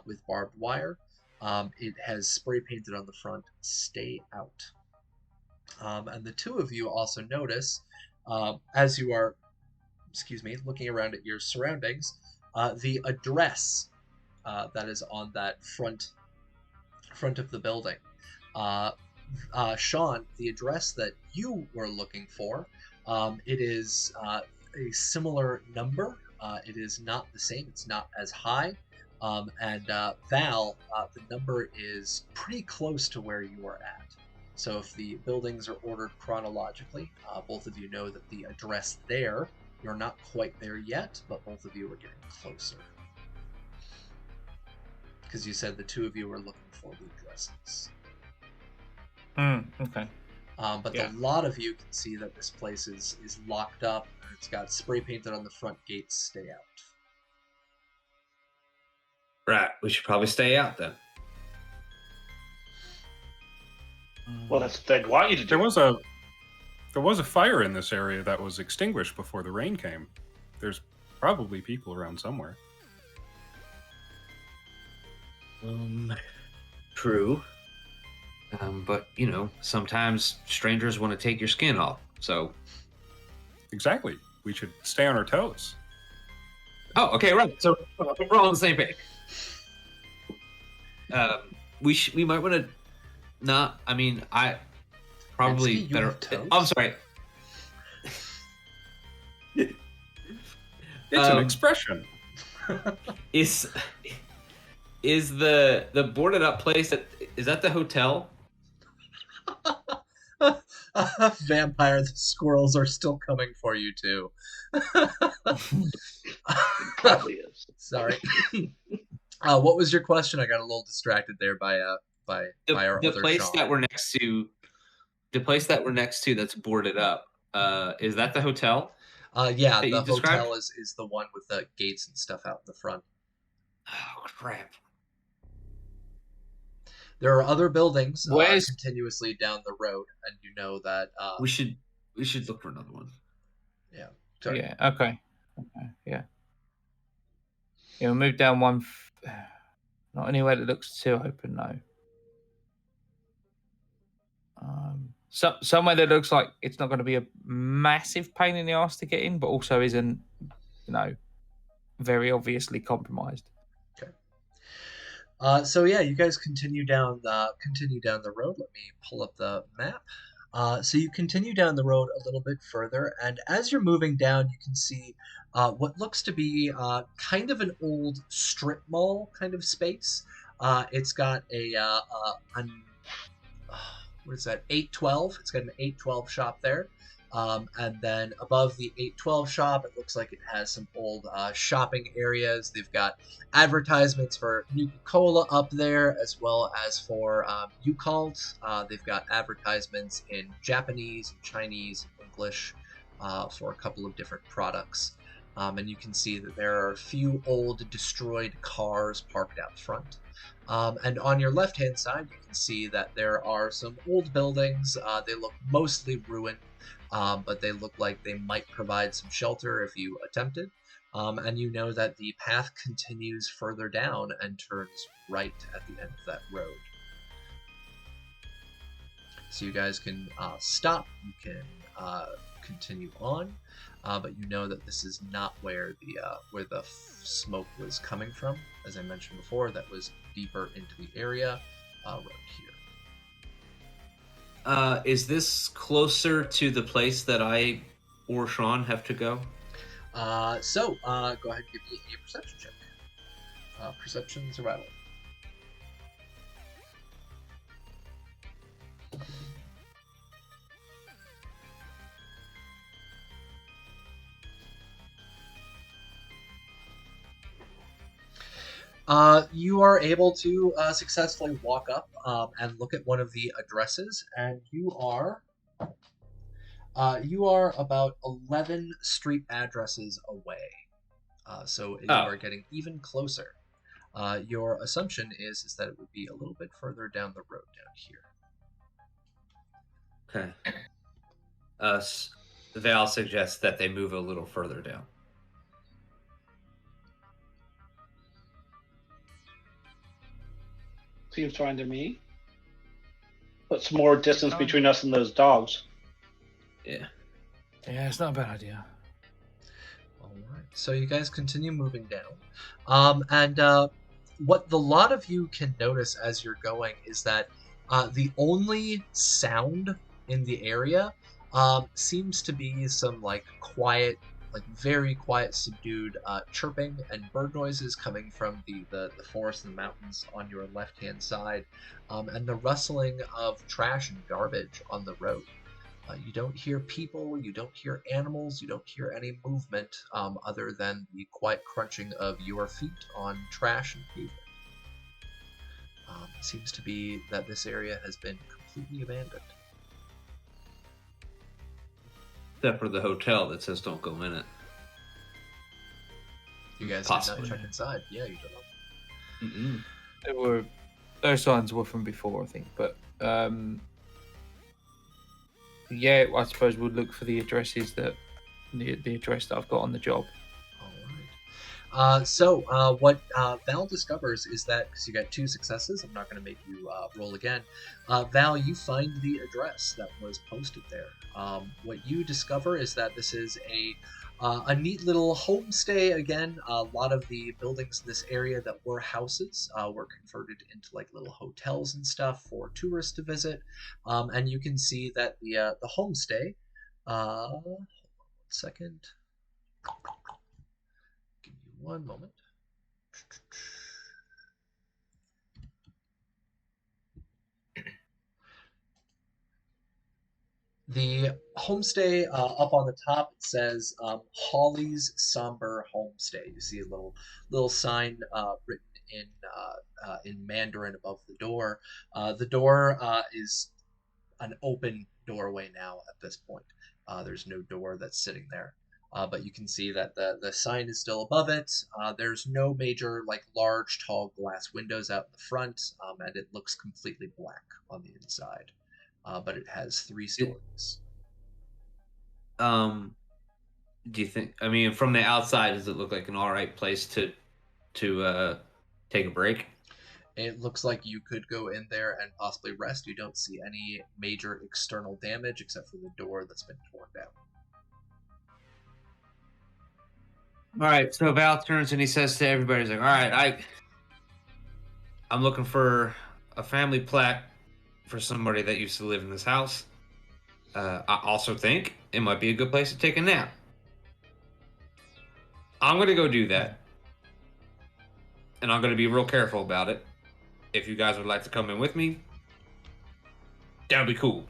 with barbed wire. It has spray painted on the front, "Stay out." And the two of you also notice, as you are, looking around at your surroundings, the address that is on that front of the building. Sean, the address that you were looking for, it is a similar number. It is not the same. It's not as high. And Val, the number is pretty close to where you are at. So if the buildings are ordered chronologically, both of you know that the address there, you're not quite there yet, but both of you are getting closer. Because you said the two of you were looking for the addresses. Okay. But a lot of you can see that this place is locked up. And it's got spray painted on the front gate, "Stay out." Right, we should probably stay out then. Well, that's what they'd want you to do. There was a fire in this area that was extinguished before the rain came. There's probably people around somewhere. True. But, sometimes strangers want to take your skin off, so... Exactly. We should stay on our toes. Oh, okay, right. So we're all on the same page. We might want to not... I probably Nancy, better... toes? I'm sorry. It's an expression. Is the boarded up place is that the hotel? Vampire, the squirrels are still coming for you too. Probably is. Sorry. What was your question? I got a little distracted there by our other place Sean. that we're next to. The place that we're next to that's boarded up. Is that the hotel? Yeah, that the you described? hotel is the one with the gates and stuff out in the front. Oh crap! There are other buildings Where's- continuously down the road, and you know that. We should look for another one. Yeah. Sorry. Yeah. Okay. Yeah. Yeah. We'll move down one. Not anywhere that looks too open, though. So somewhere that looks like it's not going to be a massive pain in the ass to get in, but also isn't, very obviously compromised. Okay. So yeah, you guys continue down the road. Let me pull up the map. So you continue down the road a little bit further, and as you're moving down, you can see what looks to be kind of an old strip mall kind of space. It's got what is that? 812. It's got an 812 shop there. And then above the 812 shop, it looks like it has some old shopping areas. They've got advertisements for Nuka-Cola up there, as well as for Ucalt. They've got advertisements in Japanese, Chinese, English for a couple of different products. And you can see that there are a few old destroyed cars parked out front. And on your left-hand side, you can see that there are some old buildings. They look mostly ruined. But they look like they might provide some shelter if you attempted. And you know that the path continues further down and turns right at the end of that road. So you guys can stop, you can continue on, but you know that this is not where the smoke was coming from. As I mentioned before, that was deeper into the area, right here. Is this closer to the place that I or Sean have to go? So go ahead and give me a perception check. Perception survival. You are able to successfully walk up and look at one of the addresses, and you are about 11 street addresses away. So you are getting even closer. Your assumption is that it would be a little bit further down the road down here. Okay. Val suggests that they move a little further down. Seems fine to me. Put some more distance between us and those dogs. Yeah. Yeah, it's not a bad idea. All right. So you guys continue moving down. What the lot of you can notice as you're going is that the only sound in the area seems to be some like quiet, like very quiet, subdued chirping and bird noises coming from the forest and the mountains on your left-hand side, and the rustling of trash and garbage on the road. You don't hear people, you don't hear animals, you don't hear any movement other than the quiet crunching of your feet on trash and pavement. It seems to be that this area has been completely abandoned. Except for the hotel that says don't go in it. You guys Possibly. did not check inside. Yeah, you don't know. Those signs were from before, I think, but yeah, I suppose we'll look for the addresses that the address that I've got on the job. All right. So what Val discovers is that, because you got 2 successes, I'm not going to make you roll again. Val, you find the address that was posted there. What you discover is that this is a neat little homestay. Again, a lot of the buildings in this area that were houses were converted into like little hotels and stuff for tourists to visit. And you can see that the homestay. 1 second. Give me 1 moment. The homestay up on the top, it says Holly's Somber Homestay. You see a little sign written in Mandarin above the door. The door is an open doorway now at this point. There's no door that's sitting there. But you can see that the sign is still above it. There's no major, like, large, tall glass windows out in the front, and it looks completely black on the inside. But it has 3 stories. Do you think? I mean, from the outside, does it look like an all right place to take a break? It looks like you could go in there and possibly rest. You don't see any major external damage except for the door that's been torn down. All right. So Val turns and he says to everybody, he's like, "All right, I'm looking for a family plaque for somebody that used to live in this house. I also think it might be a good place to take a nap. I'm going to go do that. And I'm going to be real careful about it. If you guys would like to come in with me, that'd be cool."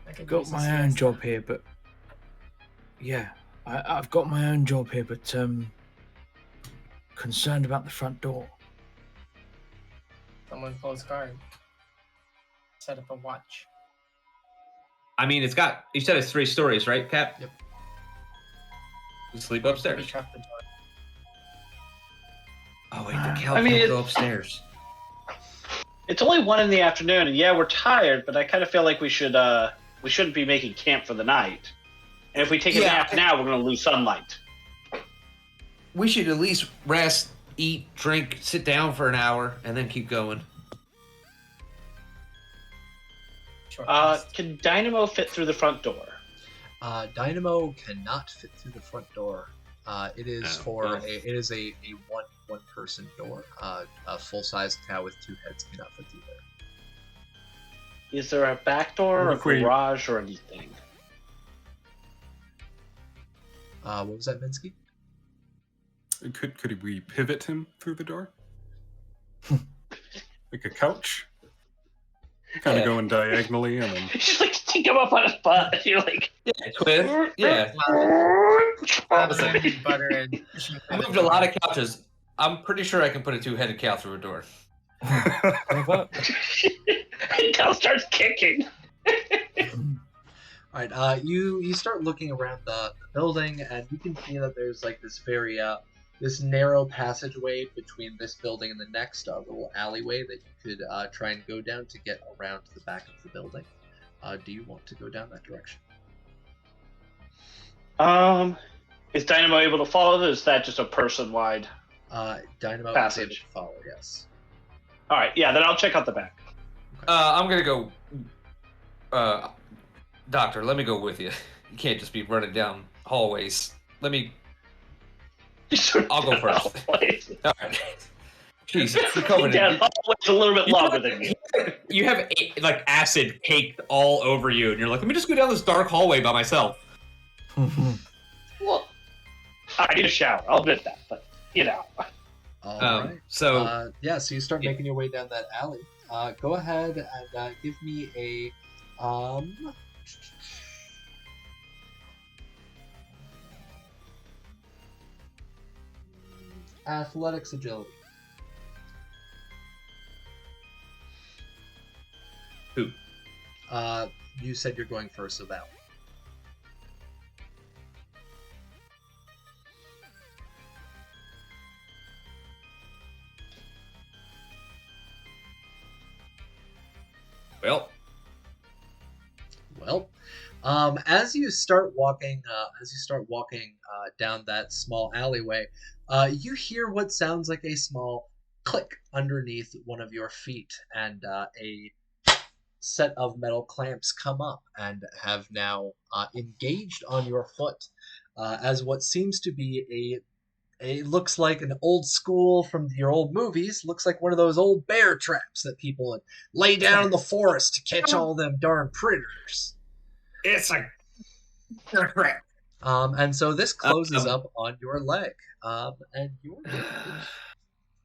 I've got my own job here, but yeah, I've got my own job here, but concerned about the front door. Someone pulls guard. Set up a watch. I mean, it's got, you said it's 3 stories, right, Cap? Yep. You sleep upstairs. We shut the door. Oh, wait, the cow I mean, can't go upstairs. It's only 1 in the afternoon, and yeah, we're tired, but I kind of feel like we shouldn't be making camp for the night. And if we take a nap now, we're going to lose sunlight. We should at least rest, eat, drink, sit down for an hour, and then keep going. Can Dynamo fit through the front door? Dynamo cannot fit through the front door. It is a one person door. A full size cow with 2 heads cannot fit through there. Is there a back door or a What if we- garage or anything? What was that, Minsky? Could we pivot him through the door? Like a couch? Kind of going diagonally and then... You just like stick him up on his butt. You're like... Yeah, twist. Yeah. Butter and I moved a lot of couches. I'm pretty sure I can put a two-headed cow through a door. And Cal starts kicking. All right, you start looking around the building, and you can see that there's like this very this narrow passageway between this building and the next little alleyway that you could try and go down to get around to the back of the building. Do you want to go down that direction? Is Dynamo able to follow this? Is that just a person-wide Dynamo passage? is able to follow, yes. All right, yeah, then I'll check out the back. I'm gonna go. Doctor, let me go with you. You can't just be running down hallways. I'll go first. All right. Jesus, you're covered Down in. hallway's a little bit longer than you. You have like acid caked all over you, and you're like, let me just go down this dark hallway by myself. Well, I need a shower. I'll admit that, but you know. All right. So yeah, so you start making your way down that alley. Go ahead and give me a athletics agility. Who? You said you're going first, so Val. Well, as you start walking, down that small alleyway, you hear what sounds like a small click underneath one of your feet, and a set of metal clamps come up and have now engaged on your foot, as what seems to be looks like an old school from your old movies. Looks like one of those old bear traps that people would lay down in the forest to catch all them darn predators. It's a crap. And so this closes up on your leg. And your damage.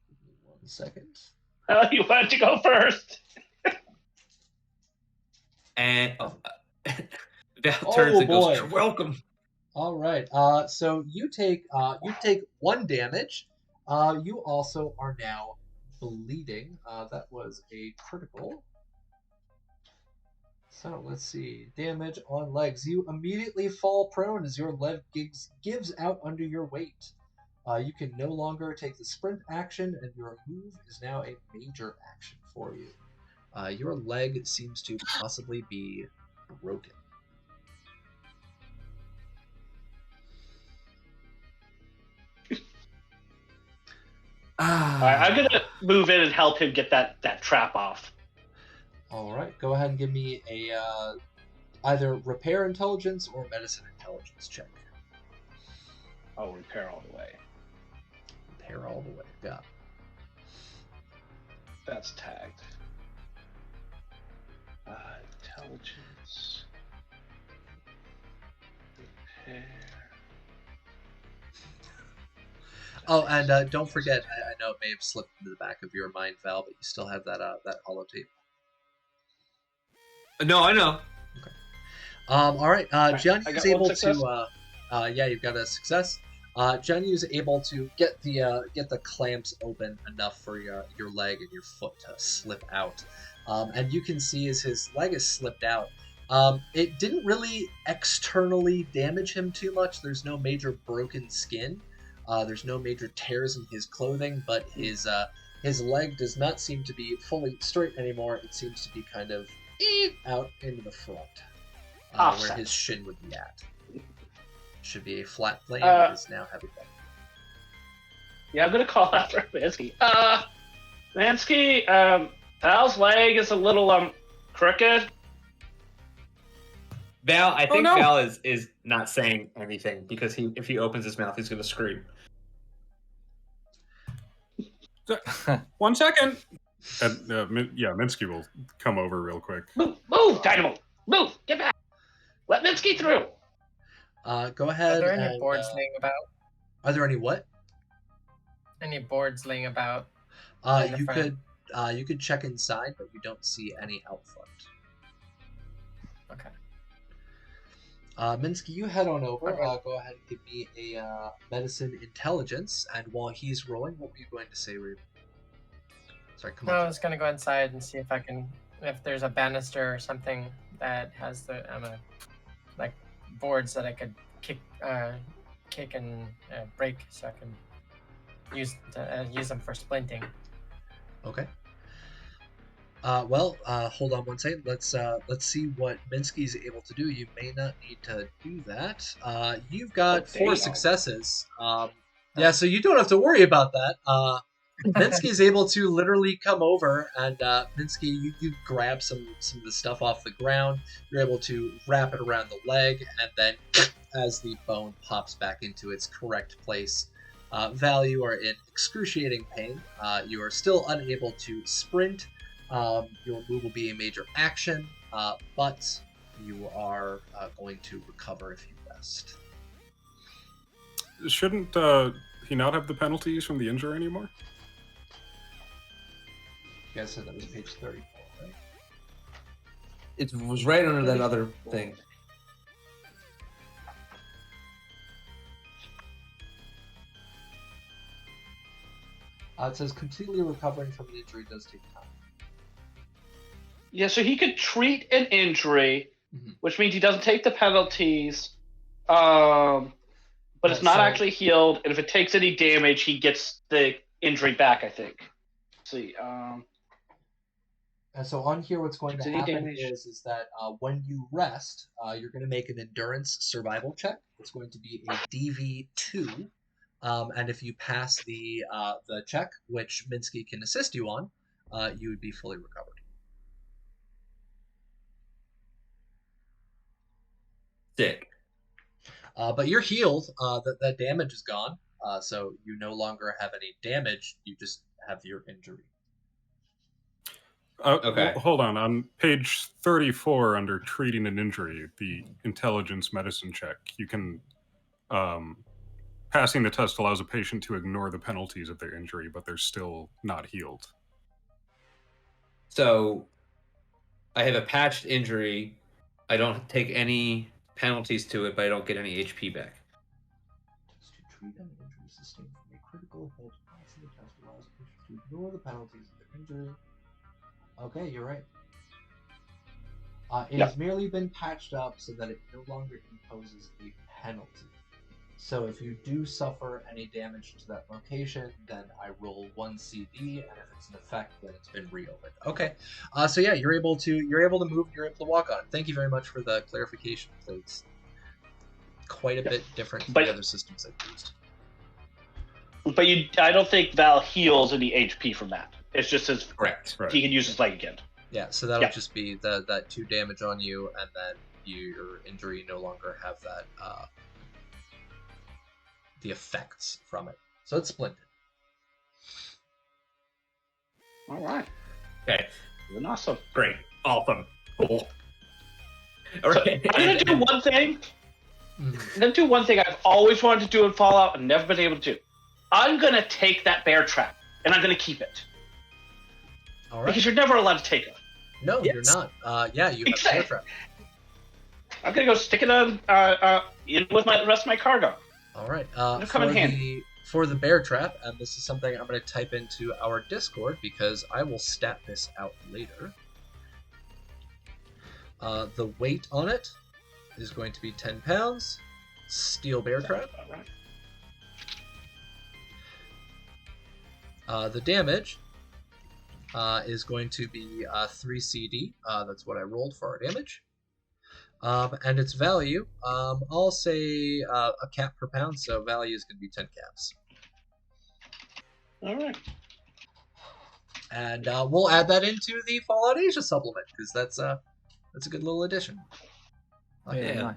Give me 1 second. Oh, you want to go first? And Val turns and goes, "You're welcome." All right. So you take 1 damage. You also are now bleeding. That was a critical. So let's see. Damage on legs. You immediately fall prone as your leg gives out under your weight. You can no longer take the sprint action, and your move is now a major action for you. Your leg seems to possibly be broken. All right, I'm gonna move in and help him get that trap off. All right, go ahead and give me a either repair intelligence or medicine intelligence check. Oh, repair all the way. Repair all the way. Got it. That's tagged. Intelligence. Repair. Oh, and don't forget, I know it may have slipped into the back of your mind, Val, but you still have that holotape. No, I know. Okay. All right. Johnny I is got able one success. to. Yeah, you've got a success. Johnny is able to get the clamps open enough for your leg and your foot to slip out, and you can see as his leg is slipped out. It didn't really externally damage him too much. There's no major broken skin. There's no major tears in his clothing, but his leg does not seem to be fully straight anymore. It seems to be kind of out into the front, where his shin would be at. Should be a flat plane. It is now heavy plane. Yeah, I'm gonna call out for Mansky. Mansky, Val's leg is a little crooked. Val, I think Val is not saying anything because if he opens his mouth, he's gonna scream. 1 second. And Minsky will come over real quick. Move, Dynamo, move, get back. Let Minsky through. Go Are ahead there any and boards laying about? are there any what? Any boards laying about? In the You front. could check inside, but you don't see any out front. Okay. Minsky, you head on over. Okay. Go ahead and give me a medicine intelligence, and while he's rolling, what were you going to say, Raven? Sorry, come No, I on. was gonna go inside and see if there's a banister or something that has the like boards that I could kick and break, so I can use them for splinting. Okay. Well, hold on one second. Let's see what Minsky's able to do. You may not need to do that. You've got 4 successes. Yeah, so you don't have to worry about that. Minsky's able to literally come over, and Minsky, you grab some of the stuff off the ground. You're able to wrap it around the leg, and then as the bone pops back into its correct place, Val, you are in excruciating pain. You are still unable to sprint. Your move will be a major action, but you are going to recover if you rest. Shouldn't he not have the penalties from the injury anymore? You guys said that was page 34, right? It was right under that other thing. It says completely recovering from an injury does take time. Yeah, so he could treat an injury, which means he doesn't take the penalties, but it's not actually healed. And if it takes any damage, he gets the injury back, I think. Let's see. And so on here, what's going to happen is that when you rest, you're going to make an endurance survival check. It's going to be a DV2. And if you pass the check, which Minsky can assist you on, you would be fully recovered. Sick. But you're healed. That damage is gone. So you no longer have any damage. You just have your injury. Okay. Well, hold on. On page 34, under treating an injury, the intelligence medicine check, you can passing the test allows a patient to ignore the penalties of their injury, but they're still not healed. So I have a patched injury. I don't take any penalties to it, but I don't get any HP back. To treat an injury sustained from a critical hit, passing the test allows a patient to ignore the penalties of their injury. Okay, you're right. It has merely been patched up so that it no longer imposes a penalty. So if you do suffer any damage to that location, then I roll 1 CD, and if it's an effect, then it's been reopened. Okay, so yeah, you're able to move, you're able to walk on. Thank you very much for the clarification. So it's quite a bit different from the other systems I've used. But I don't think Val heals any HP from that. It's just his correct. Right. He can use his leg again. Yeah, so that'll just be that 2 damage on you, and then your injury no longer have that the effects from it. So it's splinted. All right. Okay. You're awesome. Great. Awesome. Cool. All right. So I'm gonna do one thing. I'm gonna do one thing I've always wanted to do in Fallout and never been able to do. I'm gonna take that bear trap and I'm gonna keep it. All right. Because you're never allowed to take it. No, you're not. Yeah, you have bear trap. I'm gonna go stick it on in with the rest of my cargo. All right. Come in handy. For the bear trap, and this is something I'm going to type into our Discord because I will stat this out later. The weight on it is going to be 10 pounds. Steel bear trap. The damage is going to be 3 CD. That's what I rolled for our damage. And its value, I'll say a cap per pound, so value is going to be 10 caps. All right. And we'll add that into the Fallout Asia supplement, because that's a good little addition. Nice.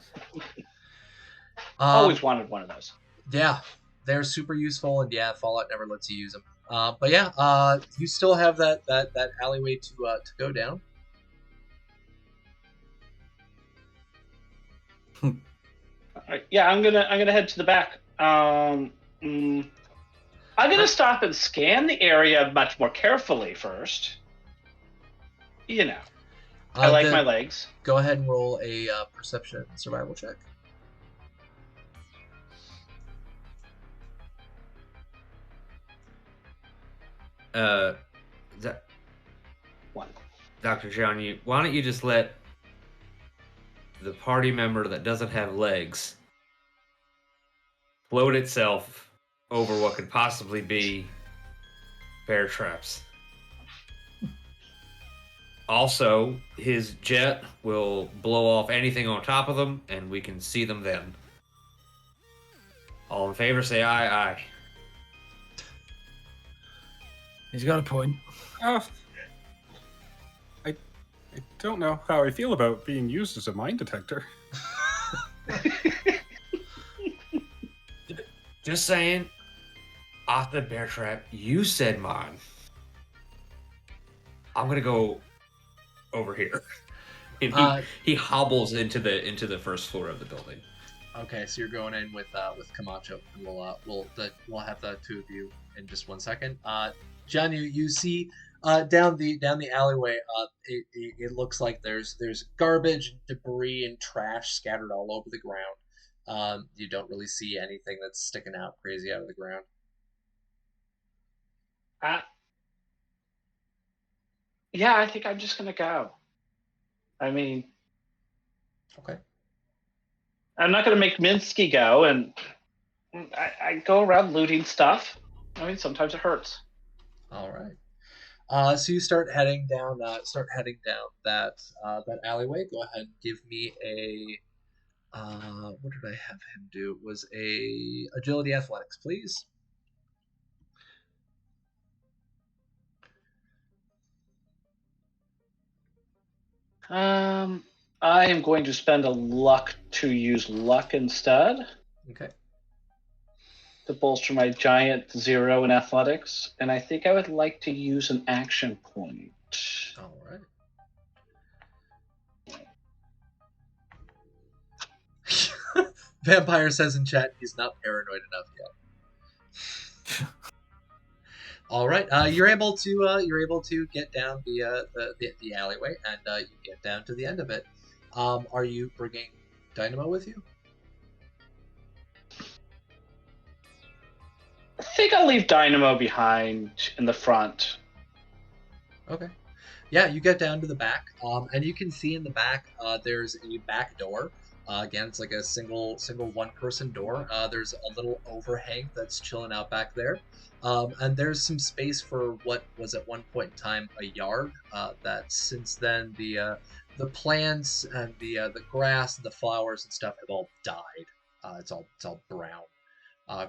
Always wanted one of those. Yeah, they're super useful, and yeah, Fallout never lets you use them. But yeah, you still have that alleyway to go down. All right. Yeah, I'm gonna head to the back. I'm gonna stop and scan the area much more carefully first. You know, I like Then my legs. Go ahead and roll a perception survival check. One. Dr. John, why don't you just let the party member that doesn't have legs float itself over what could possibly be bear traps? Also, his jet will blow off anything on top of them, and we can see them then. All in favor, say aye, aye. He's got a point. I don't know how I feel about being used as a mine detector. Just saying, off the bear trap, you said mine. I'm gonna go over here. And he hobbles into the first floor of the building. Okay, so you're going in with Camacho, and we'll have the two of you in just 1 second. John, you see down the alleyway. It looks like there's garbage, debris, and trash scattered all over the ground. You don't really see anything that's sticking out crazy out of the ground. Yeah, I think I'm just gonna go. I mean, Okay. I'm not gonna make Minsky go, and I go around looting stuff. I mean, sometimes it hurts. All right. So you start heading down that alleyway. Go ahead and give me a what did I have him do? It was a agility athletics, please. I am going to spend a luck to use luck instead Okay. to bolster my giant 0 in athletics, and I think I would like to use an action point. All right. Vampire says in chat he's not paranoid enough yet. All right, you're able to get down the alleyway, and you get down to the end of it. Are you bringing Dynamo with you? I think I'll leave Dynamo behind in the front. Okay. Yeah, you get down to the back, and you can see in the back there's a back door. Again, it's like a single one-person door. There's a little overhang that's chilling out back there. And there's some space for what was at one point in time a yard. That since then the plants and the grass and the flowers and stuff have all died. It's all brown,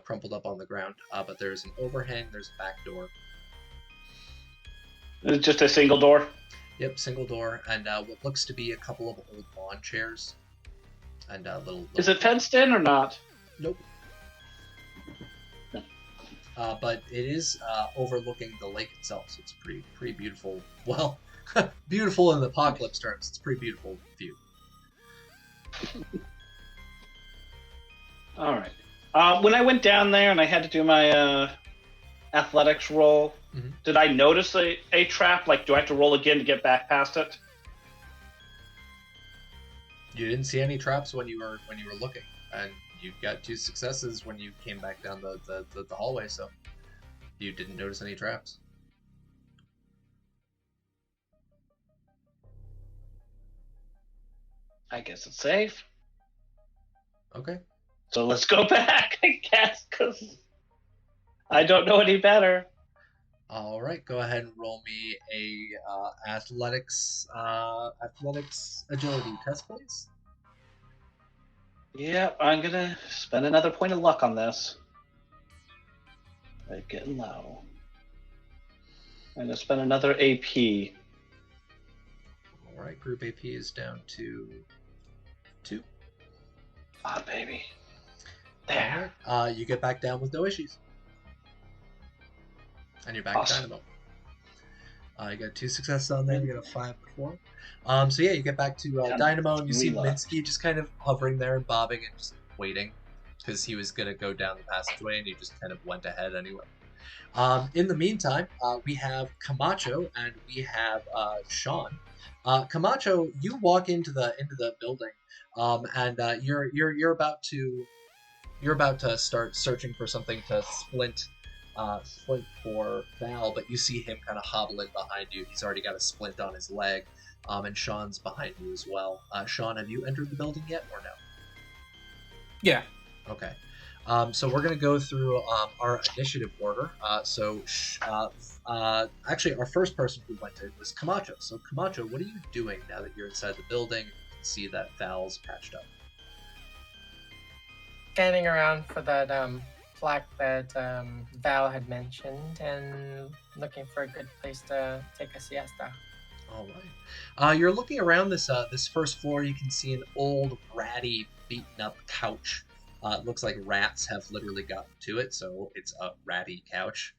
crumpled up on the ground. But there's an overhang. There's a back door. It's just a single door. Yep, single door, and what looks to be a couple of old lawn chairs. And little. Is it fenced in or not? Nope. But it is overlooking the lake itself, so it's pretty beautiful. Well, beautiful in the apocalypse terms. It's a pretty beautiful view. All right. When I went down there and I had to do my athletics roll, did I notice a trap? Like, do I have to roll again to get back past it? You didn't see any traps when you were looking, and you got 2 successes when you came back down the hallway, so you didn't notice any traps. I guess it's safe. Okay. So let's go back, I guess, because I don't know any better. All right, go ahead and roll me a athletics agility test, please. Yeah, I'm gonna spend another point of luck on this. They're getting low. I'm gonna spend another AP. All right, group AP is down to 2. Ah, baby. There. All right. You get back down with no issues. And you're back at Dynamo. You got 2 successes on there. You got a 5 before. So yeah, you get back to Dynamo, and you see Minsky just kind of hovering there and bobbing and just waiting because he was gonna go down the passageway and he just kind of went ahead anyway. In the meantime, we have Camacho and we have Sean. Camacho, you walk into the building, and you're about to start searching for something to splint for Val, but you see him kind of hobbling behind you. He's already got a splint on his leg, and Sean's behind you as well. Sean, have you entered the building yet, or no? Yeah. Okay. So we're going to go through our initiative order. Actually, our first person who went in was Camacho. So Camacho, what are you doing now that you're inside the building? You can see that Val's patched up. Scanning around for that plaque that Val had mentioned and looking for a good place to take a siesta. All right. You're looking around this first floor. You can see an old, ratty, beaten-up couch. It looks like rats have literally gotten to it, so it's a ratty couch.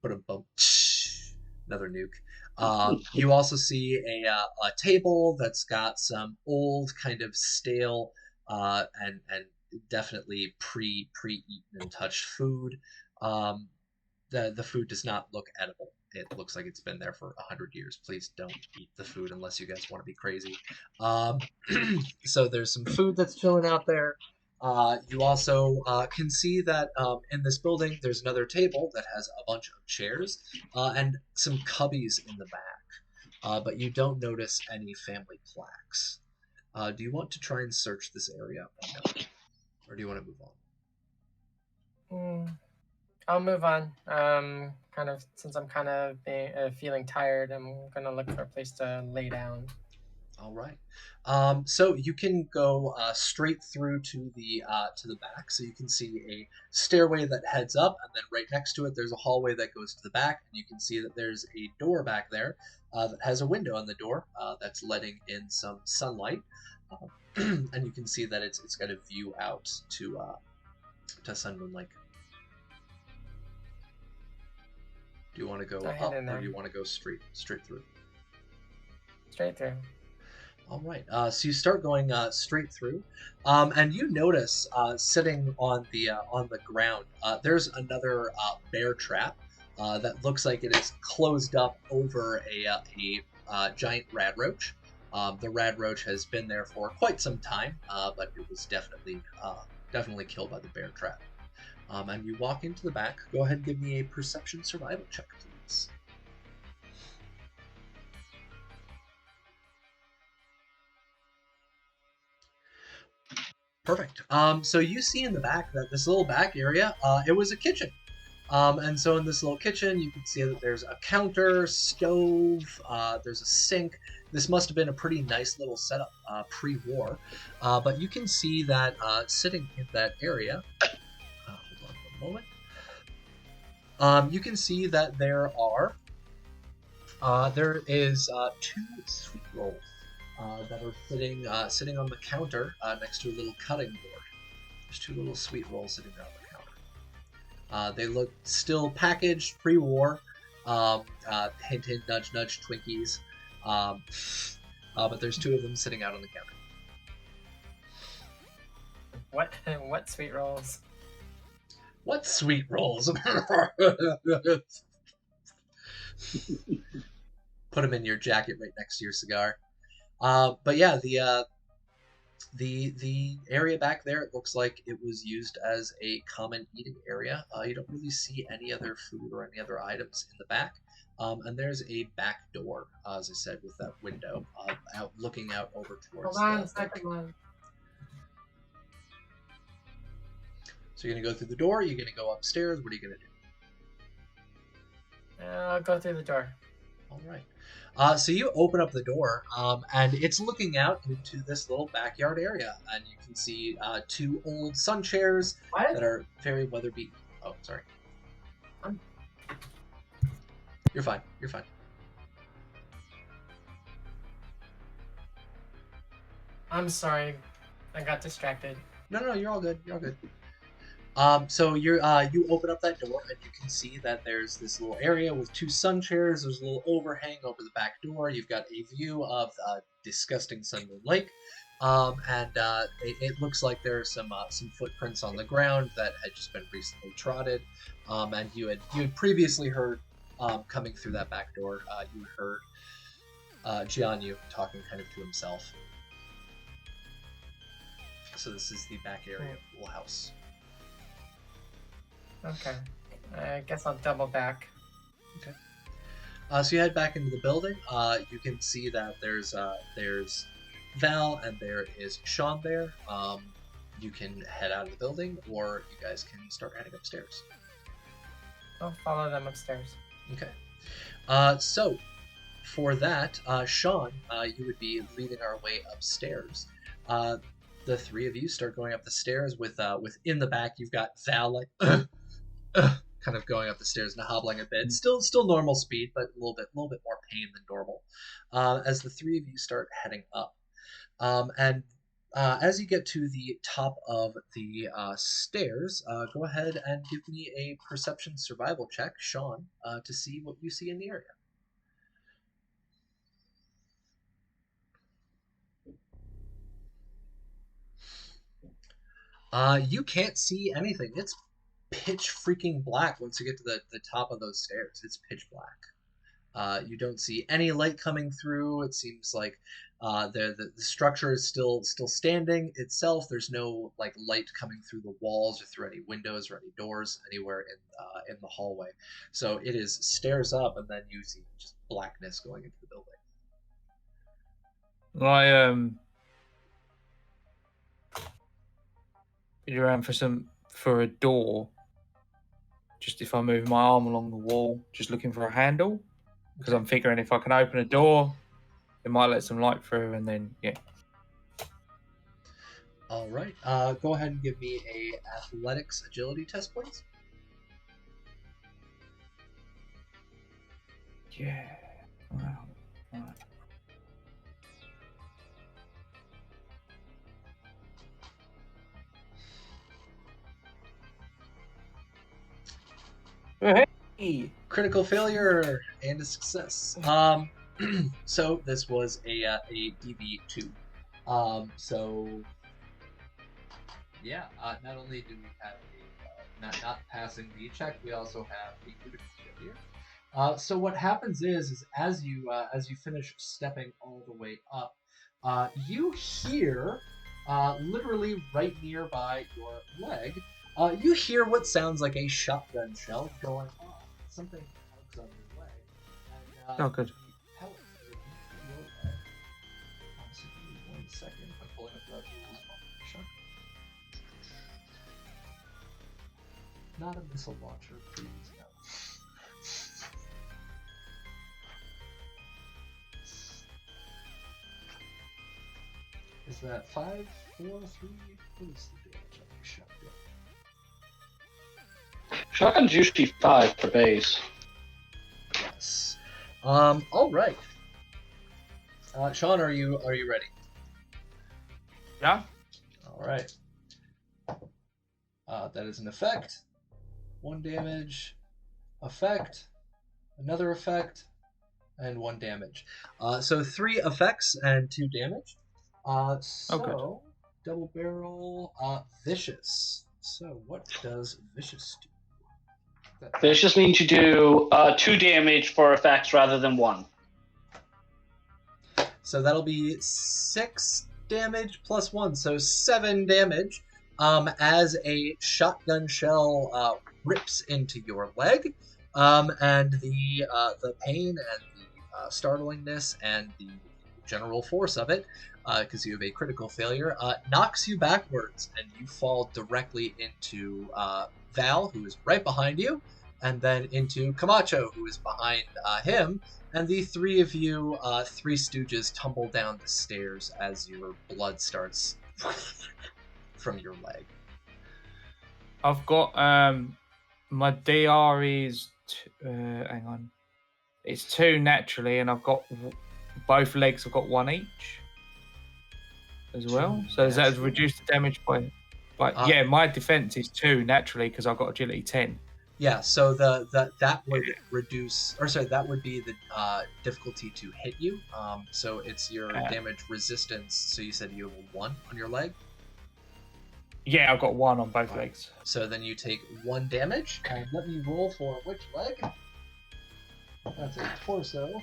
Another nuke. You also see a table that's got some old, kind of stale, and definitely pre-eaten and touched food. The food does not look edible. It looks like it's been there for 100 years. Please don't eat the food unless you guys want to be crazy. So there's some food that's chilling out there. You also can see that in this building there's another table that has a bunch of chairs and some cubbies in the back. But you don't notice any family plaques. Do you want to try and search this area or do you want to move on? I'll move on. Since I'm kind of feeling tired, I'm gonna look for a place to lay down. All right. So you can go straight through to the back. So you can see a stairway that heads up, and then right next to it, there's a hallway that goes to the back, and you can see that there's a door back there that has a window on the door that's letting in some sunlight, and you can see that it's got a view out to Sun Moon Lake. Do you want to go up, or do you want to go straight through? Straight through. All right. So you start going straight through, and you notice sitting on the ground. There's another bear trap that looks like it is closed up over a giant rad roach. The rad roach has been there for quite some time, but it was definitely killed by the bear trap. And you walk into the back. Go ahead and give me a perception survival check, please. Perfect. So you see in the back that this little back area, it was a kitchen. And so in this little kitchen, you can see that there's a counter, stove, there's a sink. This must have been a pretty nice little setup pre-war. But you can see that sitting in that area, hold on one moment. You can see that there is 2 sweet rolls that are sitting on the counter next to a little cutting board. There's 2 little sweet rolls sitting there on the counter. They look still packaged pre-war. Hint, hint, nudge, nudge, Twinkies. But there's 2 of them sitting out on the counter. What sweet rolls? What sweet rolls? Put them in your jacket right next to your cigar. But yeah, the area back there, it looks like it was used as a common eating area. You don't really see any other food or any other items in the back. And there's a back door, as I said, with that window looking out over towards. Hold on a second, one. So you're gonna go through the door. You're gonna go upstairs. What are you gonna do? I'll go through the door. All right. So you open up the door, and it's looking out into this little backyard area, and you can see 2 old sun chairs that are very weather beaten. Oh, sorry. You're fine. You're fine. I'm sorry, I got distracted. No, you're all good. You're all good. So you open up that door and you can see that there's this little area with 2 sun chairs. There's a little overhang over the back door. You've got a view of disgusting Sun Moon Lake. It looks like there are some footprints on the ground that had just been recently trotted. And you had previously heard coming through that back door. You heard Jianyu talking kind of to himself. So this is the back area of the little house. Okay. I guess I'll double back. Okay. So you head back into the building. You can see that there's Val and there is Sean there. You can head out of the building, or you guys can start heading upstairs. I'll follow them upstairs. Okay. So for that, Sean, you would be leading our way upstairs. The three of you start going up the stairs with in the back you've got Val like kind of going up the stairs and hobbling a bit. Still normal speed, but a little bit more pain than normal. As the three of you start heading up. And as you get to the top of the stairs, go ahead and give me a perception survival check, Sean, to see what you see in the area. You can't see anything. It's pitch freaking black once you get to the top of those stairs. It's pitch black. You don't see any light coming through. It seems like the structure is still standing itself. There's no like light coming through the walls or through any windows or any doors anywhere in the hallway. So it is stairs up, and then you see just blackness going into the building. You're around for a door. Just if I move my arm along the wall, just looking for a handle, because I'm figuring if I can open a door, it might let some light through, and then yeah. All right. Go ahead and give me a athletics agility test, please. Yeah. Wow. Right. Hey. Critical failure and a success. So this was a DB2. So yeah, not only do we have a not passing the check, we also have a critical failure. So what happens is as you finish stepping all the way up, you hear literally right nearby your leg, you hear what sounds like a shotgun shell going off. Something tugs on your leg. And, Oh, good. the pellet that hit your leg. So give me 1 second. I'm pulling up the rules on shotgun. Not a missile launcher, please. No. Is that 5, 4, 3? What is the damage on your shotgun? Shotgun's usually 5 for base. Yes. All right. Sean, are you ready? Yeah. All right. That is an effect. 1 damage. Effect. Another effect. And 1 damage. So 3 effects and 2 damage. So double barrel. Vicious. So what does Vicious do? This just means you do 2 damage for effects rather than 1. So that'll be 6 damage plus 1, so 7 damage. As a shotgun shell rips into your leg, and the pain and the startlingness and the general force of it, because you have a critical failure, knocks you backwards, and you fall directly into Val, who is right behind you, and then into Camacho, who is behind him, and the three of you, three stooges, tumble down the stairs as your blood starts from your leg. I've got my DR is hang on, it's 2 naturally, and I've got both legs. I've got 1 each as well. So does that reduce the damage by? Yeah, my defense is 2 naturally because I've got agility 10. Yeah, so that would reduce, or sorry, that would be the difficulty to hit you. So it's your damage resistance. So you said you have a 1 on your leg. Yeah, I've got 1 on both legs. So then you take 1 damage. And let me roll for which leg? That's a torso.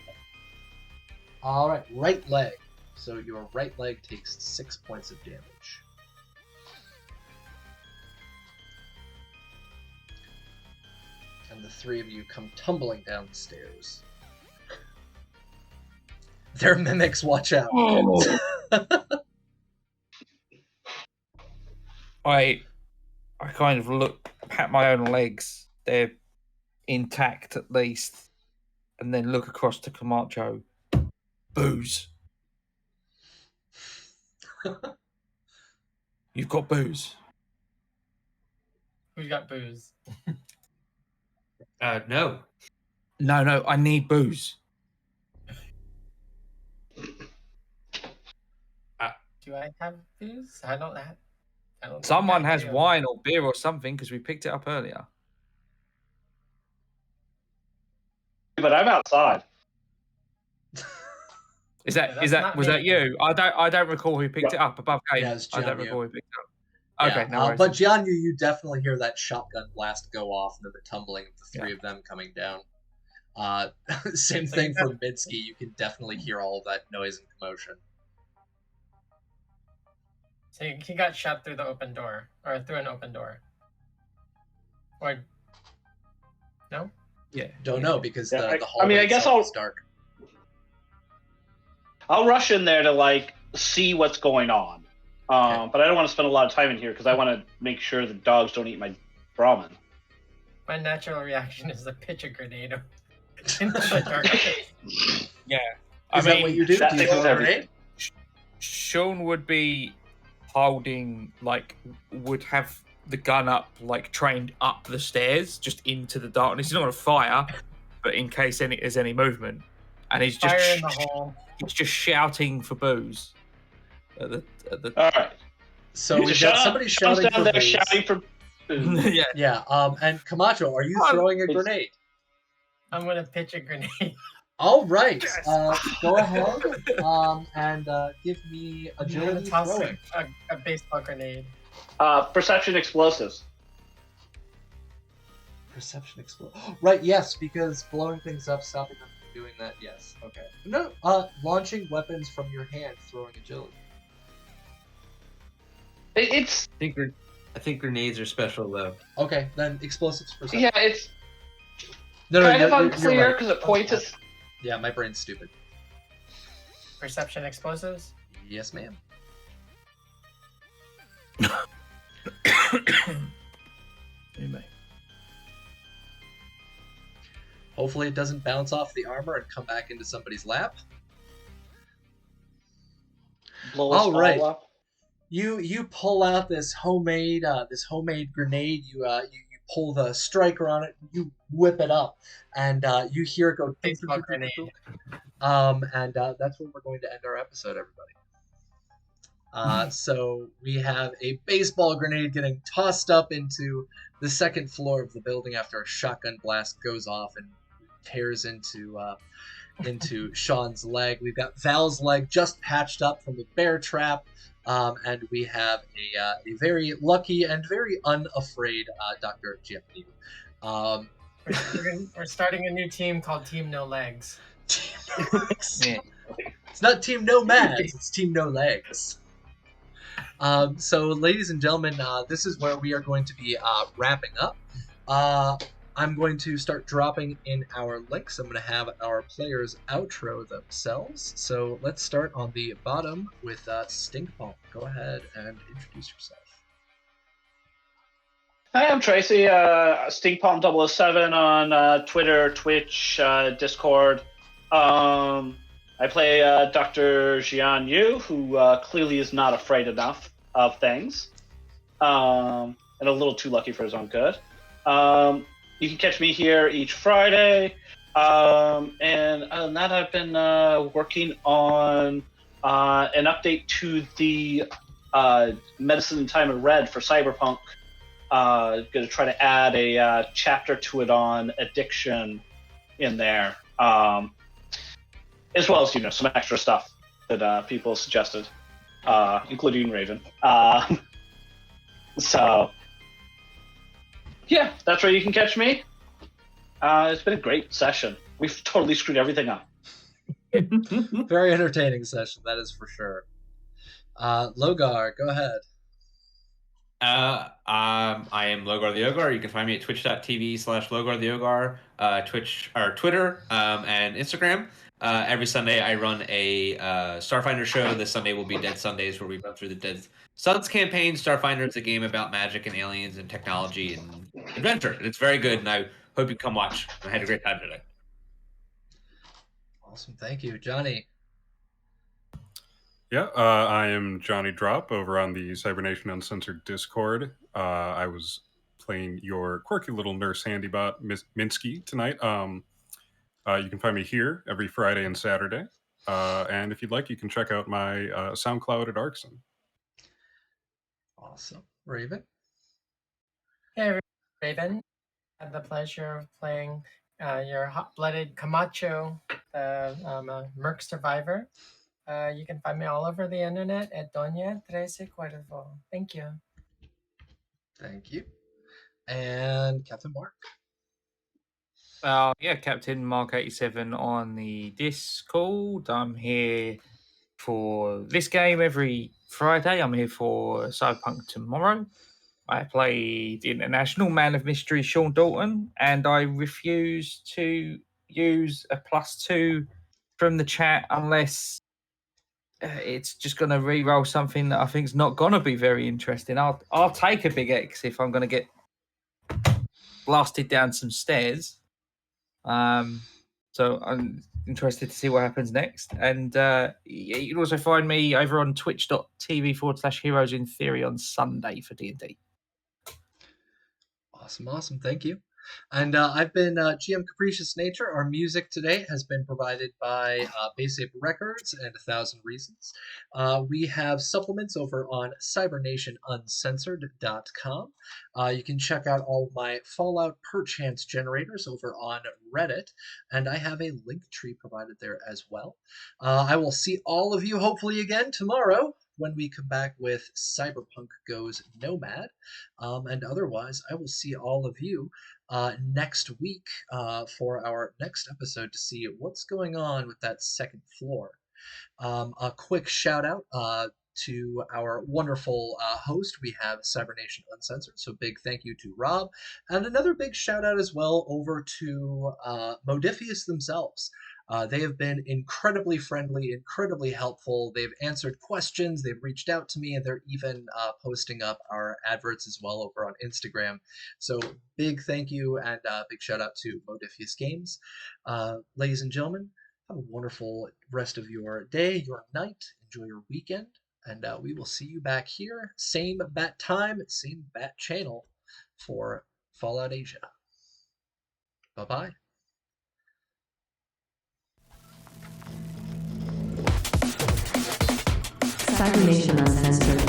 All right, right leg. So your right leg takes 6 points of damage. And the 3 of you come tumbling down the stairs. They're mimics, watch out. Oh. I kind of look, pat my own legs. They're intact at least. And then look across to Camacho. Booze. You've got booze. Who's got booze? No. No, I need booze. Do I have booze? I don't have. I don't. Someone think I has do. wine or beer or something because we picked it up earlier. But I'm outside. Is Yeah, that that's not was me. that you? I don't recall who picked it up above game. Yeah, it's I don't Jianyu. recall who picked it up. Okay, Yeah, no worries. but Jianyu, you definitely hear that shotgun blast go off and the tumbling of the 3 of them coming down. Same So thing you for have- Minsky. You can definitely hear all of that noise and commotion. So he got shot through the open door, or through an open door. Or no? Yeah. Don't know because Yeah, the I hallway mean, I guess itself I'll- is dark. I'll rush in there to like see what's going on. Okay. But I don't want to spend a lot of time in here because I want to make sure the dogs don't eat my Brahmin. My natural reaction is to pitch a grenade into the darkness. Yeah. Is that what you do? that Do you fixes throw a everything. grenade? Sean would be holding, would have the gun up, trained up the stairs, just into the darkness. He's not going to fire, but in case there's any movement. And he's just Fire in the hole. he's just shouting for booze. At the All right. So we've Shut got up. somebody Sean's shouting down for there booze. shouting for booze. yeah. Yeah, and Camacho, are you throwing a It's- grenade? I'm gonna pitch a grenade. All right, Yes. go ahead and give me I'm gonna agility toss throwing. a baseball grenade. Perception explosives. Perception explode. Right, yes, because blowing things up, stopping them from doing that, yes. Okay. No, launching weapons from your hand, throwing agility. It's I think grenades are special though. Okay, then explosives perception. yeah, it's No, kind of you're unclear right. because it points at. Yeah, my brain's stupid. Perception explosives. Yes, ma'am. Hopefully it doesn't bounce off the armor and come back into somebody's lap. Blow us All right. all up. You pull out this homemade grenade. You pull the striker on it. You whip it up, and you hear it go. Baseball grenade. And that's where we're going to end our episode, everybody. So we have a baseball grenade getting tossed up into the second floor of the building after a shotgun blast goes off and tears into Sean's leg. We've got Val's leg just patched up from a bear trap. And we have a very lucky and very unafraid Dr. Giappini. We're starting a new team called Team No Legs. Team No Legs. Yeah. It's not Team No Mads, it's Team No Legs. So, ladies and gentlemen, this is where we are going to be wrapping up. I'm going to start dropping in our links. I'm going to have our players outro themselves. So let's start on the bottom with Stinkbomb. Go ahead and introduce yourself. Hi, I'm Tracy. Stinkpalm007 on Twitter, Twitch, Discord. I play Dr. Jian Yu, who clearly is not afraid enough of things, and a little too lucky for his own good. You can catch me here each Friday. And other than that, I've been working on an update to the Medicine in Time of Red for Cyberpunk Going to try to add a chapter to it on addiction in there, as well as some extra stuff that people suggested, including Raven. So yeah, that's where you can catch me. It's been a great session. We've totally screwed everything up. Very entertaining session, that is for sure. Logar, go ahead. I am Logar the Ogar. You can find me at twitch.tv/Logar the Ogar, Twitch or Twitter, and Instagram. Every Sunday I run a Starfinder show. This Sunday will be Dead Sundays, where we run through the Dead Suns campaign. Starfinder is a game about magic and aliens and technology and adventure. And it's very good, and I hope you come watch. I had a great time today. Awesome, thank you. Johnny. Yeah, I am Johnny Drop over on the Cybernation Uncensored Discord. I was playing your quirky little nurse handybot, Minsky, tonight. You can find me here every Friday and Saturday. And if you'd like, you can check out my SoundCloud at Arkson. Awesome. Raven. Hey, Raven. I had the pleasure of playing your hot-blooded Camacho, the Merc survivor. You can find me all over the internet at Doña 13 Cuervo. Thank you. Thank you. And Captain Mark. Yeah, Captain Mark 87 on the Discord. I'm here for this game every Friday. I'm here for Cyberpunk tomorrow. I played International Man of Mystery Sean Dalton, and I refuse to use a +2 from the chat unless it's just going to re-roll something that I think is not going to be very interesting. I'll take a big X if I'm going to get blasted down some stairs. So I'm interested to see what happens next. And you can also find me over on twitch.tv/Heroes in Theory on Sunday for D&D. Awesome. Thank you. And I've been GM Capricious Nature. Our music today has been provided by Base Ape Records and 1,000 Reasons. We have supplements over on cybernationuncensored.com. You can check out all of my Fallout Perchance generators over on Reddit, and I have a link tree provided there as well. I will see all of you hopefully again tomorrow when we come back with Cyberpunk Goes Nomad. And otherwise, I will see all of you next week for our next episode to see what's going on with that second floor. A quick shout out to our wonderful host. We have Cybernation Uncensored, so big thank you to Rob. And another big shout out as well over to Modifius themselves. They have been incredibly friendly, incredibly helpful. They've answered questions, they've reached out to me, and they're even posting up our adverts as well over on Instagram. So big thank you and big shout out to Modifius Games. Ladies and gentlemen, have a wonderful rest of your day, your night. Enjoy your weekend, and we will see you back here, same bat time, same bat channel for Fallout Asia. Bye-bye. Cybernation Uncensored.